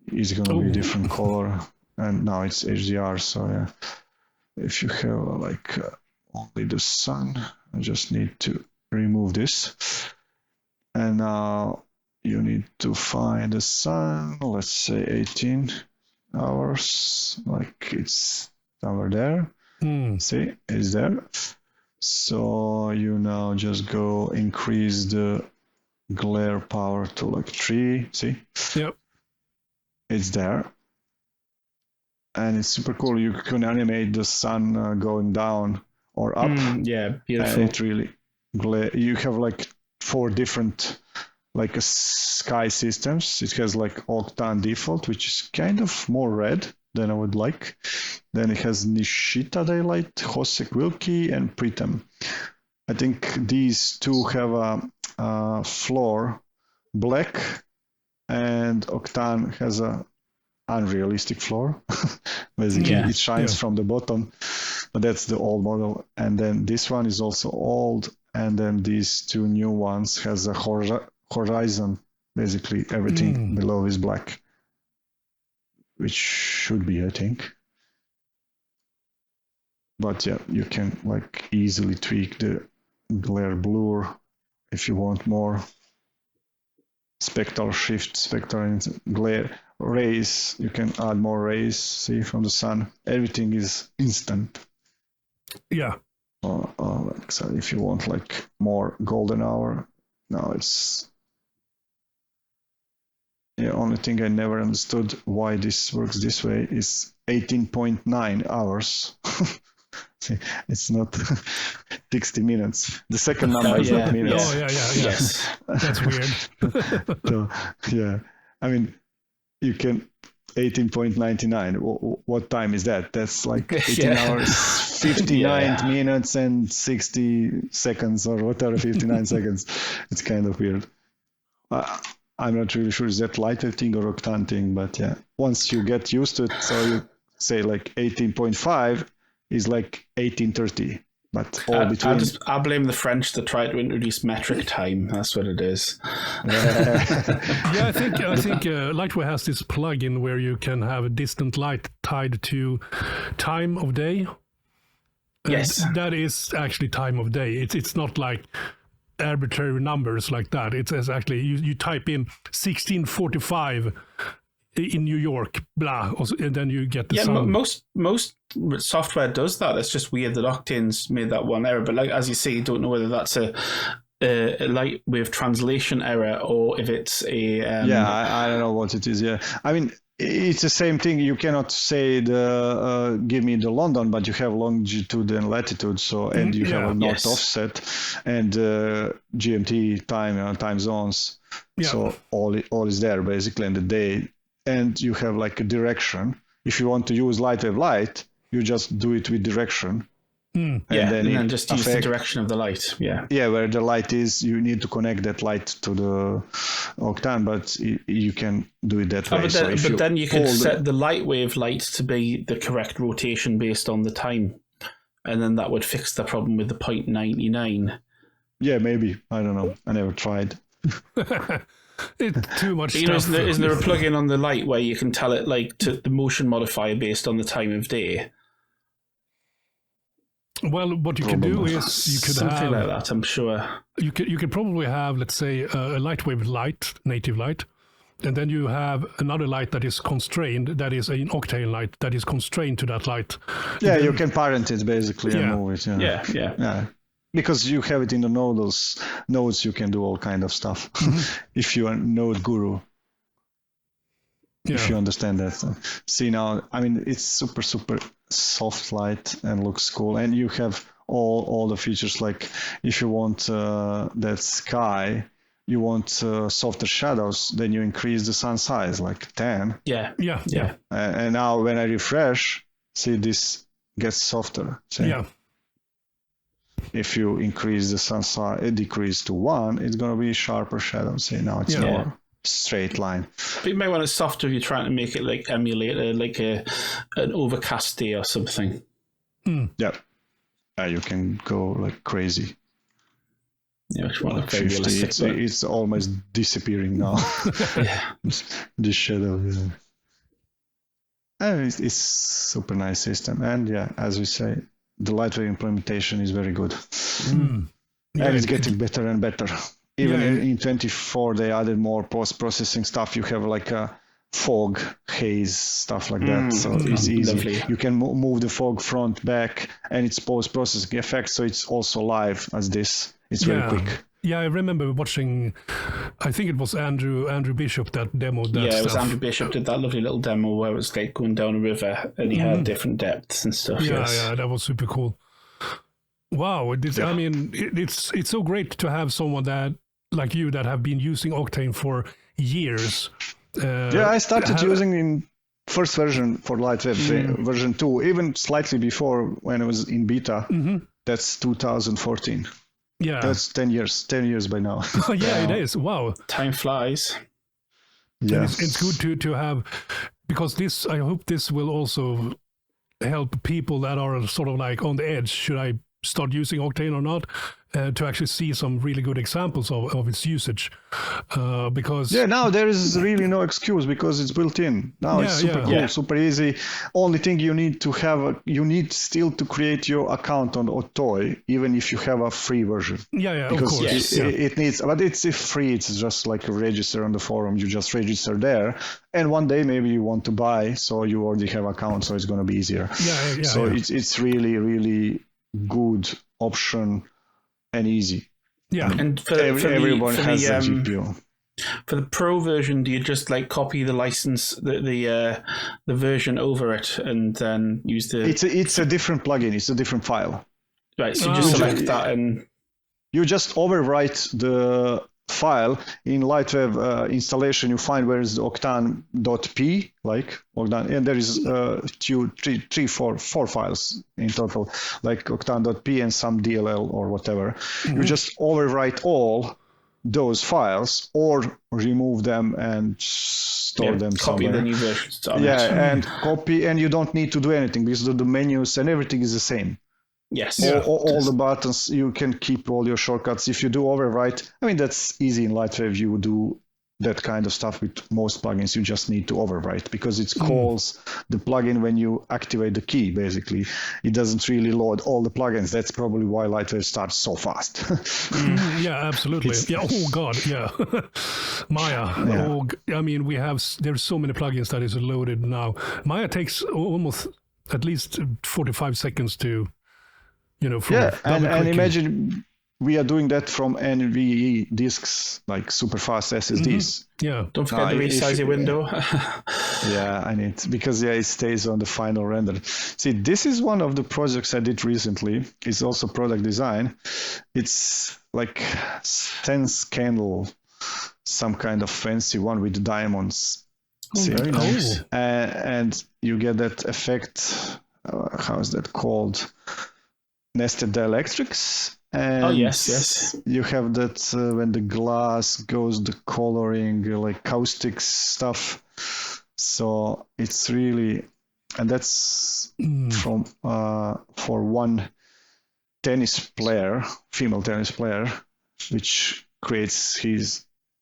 it's gonna be different color. And now it's HDR, so yeah. If you have like only the sun, I just need to remove this. And now you need to find the sun, let's say 18 hours, like it's somewhere there. See, it's there. So you now just go increase the glare power to like 3, see? Yep. It's there. And it's super cool. You can animate the sun going down or up. Yeah, beautiful. And it really glare. You have like 4 different like sky systems. It has like Octane default, which is kind of more red than I would like. Then it has Nishita Daylight, Hosek Wilkie, and Pritam. I think these 2 have a floor black, and Octane has a unrealistic floor. Basically, it shines from the bottom, but that's the old model. And then this one is also old, and then these 2 new ones has a horizon. Basically, everything below is black, which should be, I think. But yeah, you can like easily tweak the glare blur if you want more. Spectral shift, spectral and glare rays. You can add more rays, see, from the sun. Everything is instant. Yeah. So if you want like more golden hour, now it's... Yeah, only thing I never understood why this works this way is 18.9 hours. See, it's not 60 minutes. The second number is not minutes. Oh, yeah. Yes. That's weird. So, yeah. I mean, you can 18.99. What time is that? That's like 18 hours, 59 minutes and 60 seconds or whatever, 59 seconds. It's kind of weird. I'm not really sure is that LightWave thing or Octane thing, but yeah. Once you get used to it, so you say like 18.5 is like 1830. But all between... I blame the French that tried to introduce metric time. That's what it is. Yeah, I think LightWave has this plugin where you can have a distant light tied to time of day. Yes, that is actually time of day. It's not like arbitrary numbers like that. It's actually you type in 1645 in New York, blah, and then you get the sun. Most software does that. It's just weird that Octane's made that one error. But like as you say, you don't know whether that's a LightWave translation error or if it's a I don't know what it is. Yeah, I mean it's the same thing. You cannot say give me the London, but you have longitude and latitude. So and you have a north offset and GMT time time zones. Yeah. So all is there basically in the day. And you have like a direction. If you want to use LightWave light, you just do it with direction. And then just use the direction of the light. Yeah, where the light is, you need to connect that light to the Octane, but you can do it that way. But then you could set the LightWave light to be the correct rotation based on the time, and then that would fix the problem with the 0.99. Yeah, maybe. I don't know. I never tried. It's too much stuff. Isn't there a plugin on the light where you can tell it like to the motion modifier based on the time of day? Well, what you can do is you could something have like that. I'm sure you could probably have, let's say, a LightWave light, native light, and then you have another light that is constrained, that is an Octane light that is constrained to that light. Yeah, you can parent it basically and move it. Yeah. Because you have it in the nodes, you can do all kind of stuff. If you are a node guru, if you understand that. See now, I mean, it's super soft light and looks cool, and you have all the features. Like if you want that sky you want softer shadows, then you increase the sun size, like 10. Yeah. And now when I refresh, see, this gets softer. See? Yeah. If you increase the sun size, decrease to 1, it's going to be sharper shadows. See, now it's more straight line. But you might want it softer if you're trying to make it like emulate an overcast day or something. Yeah. You can go like crazy. Yeah, which one? Like 50, it's almost disappearing now. The shadow. Yeah. And it's super nice system. And as we say, the LightWave implementation is very good. And it's getting better and better. Even in 24, they added more post-processing stuff. You have like a fog, haze, stuff like that. So it's easy. Lovely. You can move the fog front, back, and it's post-processing effect. So it's also live as this. It's very quick. Yeah, I remember watching, I think it was Andrew Bishop that demoed that stuff. Yeah, it was Andrew Bishop did that lovely little demo where it was like going down a river and he had different depths and stuff. Yeah, that was super cool. Wow, I mean, it's so great to have someone that like you that have been using Octane for years. I started using in first version for LightWave, version 2, even slightly before when it was in beta. That's 2014. Yeah. That's 10 years by now. It is. Wow. Time flies. Yeah. It's good to have, because I hope this will also help people that are sort of like on the edge. Should I start using Octane or not? To actually see some really good examples of its usage, because now there is really no excuse because it's built in. Now it's super cool, super easy. Only thing you need to have, you need still to create your account on OTOY, even if you have a free version. Because of course. It needs, but it's free. It's just like a register on the forum. You just register there, and one day maybe you want to buy, so you already have account, so it's going to be easier. It's really, really good option. And easy. And everyone has a GPU. For the Pro version, do you just like copy the license, the version over it, and then use the? It's a different plugin. It's a different file. Right. So you just select that and you just overwrite the file in LightWave installation. You find where is the octane.p, like Octane, and there is 4 files in total, like octane.p and some DLL or whatever. You just overwrite all those files or remove them and store them copy somewhere. The new versions. And copy, and you don't need to do anything because the menus and everything is the same. Yes. All the buttons, you can keep all your shortcuts. If you do overwrite, I mean, that's easy in LightWave. You do that kind of stuff with most plugins. You just need to overwrite because it calls the plugin when you activate the key, basically. It doesn't really load all the plugins. That's probably why LightWave starts so fast. Yeah, absolutely. Oh, God, yeah. Maya. Yeah. I mean, there's so many plugins that is loaded now. Maya takes almost at least 45 seconds to... and imagine we are doing that from NVE disks, like super fast SSDs. Don't forget to resize your window. I need, because it stays on the final render. See, this is one of the projects I did recently. It's also product design. It's like Sense Candle, some kind of fancy one with diamonds. Very nice. And you get that effect. How is that called? Nested dielectrics. And yes. You have that when the glass goes, the coloring, like caustic stuff. So it's really, and that's from for one female tennis player, which creates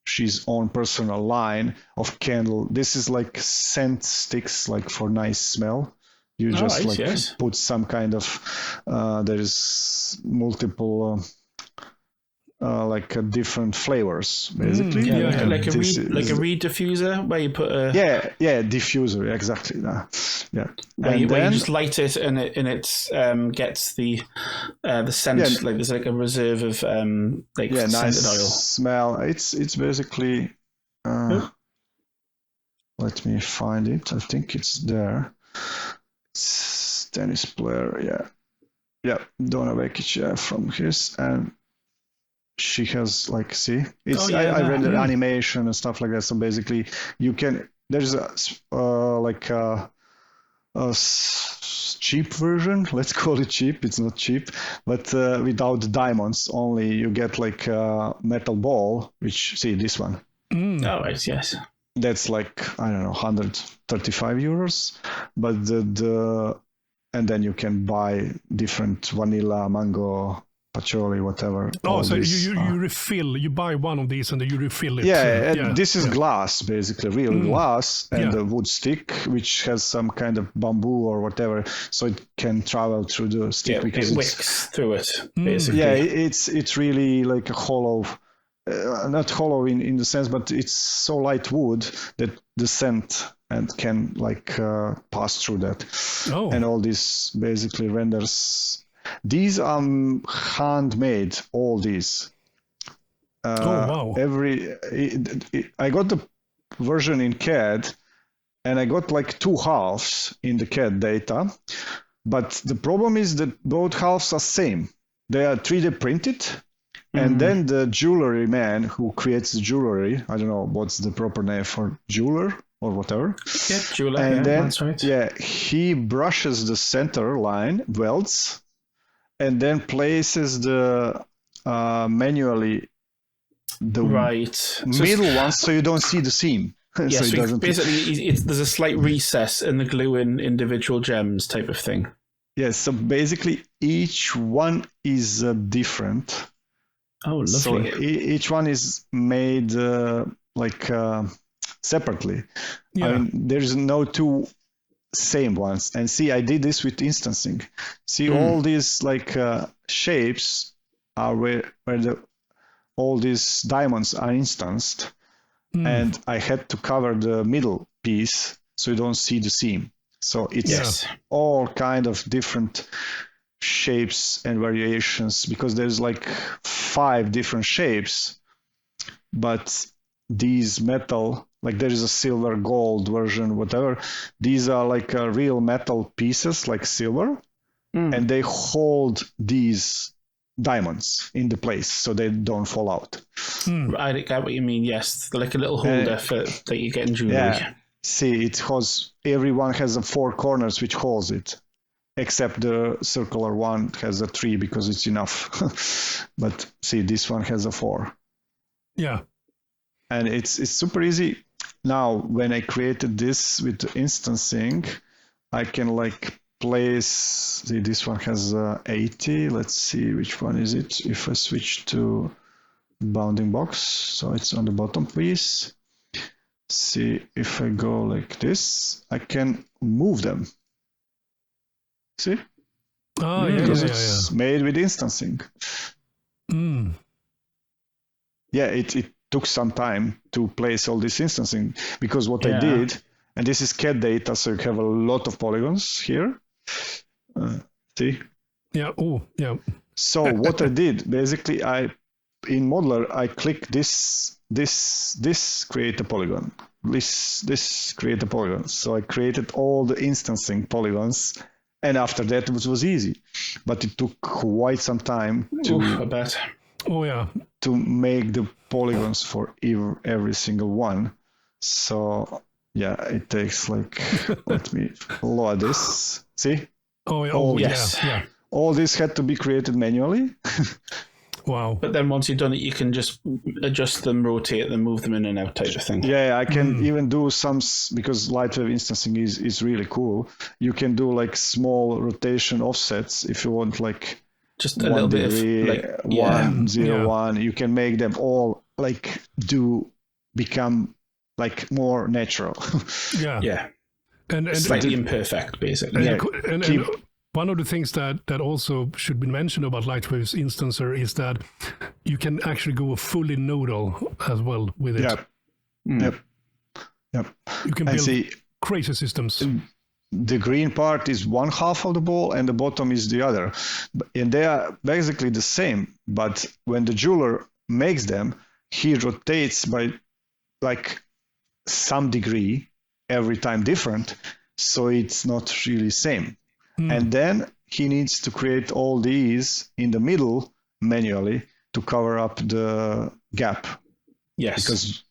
she's own personal line of candle. This is like scent sticks, like for nice smell. You just put some kind of, there is multiple, like different flavors, basically. Like a reed diffuser where you put a... Yeah, diffuser, exactly. Where you just light it and it gets the scent, like there's like a reserve of scented nice oil. Smell. It's basically, let me find it. I think it's there. Tennis player, Donna Vekic from his, and she has like, see, it's Oh, yeah, I render yeah. animation and stuff like that. So basically, you can there's a cheap version. Let's call it cheap. It's not cheap, but without diamonds. Only you get like a metal ball. Which see this one. Oh, right, yes. That's like I don't know, 135 euros. But and then you can buy different vanilla, mango, patchouli, whatever. Oh, so you refill. You buy one of these and then you refill it. Yeah, and this is glass, basically, real glass, and a wood stick, which has some kind of bamboo or whatever, so it can travel through the stick. Yeah, because it wicks through it, basically. Yeah, it's really like a hollow, not hollow in the sense, but it's so light wood that the scent and can like pass through that. Oh. And all this basically renders. These are handmade. All these. Oh wow! I got the version in CAD, and I got like two halves in the CAD data. But the problem is that both halves are same. They are 3D printed, and then the jewelry man who creates the jewelry, I don't know what's the proper name for jeweler or whatever. Yeah, jeweler. And then, that's right. yeah, he brushes the center line, welds, and then places the manually the middle one, so you don't see the seam. Yeah, so basically, there's a slight recess in the glue in individual gems type of thing. Yes, so basically each one is different. Oh, lovely. So each one is made separately. Yeah. I mean, there's no two same ones. And see, I did this with instancing. See, all these like shapes are where all these diamonds are instanced, and I had to cover the middle piece so you don't see the seam. So it's all kind of different shapes and variations, because there's like 5 different shapes, but these metal, like there is a silver, gold version, whatever, these are like real metal pieces like silver, and they hold these diamonds in the place so they don't fall out. I get what you mean. Yes, like a little holder that you get in jewelry. Yeah. See, it has, everyone has 4 corners which holds it, except the circular one has 3 because it's enough. But see, this one has 4. Yeah. And it's super easy. Now, when I created this with instancing, I can like place, see, this one has 80. Let's see, which one is it? If I switch to bounding box, so it's on the bottom piece. See, if I go like this, I can move them. See? Oh, yeah, because yeah, it's made with instancing. Yeah, it took some time to place all this instancing, because what I did, and this is CAD data, so you have a lot of polygons here. See? Yeah. Oh, yeah. So what I did, basically, in Modeler, I click this create a polygon. This create a polygon. So I created all the instancing polygons, and after that it was easy. But it took quite some time I bet. Oh, yeah. to make the polygons for every single one. So yeah, it takes like, let me load this. See? Oh, yeah. Oh, yes. Yeah. All this had to be created manually. Wow. But then once you've done it, you can just adjust them, rotate them, move them in and out type of thing. Yeah, I can even do some, because LightWave instancing is really cool. You can do like small rotation offsets if you want, like just a little bit of like 1, 0, 1. You can make them all like become like more natural. Yeah. And slightly imperfect, basically. And one of the things that also should be mentioned about LightWave's instancer is that you can actually go fully nodal as well with it. Yep. You can build crazy systems. The green part is one half of the ball and the bottom is the other. And they are basically the same. But when the jeweler makes them, he rotates by like some degree every time different. So it's not really same. And then he needs to create all these in the middle manually to cover up the gap. Yes. Because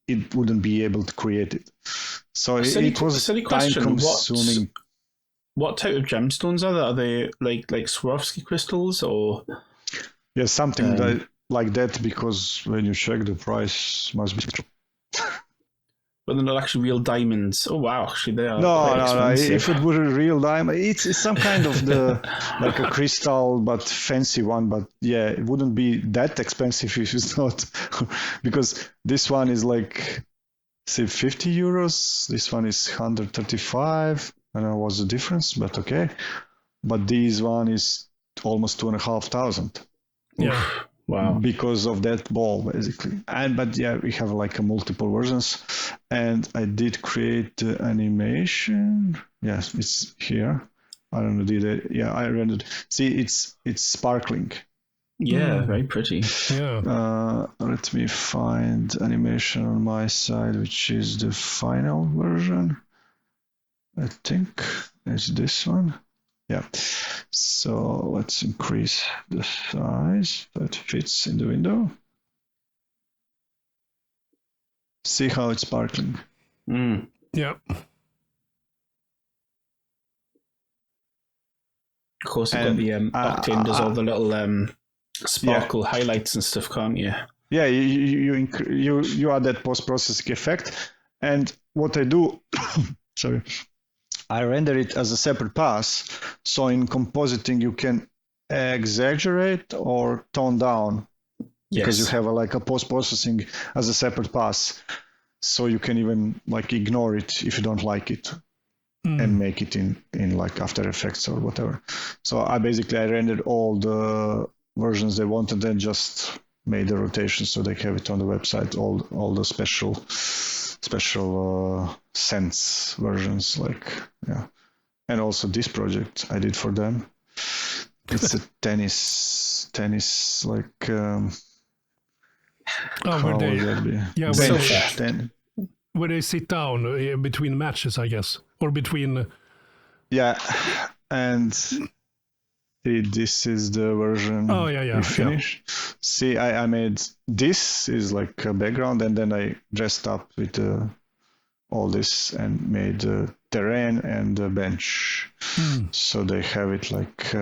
it wouldn't be able to create it. So it was a silly question. time-consuming. What type of gemstones are they? Are they like Swarovski crystals or? Yeah, something like that, because when you check the price, must be. But they're not actually real diamonds. Oh wow, actually they are. No. If it were a real diamond, it's some kind of like a crystal, but fancy one. But yeah, it wouldn't be that expensive if it's not, because this one is like, say, 50 euros. This one is 135. I don't know what's the difference, but okay. But this one is almost 2,500. Yeah. Wow. Because of that ball, basically. But yeah, we have like a multiple versions. And I did create the animation. Yes, it's here. I don't know, I rendered. See, it's sparkling. Yeah, very pretty. Yeah. Let me find animation on my side, which is the final version. I think it's this one. Yeah. So let's increase the size that fits in the window. See how it's sparkling. Yeah. Of course, you've got the Octane does all the little sparkle highlights and stuff, can't you? Yeah, you add that post-processing effect, and what I do, sorry, I render it as a separate pass. So in compositing, you can exaggerate or tone down, because you have like a post-processing as a separate pass. So you can even like ignore it if you don't like it. And make it in like After Effects or whatever. So I rendered all the versions they wanted and just made the rotation so they have it on the website, all the special sense versions, and also this project I did for them. It's a tennis like where they sit down between matches, I guess, or between. Yeah, and this is the version. Oh yeah. We finished. Yeah. See, I made this is like a background, and then I dressed up with all this and made the terrain and the bench. So they have it like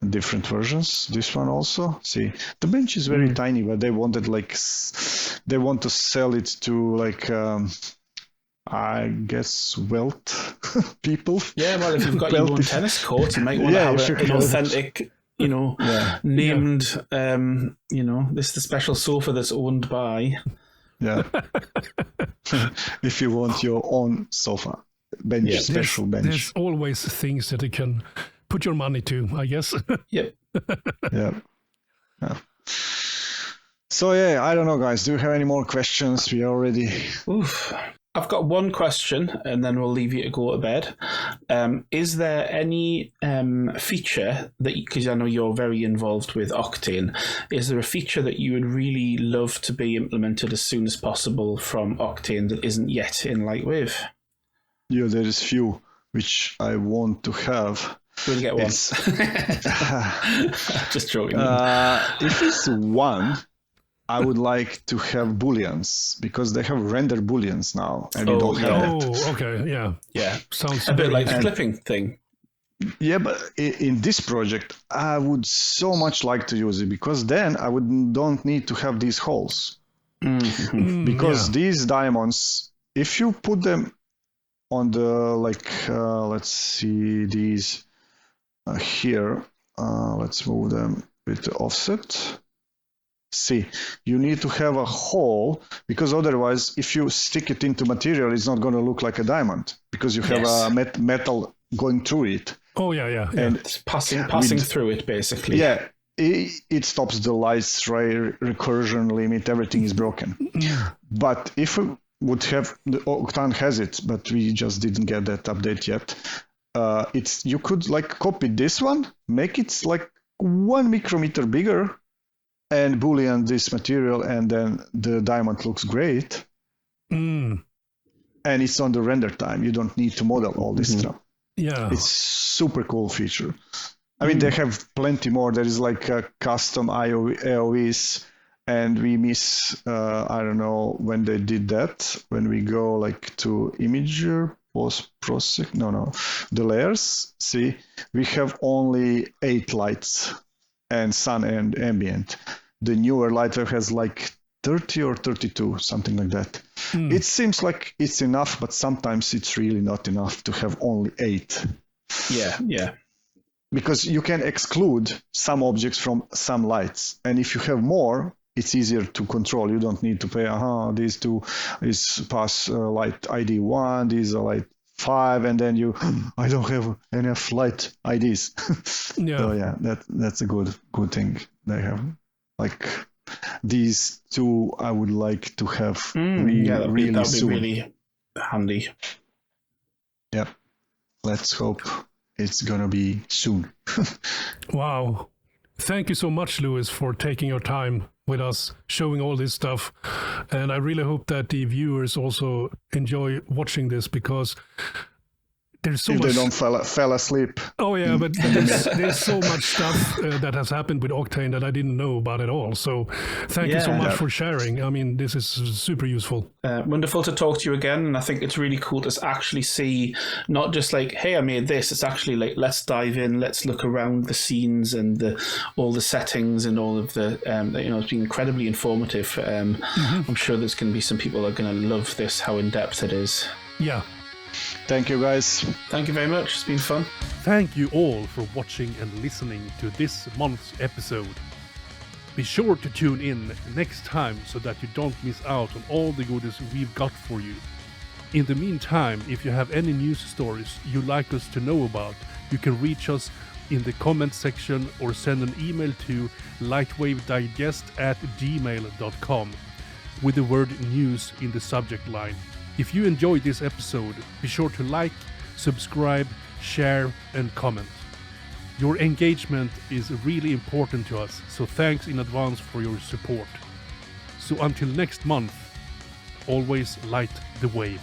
different versions. This one also. See, the bench is very tiny, but they wanted they want to sell it to like I guess wealth people. Yeah, well, if you've got your own tennis court, you might want to have an authentic, named, this is the special sofa that's owned by. Yeah. If you want your own sofa, bench, special bench. There's always things that you can put your money to, I guess. Yep. Yeah. So I don't know, guys. Do you have any more questions? We are already. Oof. I've got one question, and then we'll leave you to go to bed. Is there any feature that, because I know you're very involved with Octane, is there a feature that you would really love to be implemented as soon as possible from Octane that isn't yet in LightWave? Yeah, there is few which I want to have. We'll get one. Just joking. If it's one, I would like to have booleans, because they have render booleans now, and you don't have that. Oh, okay, yeah. Sounds a bit like the clipping thing. Yeah, but in this project, I would so much like to use it, because then I don't need to have these holes. Because these diamonds, if you put them on the let's see these here. Let's move them with the offset. See, you need to have a hole, because otherwise, if you stick it into material, it's not going to look like a diamond, because you have a metal going through it. Oh yeah. And it's passing through it, basically. Yeah, it stops the lights, recursion limit, everything is broken. But if we would have, the Octane has it, but we just didn't get that update yet. You could copy this one, make it 1 micrometer bigger, and boolean this material, and then the diamond looks great. And it's on the render time. You don't need to model all this stuff. Yeah. It's super cool feature. I mean, they have plenty more. There is like a custom AOVs, and we miss, I don't know when they did that. When we go like to imager, post-process, no, the layers, see, we have only 8 lights and sun and ambient. The newer LightWave has like 30 or 32, something like that. It seems like it's enough, but sometimes it's really not enough to have only 8. Yeah. Because you can exclude some objects from some lights. And if you have more, it's easier to control. You don't need to pay, these 2 is pass light ID 1, these are light 5, and then I don't have enough light IDs. Yeah. So yeah, that's a good thing they have. Like these 2, I would like to have really that'd be soon. really handy. Yeah, let's hope it's gonna be soon. Wow. Thank you so much, Lewis, for taking your time with us, showing all this stuff. And I really hope that the viewers also enjoy watching this, because there's so if much... they don't fell asleep. Oh yeah, but there's so much stuff that has happened with Octane that I didn't know about at all. So thank you so much for sharing. I mean, this is super useful. Wonderful to talk to you again. And I think it's really cool to actually see, not just like, hey, I made this. It's actually like, let's dive in. Let's look around the scenes and all the settings and all of the, it's been incredibly informative. I'm sure there's going to be some people that are going to love this, how in-depth it is. Yeah. Thank you, guys. Thank you very much. It's been fun. Thank you all for watching and listening to this month's episode. Be sure to tune in next time so that you don't miss out on all the goodies we've got for you. In the meantime, if you have any news stories you'd like us to know about, you can reach us in the comment section or send an email to lightwavedigest@gmail.com with the word news in the subject line. If you enjoyed this episode, be sure to like, subscribe, share, and comment. Your engagement is really important to us, so thanks in advance for your support. So until next month, always light the wave.